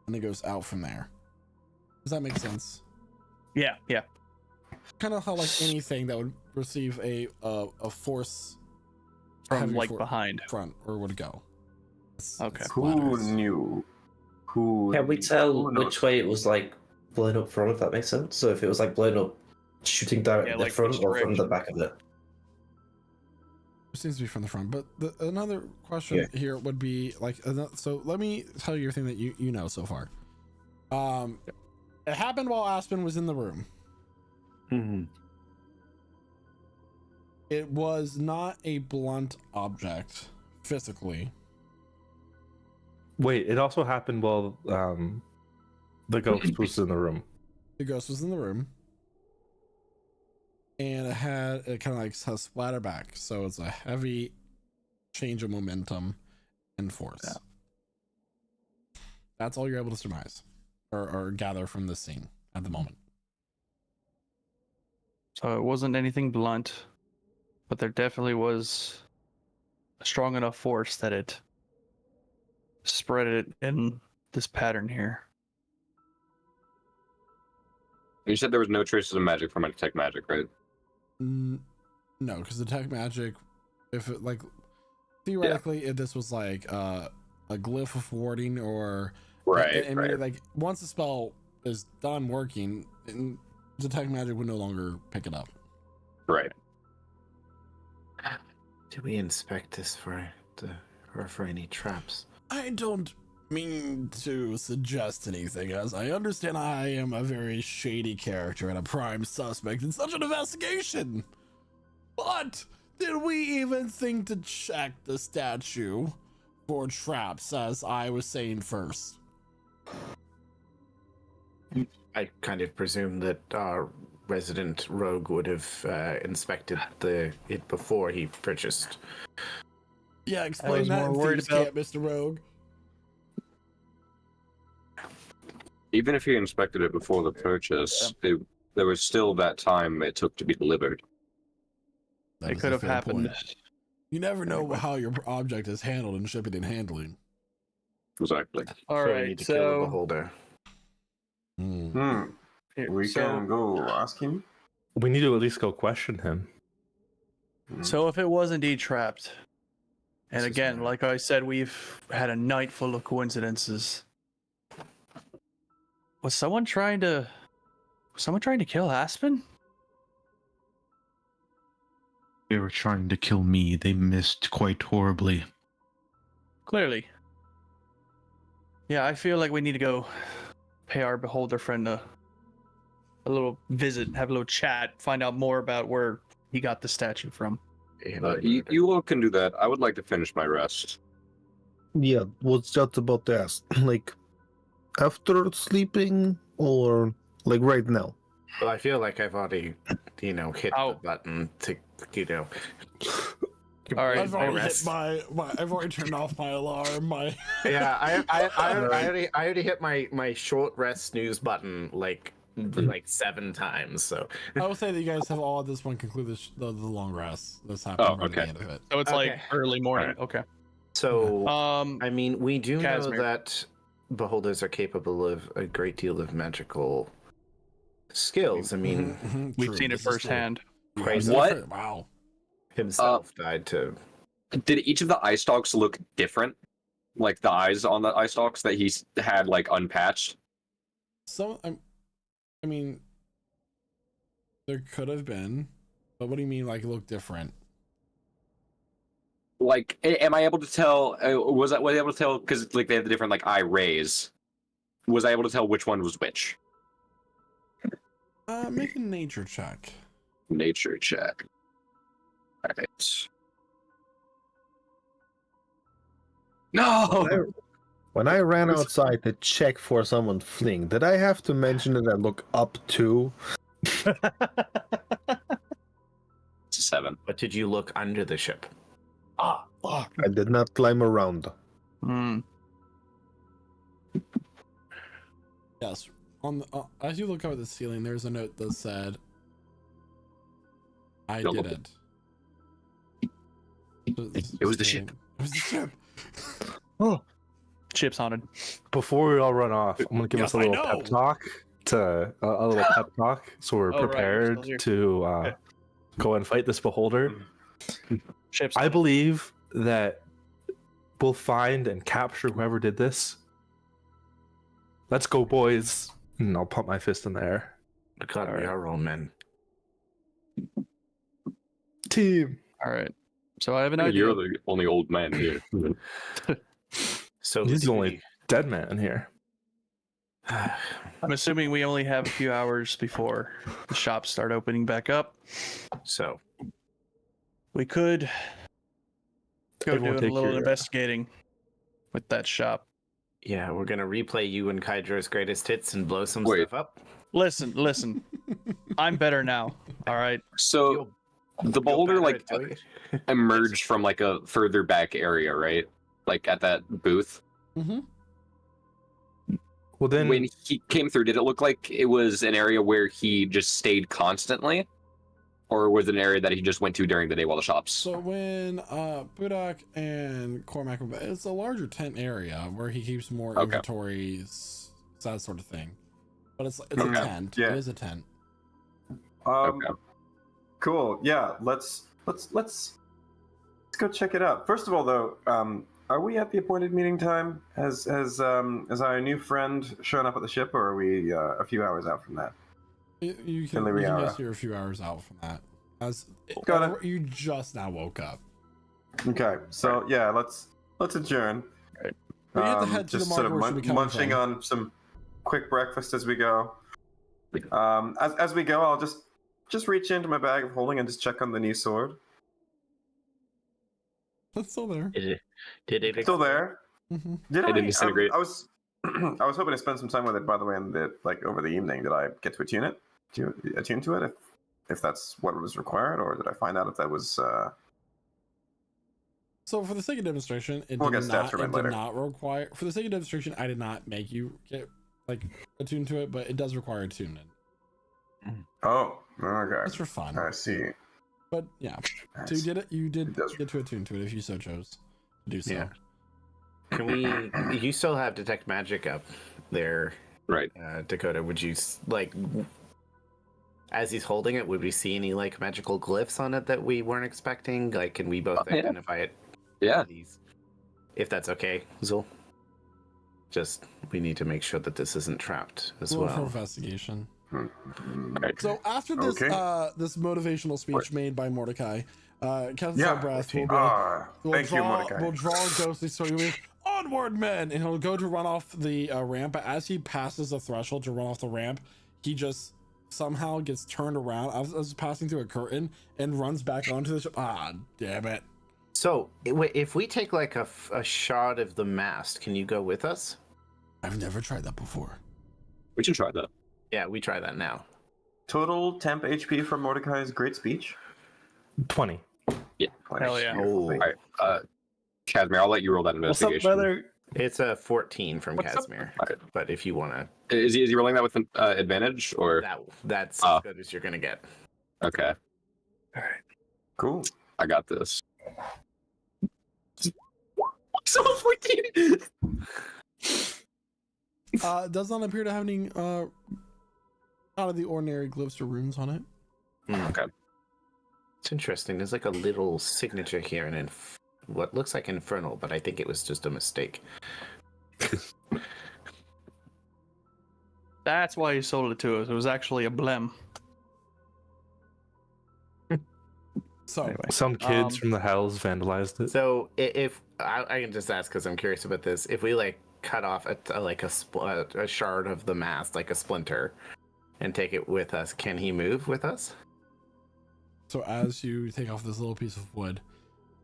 and it goes out from there. Does that make sense? Yeah. Kind of how like anything that would receive a force From heavy like behind front or would go. Okay. Who knew? Who? Can we tell who knows? which way it was like blown up front, if that makes sense? So if it was like blown up shooting directly Yeah, the like front which or from the direction? back of it? It seems to be from the front, but another question here would be like, so let me tell you everything that you know so far. It happened while Aspen was in the room. It was not a blunt object physically. Wait, it also happened while the ghost was in the room. The ghost was in the room, and it kind of like has splatter back, so it's a heavy change of momentum and force. Yeah. That's all you're able to surmise or gather from this scene at the moment. So it wasn't anything blunt, but there definitely was a strong enough force that it spread it in this pattern here. You said there was no traces of magic from my detect magic, right? No, because the tech magic, if it like theoretically, if this was like a glyph of warding or Right. like once the spell is done working, detect magic would no longer pick it up. Right. Do we inspect this for any traps? I don't mean to suggest anything, as I understand I am a very shady character and a prime suspect in such an investigation. But did we even think to check the statue for traps, as I was saying first? I kind of presume that our resident rogue would have inspected it before he purchased. Yeah, explain that in Thieves' Camp, Mr. Rogue. Even if he inspected it before the purchase, there was still that time it took to be delivered. That It is could a have fair happened. point. You never know how your object is handled in shipping and handling. Exactly. All So we right, need to kill the so beholder. We can go ask him. We need to at least go question him. So if it was indeed trapped, and This is again, bad. like I said, we've had a night full of coincidences. Was someone trying to kill Aspen? They were trying to kill me. They missed quite horribly. Clearly. Yeah, I feel like we need to go pay our beholder friend a little visit, have a little chat, find out more about where he got the statue from. You all can do that. I would like to finish my rest. Yeah, was just about to ask. Like, after sleeping or like right now? Well, I feel like I've already, hit the button to, All right, I've already hit rest. I've already turned off my alarm. Yeah, I already hit my short rest snooze button like 7 times. So I will say that you guys have all at this point concluded the long rest that's happening right at the end of it. So it's like Okay. early morning. Okay. So I mean, we do Casimir. know that beholders are capable of a great deal of magical skills. I mean, we've seen it firsthand. Crazy What? Wow. himself died to. Did each of the eye stalks look different? Like the eyes on the eye stalks that he's had like unpatched? I mean, there could have been, but what do you mean, like, look different? Like, am I able to tell? Was I able to tell because like they have the different like eye rays? Was I able to tell which one was which? Make a nature check. Nature check. Alright. No. When I ran outside to check for someone fleeing, did I have to mention that I look up to? It's a 7. But did you look under the ship? Ah, fuck. I did not climb around. Yes. On the, as you look up at the ceiling, there's a note that said, "I Don't did look it." It was the ship. It was the ship. Oh, Ship's haunted. before we all run off, I'm gonna give us a Yes, I little know. pep talk a little pep talk, so we're Oh, right, prepared we're still to go and fight this beholder. Ship's I believe that we'll find and capture whoever did this. Let's go, boys! And I'll pump my fist in the air. God, we are all men. Team. All right. So I have an idea. You're the only old man here. So He's the only dead man here. I'm assuming we only have a few hours before the shops start opening back up. So we could go Everyone do a take little your, investigating with that shop. yeah, we're gonna replay you and Kydro's greatest hits and blow some Wait. stuff up. Listen. I'm better now. All right. So the beholder better like at doing it. emerged from like a further back area, right? Like at that booth. Mm-hmm. Well, then When he came through, did it look like it was an area where he just stayed constantly? Or was it an area that he just went to during the day while the shops? So when Budak and Cormac, it's a larger tent area where he keeps more Okay. inventories, that sort of thing. But it's a Okay. tent. Yeah. It is a tent. Okay. Cool. Yeah. Let's go check it out. First of all, though, are we at the appointed meeting time? Has our new friend shown up at the ship, or are we a few hours out from that? You can Liriara. guess you're a few hours out from that. Got it. You just now woke up. Okay. So yeah, let's adjourn. Right. We have to head to the just sort of market where we should be coming munching from. on some quick breakfast as we go. As we go, just reach into my bag of holding and just check on the new sword? It's still there. Did it Still there? Mm-hmm. Did It didn't disintegrate. I was I was hoping to spend some time with it, by the way, in the over the evening. Did I get to attune it? Attune to it? If that's what was required, or did I find out if that was? So for the sake of demonstration, it We'll did get stats not. from it It did later. not require. For the sake of demonstration, I did not make you get like attuned to it, but it does require attunement. Oh, okay. It's for fun. I see. But yeah, so you did it. You did get to attune to it if you so chose to do so. Yeah. Can we? You still have detect magic up there, right? Dakota, would you like? As he's holding it, would we see any like magical glyphs on it that we weren't expecting? Like, can we both Yeah. identify it? Yeah. If that's okay, Zul. Just we need to make sure that this isn't trapped as Roll for well. investigation. Right. So after this Okay. this motivational speech made by Mordecai, Captain Yeah. Salbrath will Thank you, draw Mordecai. will draw a ghostly sword with onward men, and he'll go to run off the ramp. But as he passes the threshold to run off the ramp, he just somehow gets turned around. I was passing through a curtain and runs back onto the ship. Ah, damn it! So if we take like a shot of the mast, can you go with us? I've never tried that before. We should try that. Yeah, we try that now. Total temp HP from Mordecai's great speech. 20. Yeah. Hell yeah. Oh. All right. Casimir, I'll let you roll that What's up, investigation. brother? It's a 14 from What's up? Casimir. All right. But if you want to, Is he rolling that with an advantage or? that's as good as you're gonna get. Okay. All right. Cool. I got this. So 14. Does not appear to have any out of the ordinary glyphs or runes on it. Okay. It's interesting. There's like a little signature here in what looks like infernal, but I think it was just a mistake. That's why he sold it to us. It was actually a blem. So some kids from the Hells vandalized it. So if I can just ask because I'm curious about this, if we like cut off a shard of the mast, like a splinter, and take it with us, can he move with us? So as you take off this little piece of wood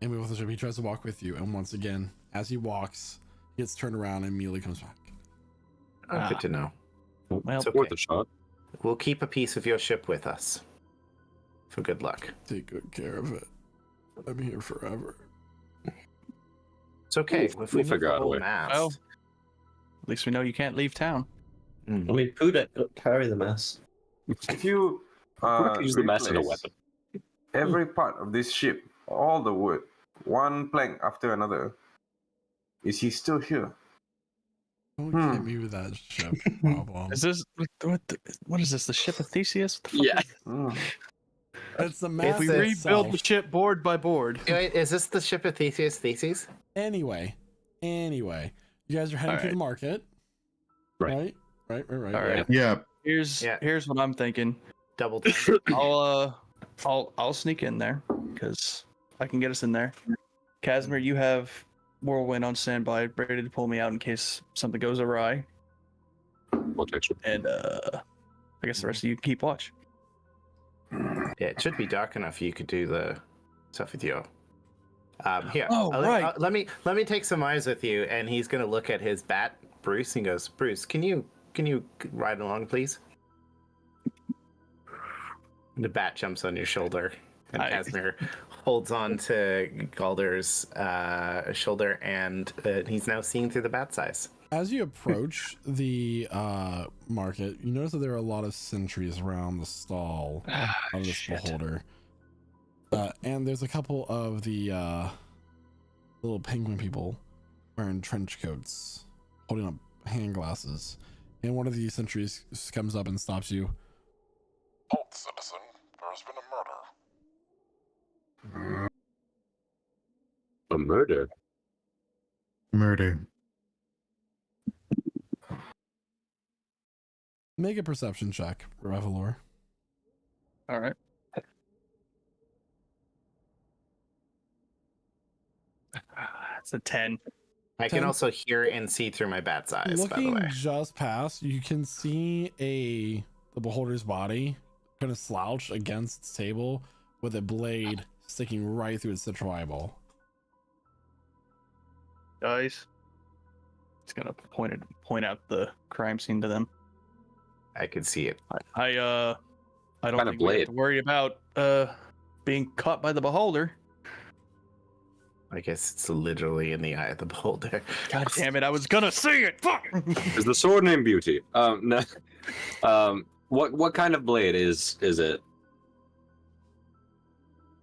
and move with the ship, he tries to walk with you, and once again, as he walks, he gets turned around and immediately comes back. Good to know. Well, It's okay. Worth a shot. We'll keep a piece of your ship with us. For good luck. Take good care of it. I'm here forever. It's okay. We'll If we figure out a way. Well, at least we know you can't leave town. I mean, Pooh don't carry the mess. If you Use the mess as a replace weapon. every part of this ship, all the wood, one plank after another, is he still here? Don't get me with that ship problem. Is this what is this? The ship of Theseus? What the fuck Yeah. is this? It's the If mast we rebuild itself. the ship board by board. Wait, is this the ship of Theseus? Anyway, you guys are heading to Alright. the market. Right. Right. All right. Yeah. Here's what I'm thinking. Double time. I'll sneak in there because I can get us in there. Casimir, you have Whirlwind on standby, ready to pull me out in case something goes awry. And I guess the rest of you keep watch. Yeah, it should be dark enough you could do the stuff with you. Here. Oh, right. Let me take some eyes with you, and he's gonna look at his bat, Bruce, and goes, Bruce, can you ride along, please? And the bat jumps on your shoulder, and Casimir holds on to Galder's shoulder, and he's now seeing through the bat's eyes. As you approach the market, you notice that there are a lot of sentries around the stall of this beholder. And there's a couple of the little penguin people wearing trench coats, holding up hand glasses. And one of these sentries comes up and stops you. Halt, citizen. There has been a murder. A murder? Murder. Make a perception check, Revelor. All right. That's a 10. I can also hear and see through my bat's eyes, by the Looking way. just past, you can see the beholder's body kind of slouched against its table with a blade sticking right through its central eyeball. Guys, it's gonna point out the crime scene to them. I can see it. I don't Kind of think we have blade. to worry about being caught by the beholder. I guess it's literally in the eye of the beholder. God damn it! I was gonna say it. Fuck. Is the sword named Beauty? No. What kind of blade is it?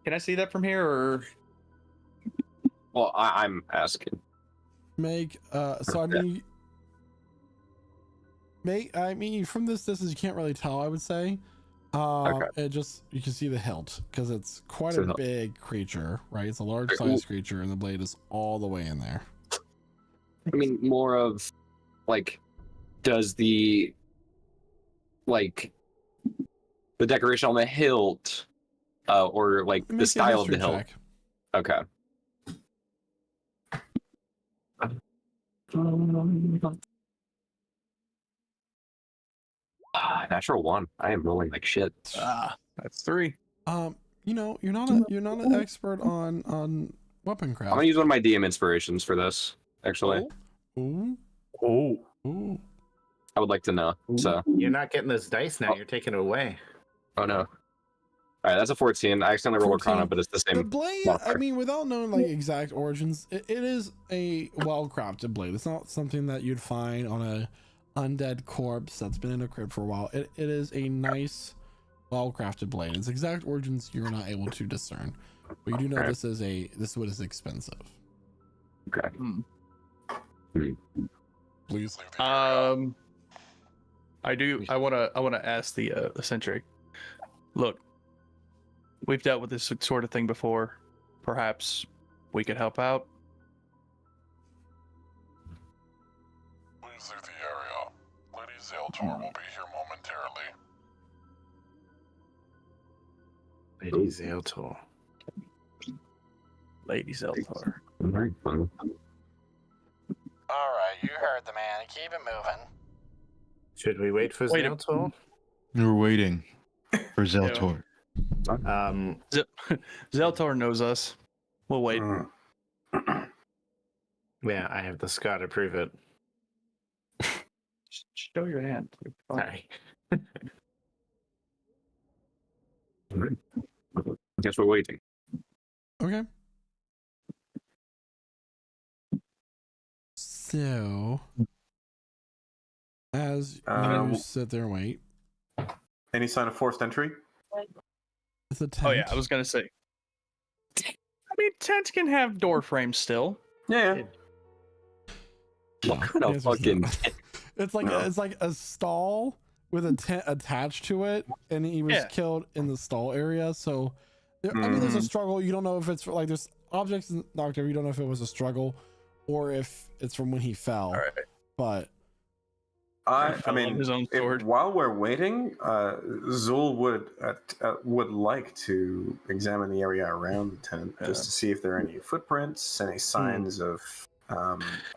Can I see that from here, or? Well, I'm asking. Make so I mean from this distance you can't really tell, I would say. It just, you can see the hilt because it's quite a big creature, right? It's a large size creature and the blade is all the way in there. I mean, more of like, does the decoration on the hilt, or like the style of the hilt? Check. Okay. Natural 1. I am rolling like shit. That's 3. You know, you're not an expert on weapon craft. I'm gonna use one of my DM inspirations for this, actually. Ooh. I would like to know. So You're not getting this dice now. You're taking it away. oh no. Alright, that's a 14. I accidentally rolled Arcana, but it's the same. The blade, I mean, without knowing like exact origins, it is a well-crafted blade. It's not something that you'd find on a undead corpse that's been in a crypt for a while. It is a nice, well-crafted blade. Its exact origins you're not able to discern, but you do know this is what is expensive. Okay. Please. I wanna ask the eccentric. Look, we've dealt with this sort of thing before. Perhaps we could help out. Please leave the area. Lady Zaltor will be here momentarily. Lady Zaltor. Lady Zaltor. Alright, you heard the man. Keep it moving. Should we wait for Zaltor? We're waiting for Zaltor. Zaltor knows us. We'll wait. Yeah, I have the scar to prove it. Show your hand. Sorry. Guess we're waiting. Okay. So, as you sit there and wait, any sign of forced entry? it's a tent. Oh yeah, I was gonna say. I mean, tents can have door frames still. Yeah. What kind of fucking? It's like a stall with a tent attached to it, and he was killed in the stall area. So, I mean, there's a struggle. You don't know if it's like there's objects in the Octave. You don't know if it was a struggle, or if it's from when he fell. But I mean, his own sword. While we're waiting, Zul would like to examine the area around the tent just to see if there are any footprints, any signs of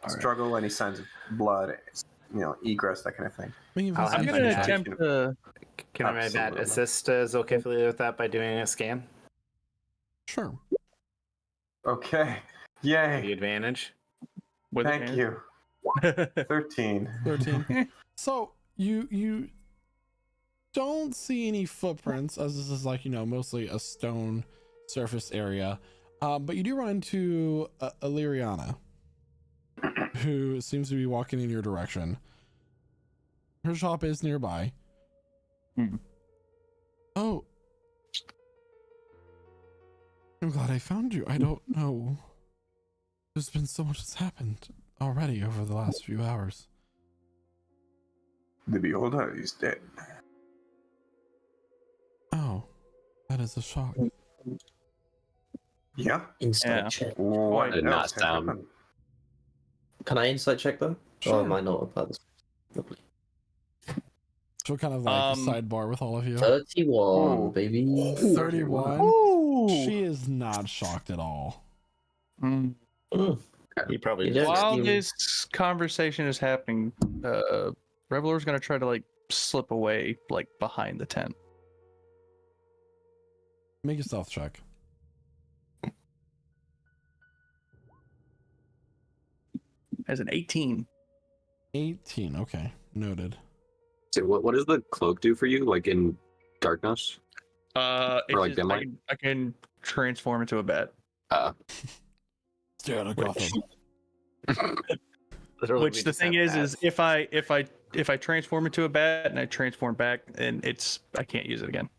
struggle, any signs of blood, egress, that kind of thing. I'm gonna attempt to. Can I assist Zolkifli with that by doing a scan? Sure. Okay. Yay. The advantage. Thank you. 13. 13. So you don't see any footprints, as this is like mostly a stone surface area, but you do run into Illyriana, who seems to be walking in your direction. Her shop is nearby. Oh, I'm glad I found you. I don't know. There's been so much that's happened already over the last few hours. The beholder is dead. Oh, that is a shock. Yeah. Insight check. What did not sound. Can I insight check though? Sure. Or am I not a part of this? Lovely. So kind of like a sidebar with all of you. 31, baby. 31. She is not shocked at all. He probably While this conversation is happening, Reveler's gonna try to slip away behind the tent. Make a stealth check. As an 18. 18. Okay, noted. So what does the cloak do for you? Like in darkness? It's Or like just, dim light? I can transform into a bat. Stare at a Gotham. Which the thing is if I transform into a bat and I transform back, and I can't use it again.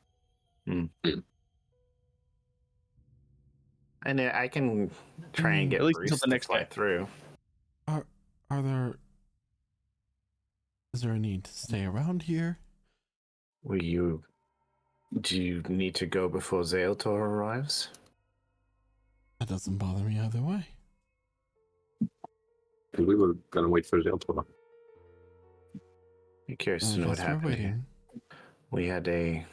And I can try and get At least Bruce until the to next fly day. through. Is there a need to stay around here? Do you need to go before Zaeltor arrives? That doesn't bother me either way. We were gonna wait for Zaeltor. I'm curious to know what Yes, we're happened here. waiting. We had a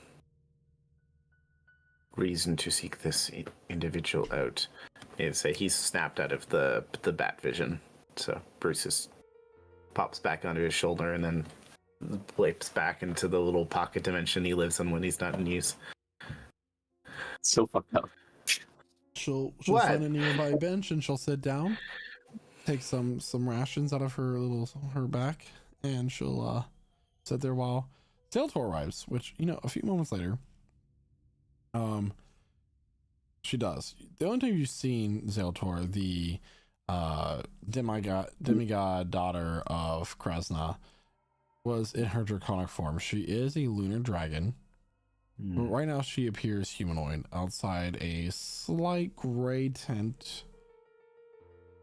reason to seek this individual out. He's snapped out of the bat vision. So Bruce just pops back onto his shoulder and then blips back into the little pocket dimension he lives in when he's not in use. So fucked up. She'll What? find a nearby bench and she'll sit down, take some rations out of her back, and she'll sit there while Zaeltor arrives. Which, a few moments later, she does. The only time you've seen Zaeltor, the demigod daughter of Krasna, was in her draconic form. She is a lunar dragon. But right now she appears humanoid outside a slight gray tent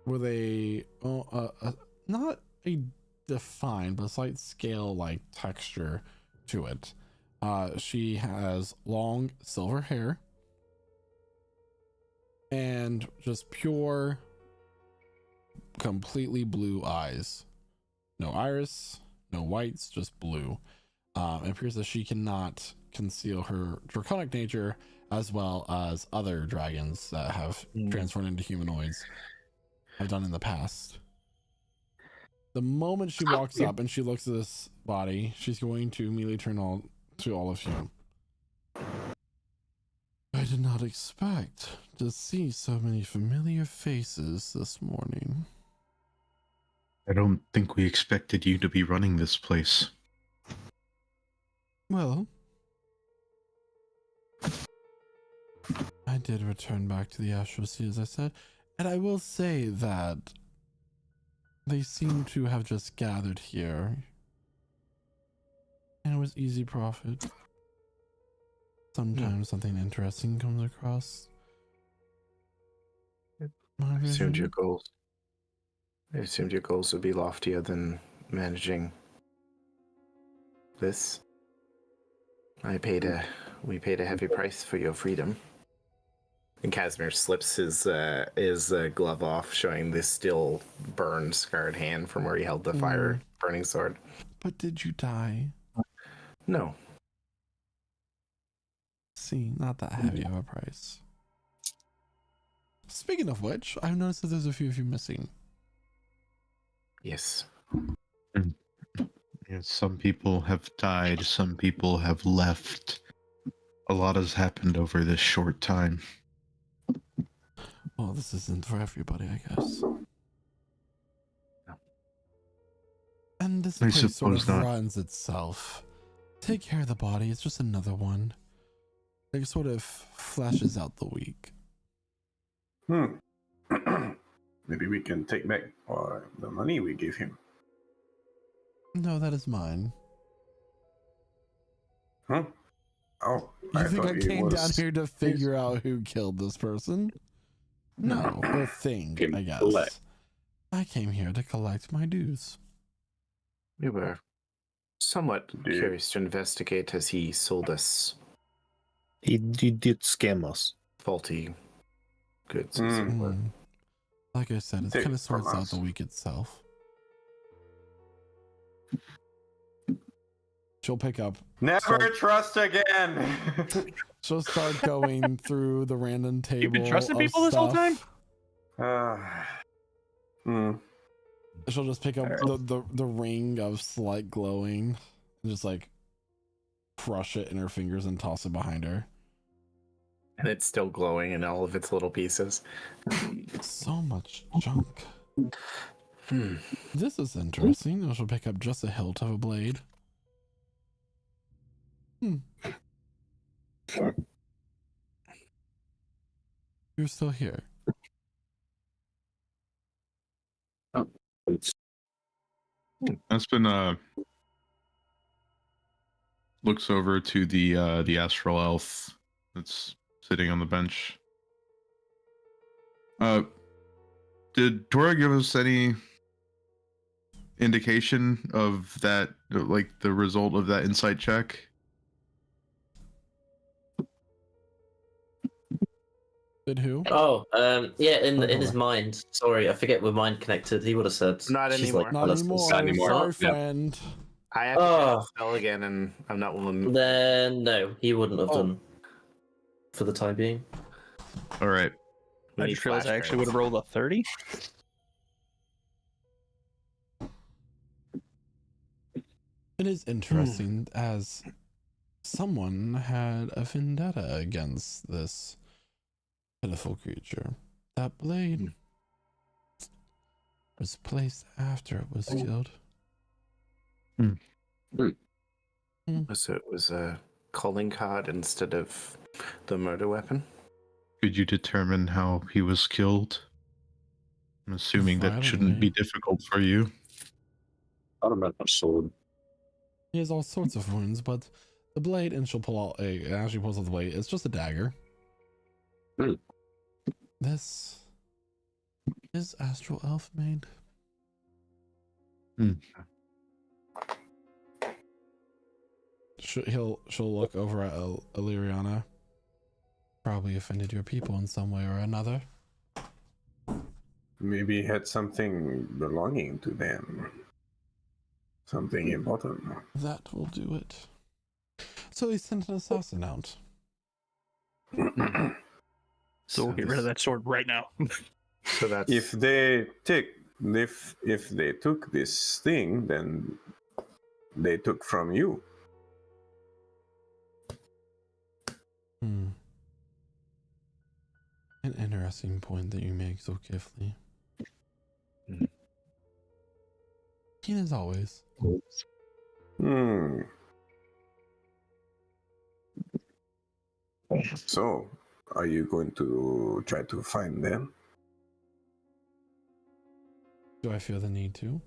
with a not a defined but slight scale like texture to it. She has long silver hair and just pure, completely blue eyes. No iris, no whites, just blue. It appears that she cannot conceal her draconic nature, as well as other dragons that have transformed into humanoids have done in the past. The moment she walks up and she looks at this body, she's going to immediately turn to all of you. I did not expect to see so many familiar faces this morning. I don't think we expected you to be running this place. Well, I did return back to the Astral Sea, as I said, and I will say that they seem to have just gathered here, and it was easy profit. Sometimes something interesting comes across my I assumed vision. your goals would be loftier than managing this. We paid a heavy price for your freedom. And Casimir slips his glove off, showing this still burned, scarred hand from where he held the fire burning sword. But did you die? No. See, not that heavy of a price. Speaking of which, I've noticed that there's a few of you missing. Yes. Yeah, some people have died, some people have left. A lot has happened over this short time. Well, this isn't for everybody, I guess. And this I place sort of suppose not. runs itself. Take care of the body, it's just another one. It sort of flashes out the week. Maybe we can take back the money we gave him. No, that is mine. Huh? Oh, You think I thought it came was- down here to figure out who killed this person? No, or thing, Came I to guess. collect. I came here to collect my dues. We were somewhat curious to investigate as he sold us He did scam us. faulty goods. as it were. Like I said, it Take kind of it from sorts out us. the week itself. She'll pick up. Never trust again. She'll start going through the random table. You've been trusting of people this whole time? stuff. She'll just pick up the ring of slight glowing and just like crush it in her fingers and toss it behind her. And it's still glowing in all of its little pieces. So much junk. Hmm. This is interesting. I shall pick up just a hilt of a blade. You're still here. That's been looks over to the astral elf that's sitting on the bench. Did Tora give us any indication of that, like the result of that insight check? Did who? Oh, yeah, in his mind. Sorry, I forget we're mind connected. He would have said. Not she's anymore. Like, Not anymore. Not anymore. Sorry, Yeah. friend. I have to cast the spell again, and I'm not willing. Then no, he wouldn't have done. For the time being. All right. I just realized I actually would have rolled a 30. It is interesting as someone had a vendetta against this pitiful creature. That blade was placed after it was killed. So it was a calling card instead of the murder weapon? Could you determine how he was killed? I'm assuming that shouldn't be difficult for you. I don't know, a sword. He has all sorts of wounds, but the blade, and she'll pull out actually pulls out the blade. It's just a dagger. This is Astral Elf made. She'll look over at Illyriana. Probably offended your people in some way or another. Maybe he had something belonging to them. Something important. That will do it. So he sent an assassin out. So we'll get rid of that sword right now. So that's if they took this thing, then they took from you. An interesting point that you make so carefully. Keen as always. So, are you going to try to find them? Do I feel the need to?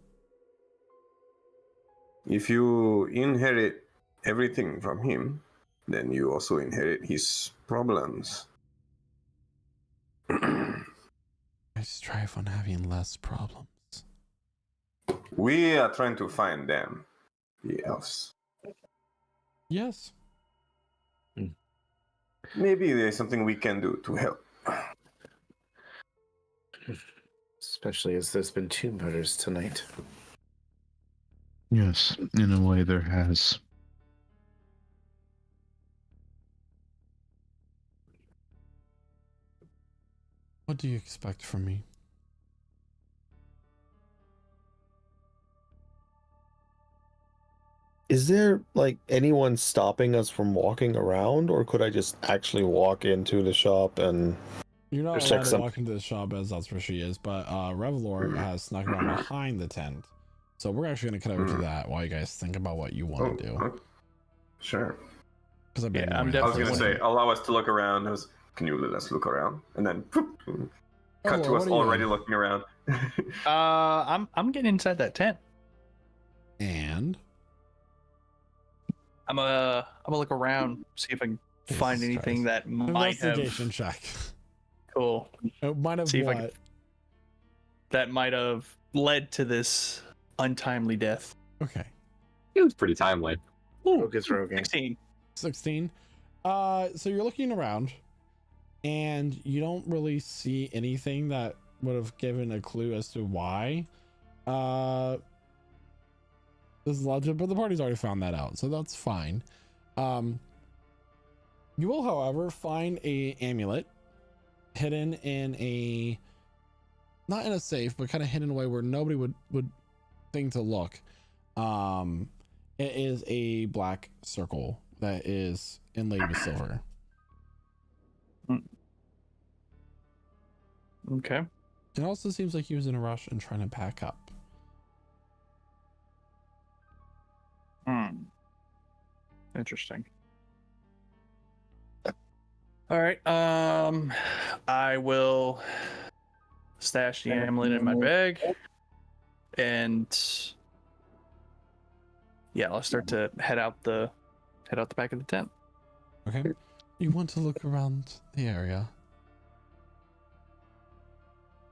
If you inherit everything from him, then you also inherit his problems. I strive on having less problems. We are trying to find them, the elves. Yes. Maybe there's something we can do to help. especially as there's been 2 murders tonight. Yes, in a way there has. What do you expect from me? Is there like anyone stopping us from walking around, or could I just actually walk into the shop and You're not check allowed to some? walk into the shop as that's where she is, but Revelor has snuck around behind the tent. So we're actually going to cut over to that while you guys think about what you want to do. Sure. Because I was going to say, allow us to look around. Can you let us look around? And then cut to us already looking around. I'm getting inside that tent. And I'm gonna look around, see if I can find anything that might have investigation check. Cool. Might have See if I what? can, that might have led to this untimely death. Okay. It was pretty timely. Ooh, 16. 16. So you're looking around, and you don't really see anything that would have given a clue as to why. This is legend, but the party's already found that out, so that's fine. You will, however, find a amulet hidden in a, not in a safe, but kind of hidden away where nobody would think to look. It is a black circle that is inlaid with silver. Okay. It also seems like he was in a rush and trying to pack up. Interesting. All right. I will stash the amulet in my bag, and yeah, I'll start to head out the back of the tent. Okay. You want to look around the area.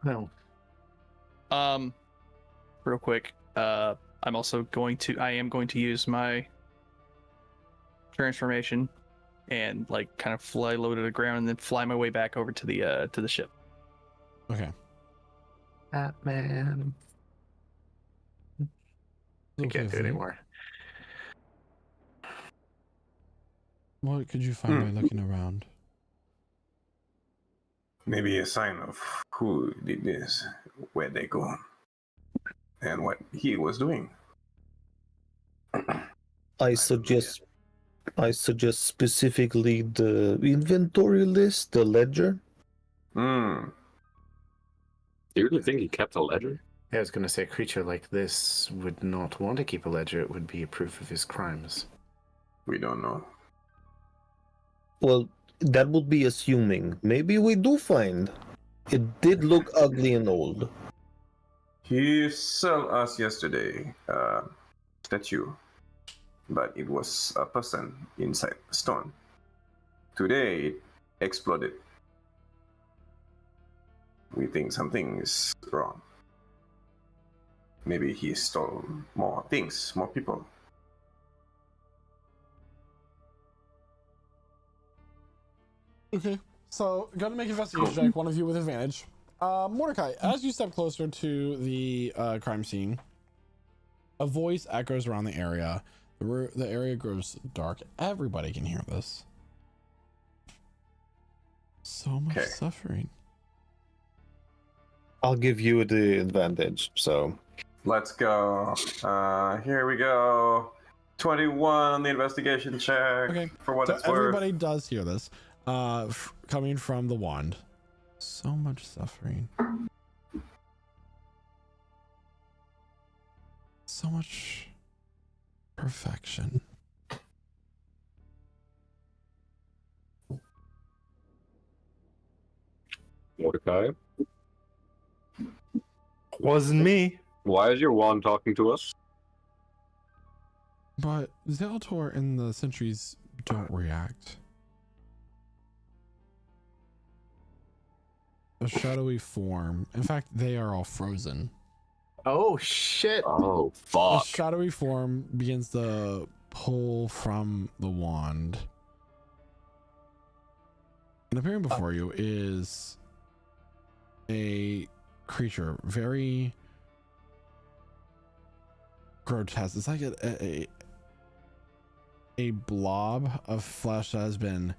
Well, real quick, I am going to use my transformation and like kind of fly low to the ground and then fly my way back over to the ship. Okay. Batman. I can't do it anymore. What could you find by looking around? Maybe a sign of who did this, where they go, and what he was doing. I suggest specifically the inventory list, the ledger. Hmm. Do you really think he kept a ledger? Yeah, I was going to say a creature like this would not want to keep a ledger. It would be a proof of his crimes. We don't know. Well, that would be assuming. Maybe we do find. It did look ugly and old. He sold us yesterday statue, but it was a person inside the stone. Today it exploded. We think something is wrong. Maybe he stole more things, more people. Okay, so gotta make an investigation check, one of you with advantage. Mordecai, as you step closer to the crime scene, a voice echoes around the area. The area grows dark. Everybody can hear this. So much suffering. I'll give you the advantage, so. Let's go. Here we go. 21 on the investigation check. Okay, for what so it's worth. everybody does hear this. Coming from the wand. So much suffering. So much perfection. Mordecai? Wasn't me. Why is your wand talking to us? But Zelator and the sentries don't react. A shadowy form. In fact, they are all frozen. Oh shit! Oh A fuck! shadowy form begins to pull from the wand. And appearing before you is a creature, very grotesque. It's like a blob of flesh that has been,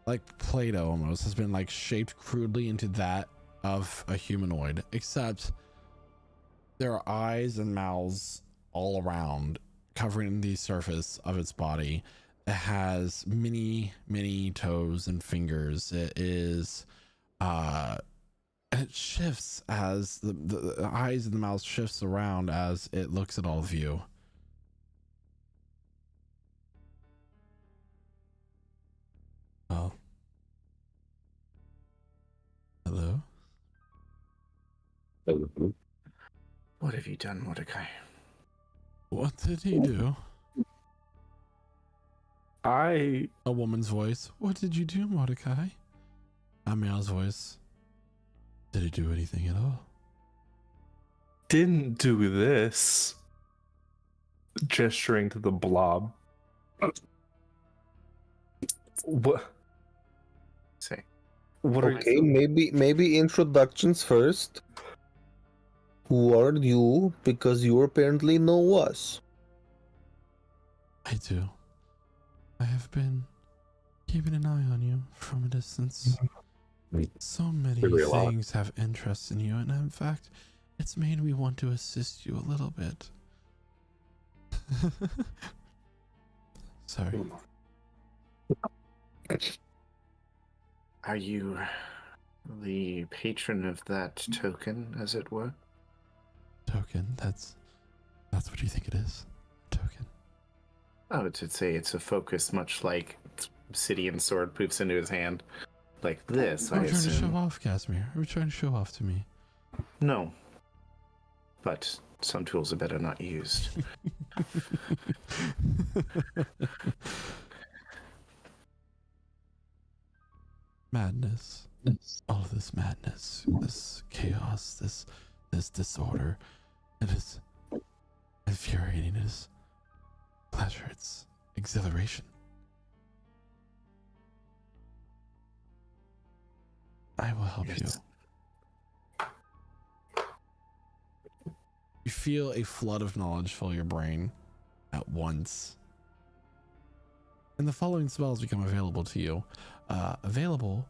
like Play-Doh almost, has been like shaped crudely into that of a humanoid, except there are eyes and mouths all around, covering the surface of its body. It has many toes and fingers. It is and it shifts as the eyes and the mouth shifts around as it looks at all of you. Oh. Hello? What have you done, Mordecai? What did he do? A woman's voice. What did you do, Mordecai? A male's voice. Did he do anything at all? Didn't do this. Gesturing to the blob. What? Say. What are Okay, maybe introductions first. Who are you? Because you apparently know us. I do. I have been keeping an eye on you from a distance. So many Really a lot. things have interest in you, and in fact, it's made me want to assist you a little bit. Sorry. Are you the patron of that token, as it were? Token. That's what you think it is. Token. I would say it's a focus, much like Obsidian Sword poofs into his hand. Like this, Are I you trying to assume. show off, Casimir? Are you trying to show off to me? No. But some tools are better not used. Madness. All of this madness, this chaos, this disorder. It is infuriating. It is pleasure. It's exhilaration. I will help you. You feel a flood of knowledge fill your brain at once. And the following spells become available to you. Available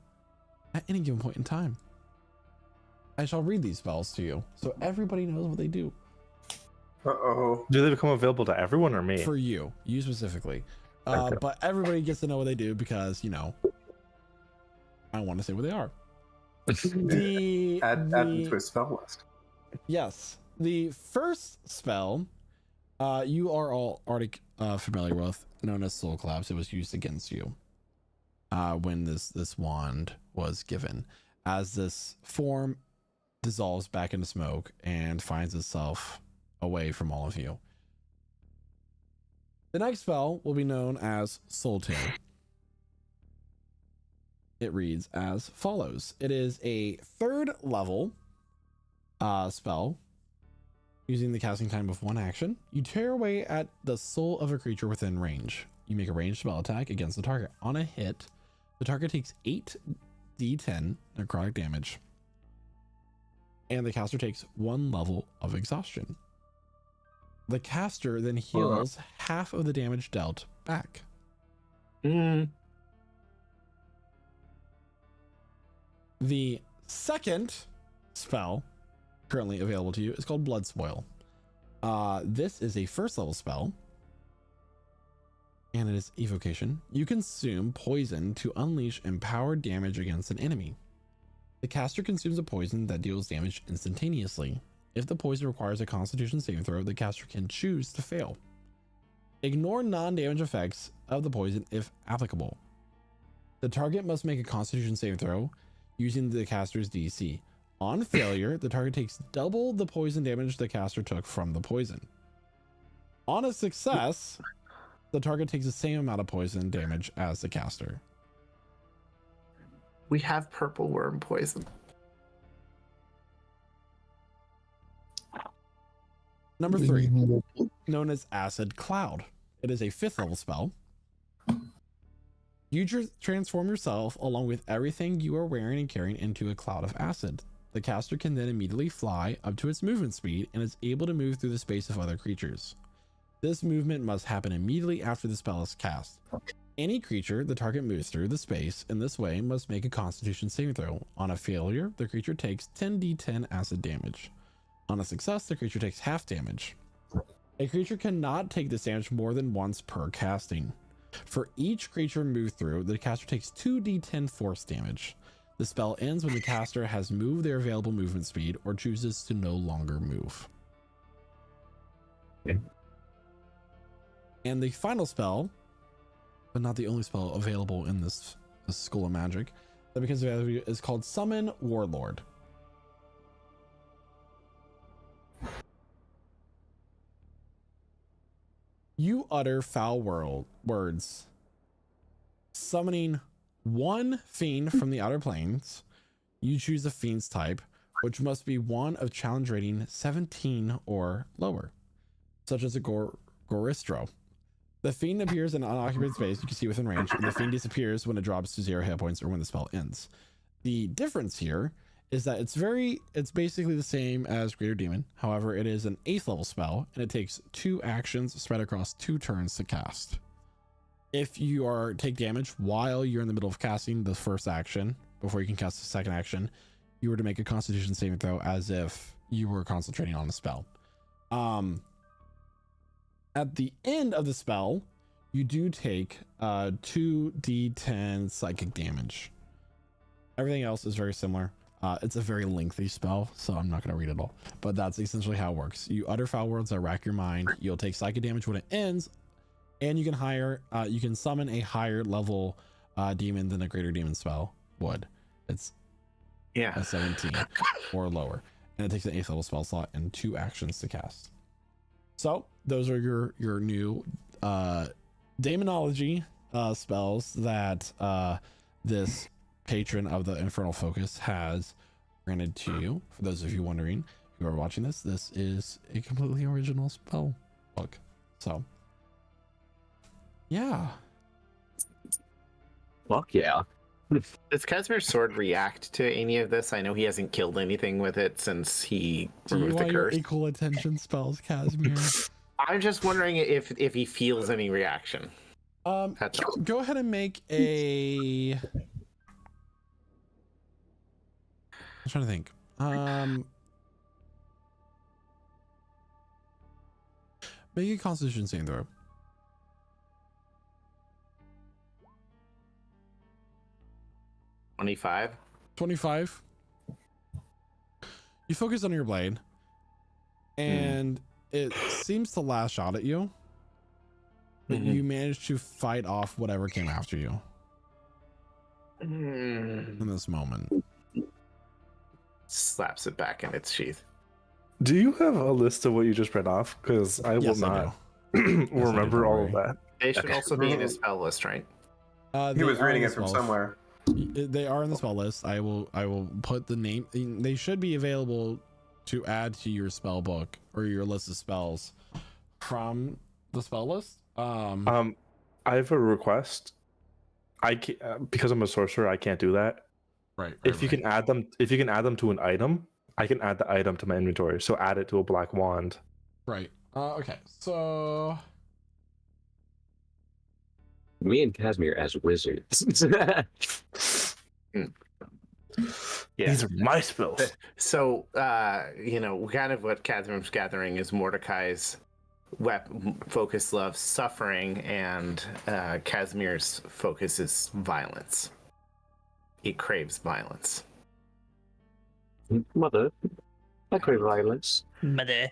at any given point in time. I shall read these spells to you, so everybody knows what they do. Uh-oh. Do they become available to everyone or me? For you specifically. Okay. But everybody gets to know what they do because, you know, I want to say what they are. Add them to a spell list. Yes. The first spell, you are all already familiar with, known as Soul Collapse. It was used against you when this wand was given, as this form dissolves back into smoke and finds itself away from all of you. The next spell will be known as Soul Tail. It reads as follows. It is a 3rd level spell using the casting time of 1 action. You tear away at the soul of a creature within range. You make a ranged spell attack against the target. On a hit, the target takes 8d10 necrotic damage, and the caster takes 1 level of exhaustion. The caster then heals half of the damage dealt back. The second spell currently available to you is called Blood Spoil. This is a 1st level spell, and it is evocation. You consume poison to unleash empowered damage against an enemy. The caster consumes a poison that deals damage instantaneously. If the poison requires a Constitution saving throw, the caster can choose to fail. Ignore non-damage effects of the poison if applicable. The target must make a Constitution saving throw using the caster's DC. On failure, the target takes double the poison damage the caster took from the poison. On a success, the target takes the same amount of poison damage as the caster. We have purple worm poison. Number 3, known as Acid Cloud. It is a 5th level spell. You transform yourself along with everything you are wearing and carrying into a cloud of acid. The caster can then immediately fly up to its movement speed and is able to move through the space of other creatures. This movement must happen immediately after the spell is cast. Any creature the target moves through the space in this way must make a Constitution saving throw. On a failure, the creature takes 10d10 acid damage. On a success, the creature takes half damage. A creature cannot take this damage more than once per casting. For each creature moved through, the caster takes 2d10 force damage. The spell ends when the caster has moved their available movement speed or chooses to no longer move. Okay. And the final spell, but not the only spell available in this School of Magic that becomes available, is called Summon Warlord. You utter foul words, summoning 1 fiend from the outer planes. You choose the fiend's type, which must be one of challenge rating 17 or lower, such as a Goristro. The fiend appears in an unoccupied space you can see within range, and the fiend disappears when it drops to 0 hit points or when the spell ends. The difference here is that it's basically the same as Greater Demon. However, it is an 8th level spell, and it takes 2 actions spread across 2 turns to cast. If you take damage while you're in the middle of casting the first action, before you can cast the second action, you were to make a Constitution saving throw as if you were concentrating on the spell. At the end of the spell, you do take 2d10 psychic damage. Everything else is very similar. It's a very lengthy spell, so I'm not going to read it all. But that's essentially how it works. You utter foul words that rack your mind. You'll take psychic damage when it ends, and you can summon a higher level demon than a greater demon spell would. It's a 17 or lower, and it takes an 8th level spell slot and 2 actions to cast. So those are your new demonology spells that this patron of the Infernal Focus has granted to you. For those of you wondering who are watching this is a completely original spell book. So yeah. Fuck yeah. Does Casimir's sword react to any of this? I know he hasn't killed anything with it since he removed the curse. Equal attention spells, Casimir. I'm just wondering if he feels any reaction. Go ahead and make a. I'm trying to think. Make a Constitution saving throw. 25. You focus on your blade, and it seems to lash out at you, but you manage to fight off whatever came after you in this moment. Slaps it back in its sheath. Do you have a list of what you just read off? Because I will not remember all of that. They should also be in his spell list, right? He was reading it from somewhere. They are in the spell list. I will put the name. They should be available to add to your spell book or your list of spells from the spell list. I have a request. I can't, because I'm a sorcerer, I can't do that. Right. If you can add them to an item, I can add the item to my inventory. So add it to a black wand. Right. Okay. So me and Casimir as wizards. Yeah. These are my spells. So, kind of what Catherine's gathering is Mordecai's focus loves suffering, and Casimir's focus is violence. He craves violence. Mother, I crave violence. Mother.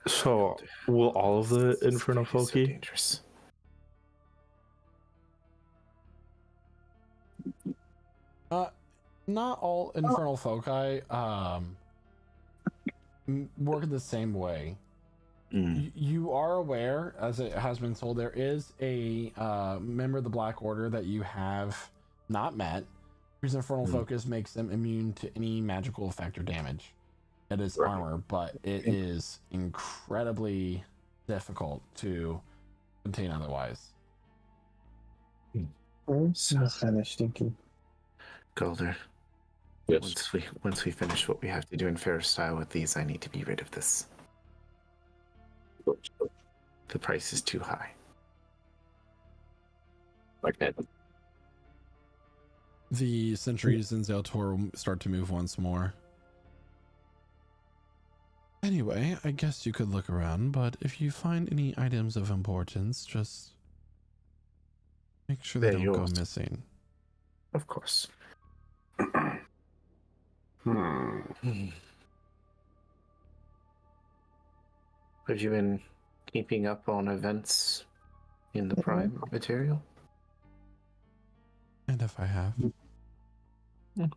So, will all of the Infernal Foci? Dangerous. Not all Infernal Foci work the same way. You are aware, as it has been told, there is a member of the Black Order that you have not met, whose Infernal Focus makes them immune to any magical effect or damage. It is armor, but it is incredibly difficult to contain otherwise. So finished thinking. Golder. Yes. Once we finish what we have to do in fair style with these, I need to be rid of this. The price is too high. Like that. The sentries in Zaltor will start to move once more. Anyway, I guess you could look around, but if you find any items of importance, just make sure they don't go missing. Of course. Have you been keeping up on events in the Prime material? And if I have.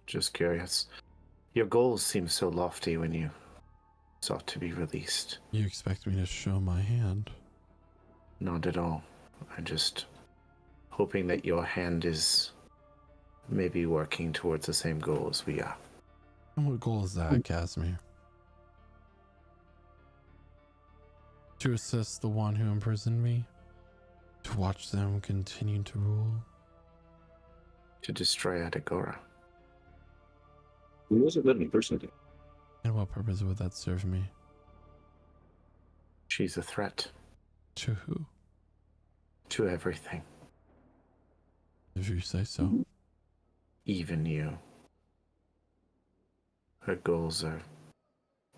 Just curious. Your goals seem so lofty when you sought to be released. You expect me to show my hand? Not at all. I'm just hoping that your hand is maybe working towards the same goal as we are. And what goal is that, Casimir? To assist the one who imprisoned me? To watch them continue to rule? To destroy Adagora. Who was it living personally? And what purpose would that serve me? She's a threat. To who? To everything. If you say so. Even you. Her goals are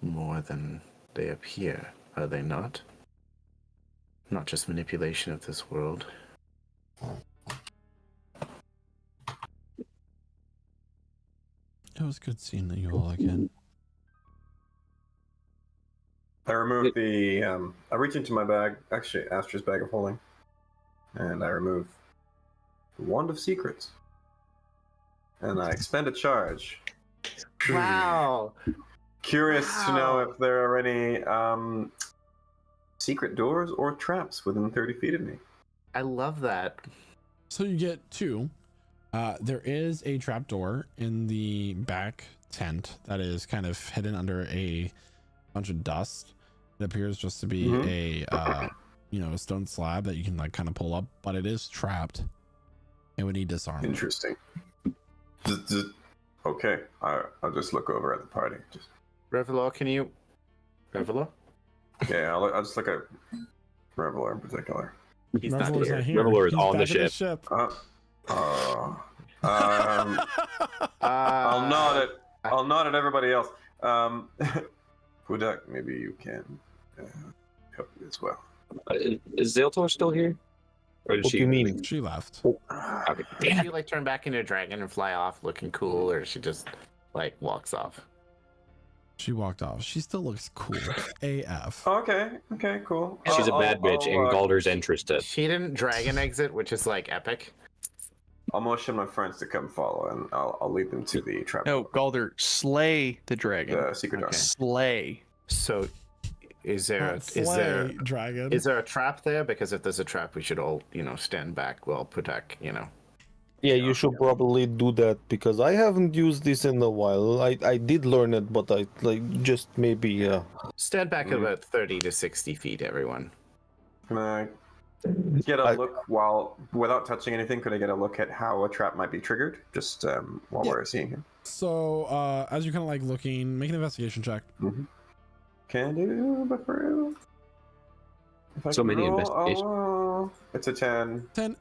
more than they appear, are they not? Not just manipulation of this world. It was good seeing you all again. I remove the. I reach into my bag, actually Astra's bag of holding, and I remove the Wand of Secrets, and I expend a charge. Wow. Curious to know if there are any secret doors or traps within 30 feet of me. I love that. So you get 2. There is a trap door in the back tent that is kind of hidden under a bunch of dust. It appears just to be a stone slab that you can like kind of pull up, but it is trapped. It would need disarm. Interesting. Okay, I'll just look over at the party. Just... Revelor, can you? Revelor? Yeah, I'll just look at Revelor in particular. He's not Revelor's here. not here. Revelor is He's on the back ship. at I'll nod at everybody else. Pudak, maybe you can help me as well. Is Zaltor still here? Or did What do you mean? She left. Okay. Did she like turn back into a dragon and fly off looking cool, or she just like walks off? She walked off. She still looks cool. AF. Okay, cool. She's a bad bitch in Galder's interested. She didn't dragon exit, which is like epic. I'll motion my friends to come follow, and I'll lead them to the trap. No, Galder, slay the dragon. The secret door. Slay. So, is there dragon? Is there a trap there? Because if there's a trap, we should all stand back while Pudak Yeah, you should probably do that because I haven't used this in a while. I did learn it, but I just maybe stand back about 30 to 60 feet, everyone. Can I get a look without touching anything? Could I get a look at how a trap might be triggered? Just while we're seeing him. So as you're kind of like looking, make an investigation check. Can do, but for real. So many investigations. It's a 10. 10.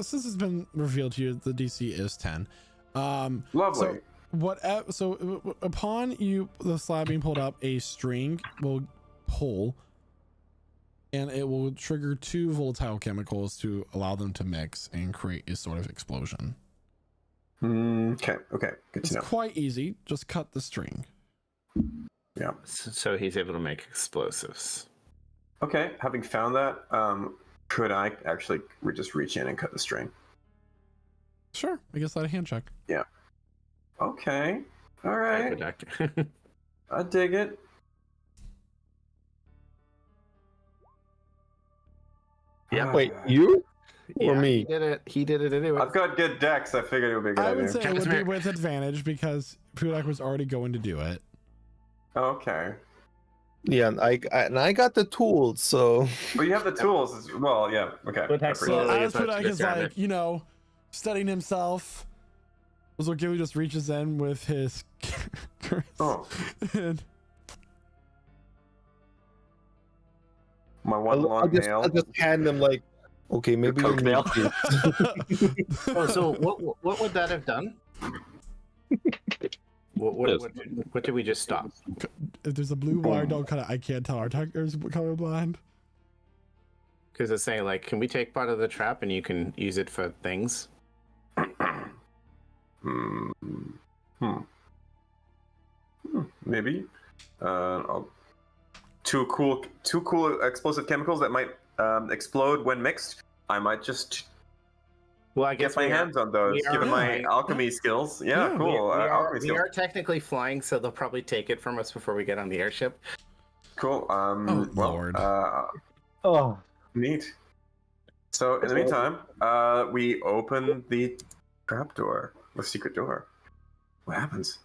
Since it's been revealed to you, the DC is 10. Lovely. So upon the slab being pulled up, a string will pull, and it will trigger 2 volatile chemicals to allow them to mix and create a sort of explosion. Okay. Good to know. It's quite easy. Just cut the string. Yeah. So he's able to make explosives. Okay. Having found that, could I actually just reach in and cut the string? Sure. I guess that a hand check. Yeah. Okay. All right. I dig it. Yeah. Wait, you or me? He did it anyway. I've got good decks. I figured it would be a good I idea. would say it would be with advantage because Pudak was already going to do it. Okay. Yeah, and I got the tools, so. But you have the tools as well. Yeah. Okay. So as Pudak is like, studying himself, Gilly just reaches in with his and my one long nail. I'll just hand them like, okay, maybe you need this. So what would that have done? What did we just stop? If there's a blue wire, don't cut it. I can't tell. Our techers colorblind. Because it's saying like, can we take part of the trap and you can use it for things? Maybe. Two cool explosive chemicals that might explode when mixed. I might just. Well, I guess get my hands on those, given my alchemy skills. Yeah, cool. We are technically flying, so they'll probably take it from us before we get on the airship. Cool. Lord. Neat. So in the meantime, we open the trap door, the secret door. What happens?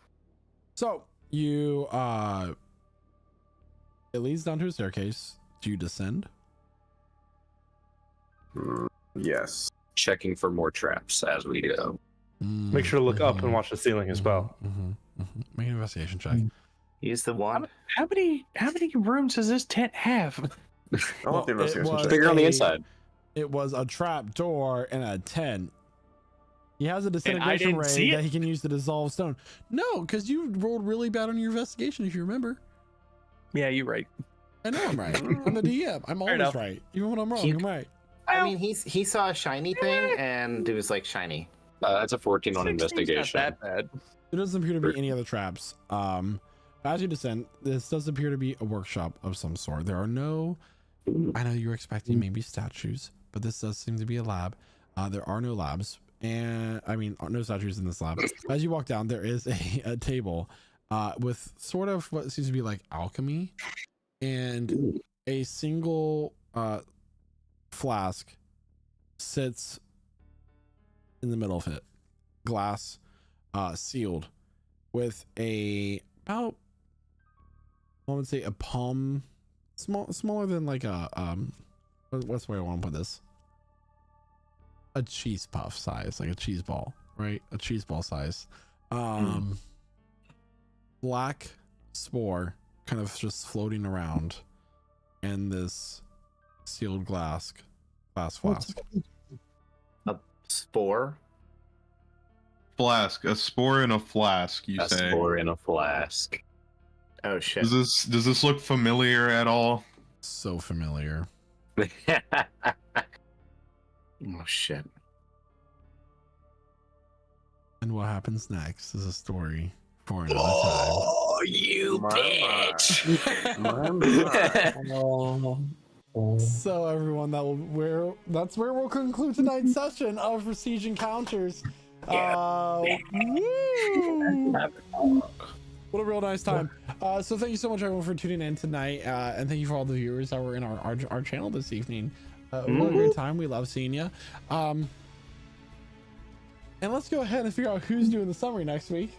So you it leads down to a staircase. Do you descend? Yes. Checking for more traps as we go. Make sure to look up and watch the ceiling as well. Make an investigation check. Use the wand. How many rooms does this tent have? Bigger on the inside. It was a trap door and a tent. He has a disintegration ray that he can use to dissolve stone. No, because you rolled really bad on your investigation, if you remember. Yeah, you're right. I know I'm right. I'm the DM. I'm always right. Even when I'm wrong, I'm right. I mean, he saw a shiny thing and it was like shiny. That's a 14 on 16's investigation. Not that bad. There doesn't appear to be any other traps. As you descend, this does appear to be a workshop of some sort. There are no, I know you were expecting maybe statues, but this does seem to be a lab. There are no labs, and I mean, no statues in this lab. As you walk down, there is a table with sort of what seems to be like alchemy, and a single flask sits in the middle of it, glass, sealed, with about, I would say a palm, smaller than like a what's the way I want to put this? A cheese puff size, like a cheese ball, right? A cheese ball size. Black spore kind of just floating around in this sealed glass flask. A spore? Flask, a spore in a flask, you say? A spore in a flask. Oh shit. Does this look familiar at all? So familiar. Oh shit. And what happens next is a story for another time. Oh, you bitch! So everyone, that's where we'll conclude tonight's session of Siege Encounters. Woo! What a real nice time. So thank you so much everyone for tuning in tonight, and thank you for all the viewers that were in our channel this evening. What a great time. We love seeing you. And let's go ahead and figure out who's doing the summary next week.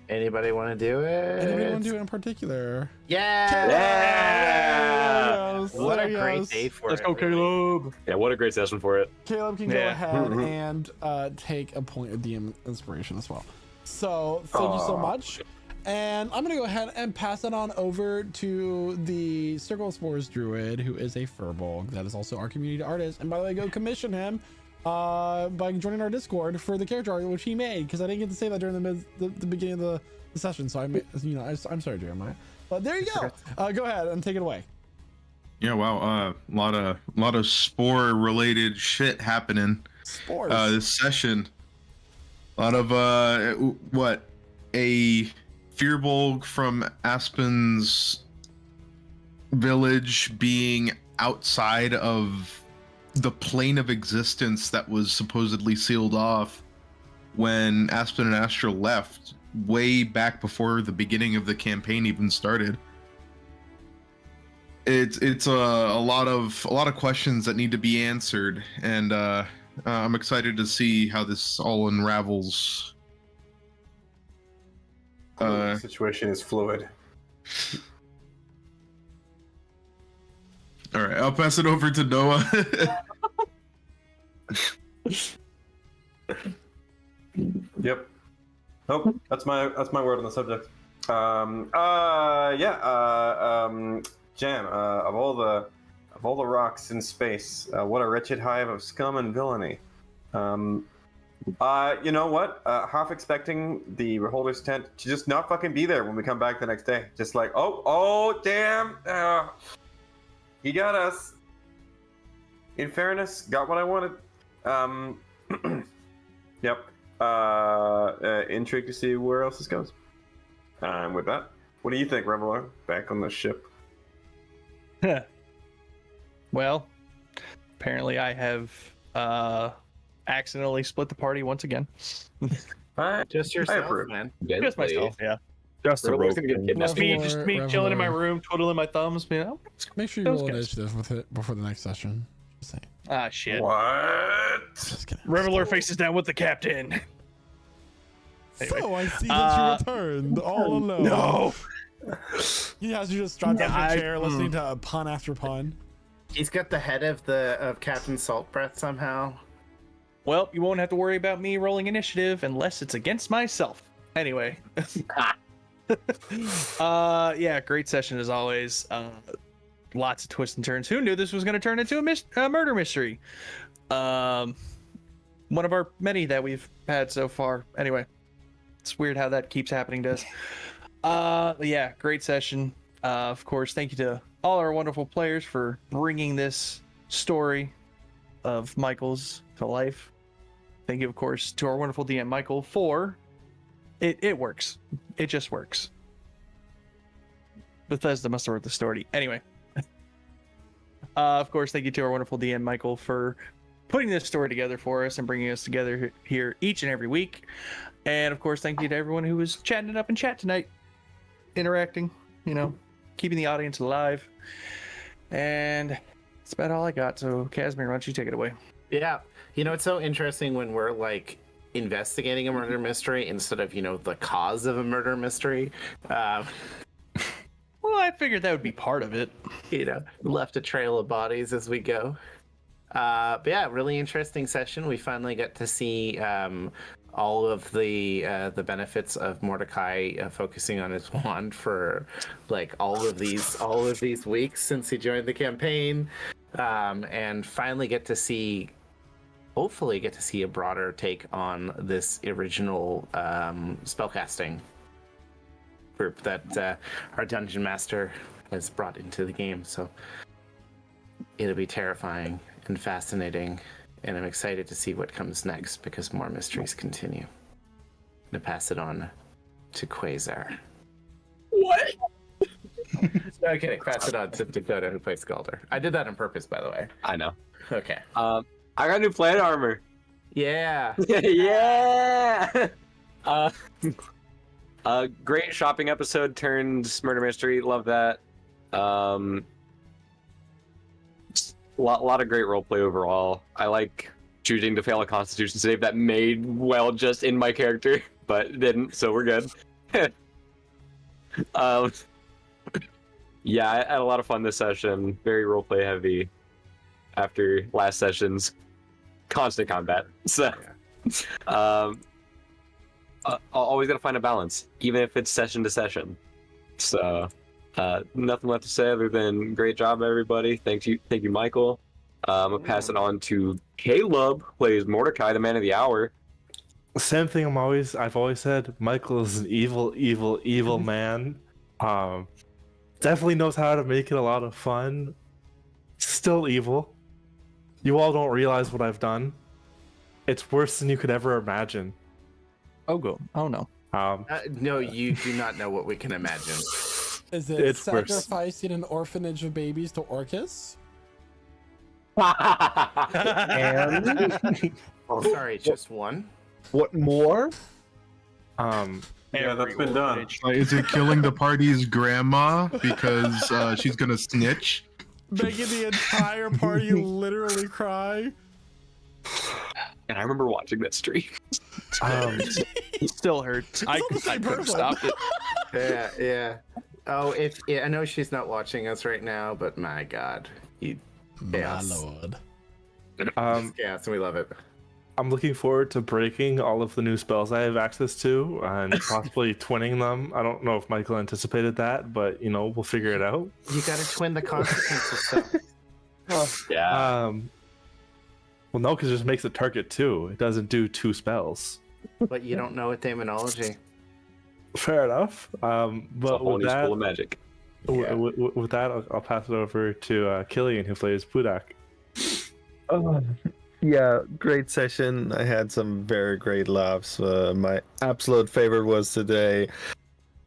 Anybody want to do it? Anybody want to do it in particular? Yeah! Yeah! What a great day for Let's it. go, Caleb. Yeah, what a great session for it. Caleb can go ahead and take a point of the inspiration as well. So thank you so much. And I'm going to go ahead and pass it on over to the Circle of Spores Druid, who is a Furbolg. That is also our community artist. And by the way, go commission him by joining our Discord for the character art which he made, because I didn't get to say that during the beginning of the session. So I'm sorry, Jeremiah. But there you go. Go ahead and take it away. Yeah, wow. A lot of spore related shit happening. Spores. This session. A lot of a Fearbolg from Aspen's village being outside of the plane of existence that was supposedly sealed off when Aspen and Astra left way back before the beginning of the campaign even started. It's a lot of questions that need to be answered, and I'm excited to see how this all unravels. The situation is fluid. All right, I'll pass it over to Noah. Yep. Nope. That's my word on the subject. Jam. Of all the rocks in space, what a wretched hive of scum and villainy. You know what? Half expecting the Beholder's tent to just not fucking be there when we come back the next day. Just like, oh damn, he got us. In fairness, got what I wanted. Yep. Intrigued to see where else this goes. With that, what do you think, Reveler? Back on the ship. Well, apparently I have accidentally split the party once again. Just yourself, man. Just myself, yeah. Just a rogue. Just me chilling in my room, twiddling my thumbs. You know, Make sure you roll initiative with it before the next session. Just saying. Ah, shit. What? Just kidding. Reveler faces down with the captain. Anyway, So I see that you returned all alone. No. He has you just strapped down your chair, listening to pun after pun. He's got the head of Captain Salt Breath somehow. Well, you won't have to worry about me rolling initiative unless it's against myself. Anyway. Yeah, great session as always. Lots of twists and turns. Who knew this was going to turn into a murder mystery? One of our many that we've had so far. Anyway, it's weird how that keeps happening to us. Yeah, great session. Of course, thank you to all our wonderful players for bringing this story of Michael's to life. thank you, of course, to our wonderful DM Michael for it works. It just works. Bethesda must have wrote the story. Anyway. Of course, thank you to our wonderful DM Michael for putting this story together for us and bringing us together here each and every week. And of course, thank you to everyone who was chatting it up in chat tonight, interacting, keeping the audience alive. And that's about all I got. So, Casimir, why don't you take it away? Yeah. It's so interesting when we're like investigating a murder mystery instead of, the cause of a murder mystery. Well, I figured that would be part of it. Left a trail of bodies as we go. But yeah, really interesting session. We finally got to see all of the benefits of Mordecai focusing on his wand for like all of these weeks since he joined the campaign, and finally hopefully get to see a broader take on this original spellcasting group that our dungeon master has brought into the game. So it'll be terrifying and fascinating, and I'm excited to see what comes next because more mysteries continue. I'm gonna pass it on to Quasar. What? No kidding. Pass it on to Dakota, who plays Galder. I did that on purpose, by the way. I know. Okay. I got new plate armor. Yeah. Yeah. Great shopping episode turned murder mystery. Love that. Lot of great roleplay overall. I like choosing to fail a Constitution save that made well just in my character, but didn't, so we're good. Yeah, I had a lot of fun this session. Very roleplay heavy. After last session's constant combat, so always gotta find a balance, even if it's session to session. So nothing left to say other than great job, everybody. Thank you, Michael. I'm gonna pass it on to Caleb, who plays Mordecai, the man of the hour. Same thing. I've always said Michael is an evil man. Definitely knows how to make it a lot of fun. Still evil. You all don't realize what I've done. It's worse than you could ever imagine. Oh no. No, you do not know what we can imagine. Is it sacrificing an orphanage of babies to Orcus? And Oh, sorry, just one. What more? Yeah, that's been done. Is it killing the party's grandma because she's gonna snitch? Making the entire party literally cry. And I remember watching that stream. It still hurts. I could have stopped it. Yeah. Oh, I know she's not watching us right now, but my God, My lord. Chaos, and we love it. I'm looking forward to breaking all of the new spells I have access to and possibly twinning them. I don't know if Michael anticipated that, but we'll figure it out. You gotta twin the consequences stuff. Yeah. Well, no, because it just makes it target 2. It doesn't do 2 spells. But you don't know it demonology. Fair enough. But whole with new that, school of magic. with that, I'll pass it over to Killian, who plays Pudak. Yeah, great session. I had some very great laughs. My absolute favorite was today.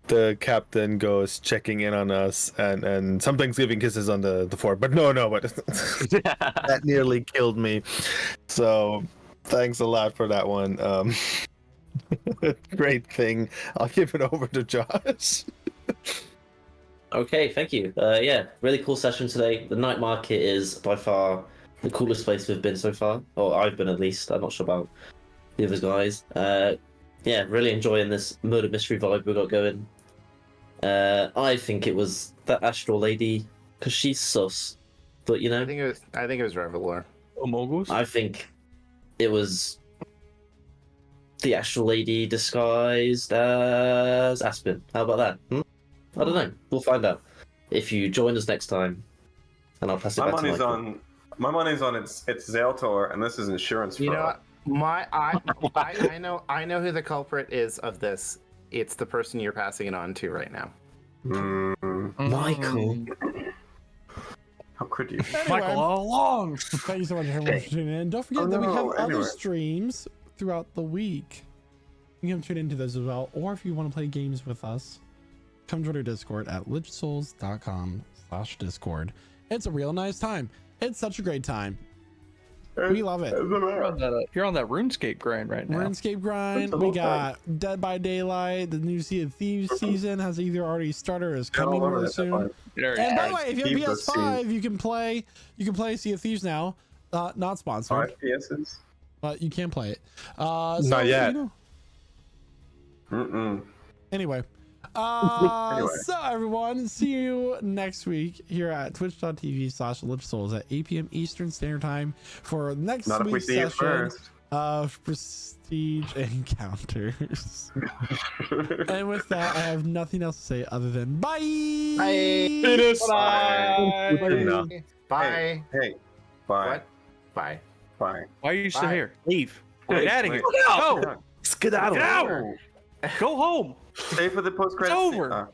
The captain goes checking in on us and sometimes giving kisses on the fort. But but that nearly killed me. So thanks a lot for that one. Great thing. I'll give it over to Josh. Okay, thank you. Yeah, really cool session today. The night market is by far the coolest place we've been so far, or I've been at least. I'm not sure about the other guys. Yeah, really enjoying this murder mystery vibe we got going. I think it was that Astral Lady because she's sus, but I think it was Revelor. Moguls? I think it was the Astral Lady disguised as Aspen. How about that? I don't know. We'll find out if you join us next time, and I'll pass it back to Michael. My money's on it's Zaltor, and this is insurance fraud. I know who the culprit is of this. It's the person you're passing it on to right now. Michael. How could you? Anyway, Michael all along. Thank you so much everyone for tuning in. Don't forget that we have other streams throughout the week. You can tune into those as well. Or if you want to play games with us, come join our Discord at lichsouls.com/Discord. It's a real nice time. It's such a great time. We love it. You're on that RuneScape grind right now. RuneScape grind. We got Dead by Daylight. The new Sea of Thieves season has either already started or is coming real soon. And by the way, if you have PS5, you can play Sea of Thieves now. Not sponsored. 5 PSs. But you can play it. Not yet. Anyway. So everyone, see you next week here at twitch.tv/lichsouls at 8 p.m. Eastern Standard Time for next week's session of Prestige Encounters. And with that, I have nothing else to say other than bye. Bye. Bye. Hey. Bye. What? Bye. Bye. Why are you still Bye. here? Leave. Get Wait, out of wait. here. Go. Skedaddle. Get out. Go home. Stay for the post-credits. It's over.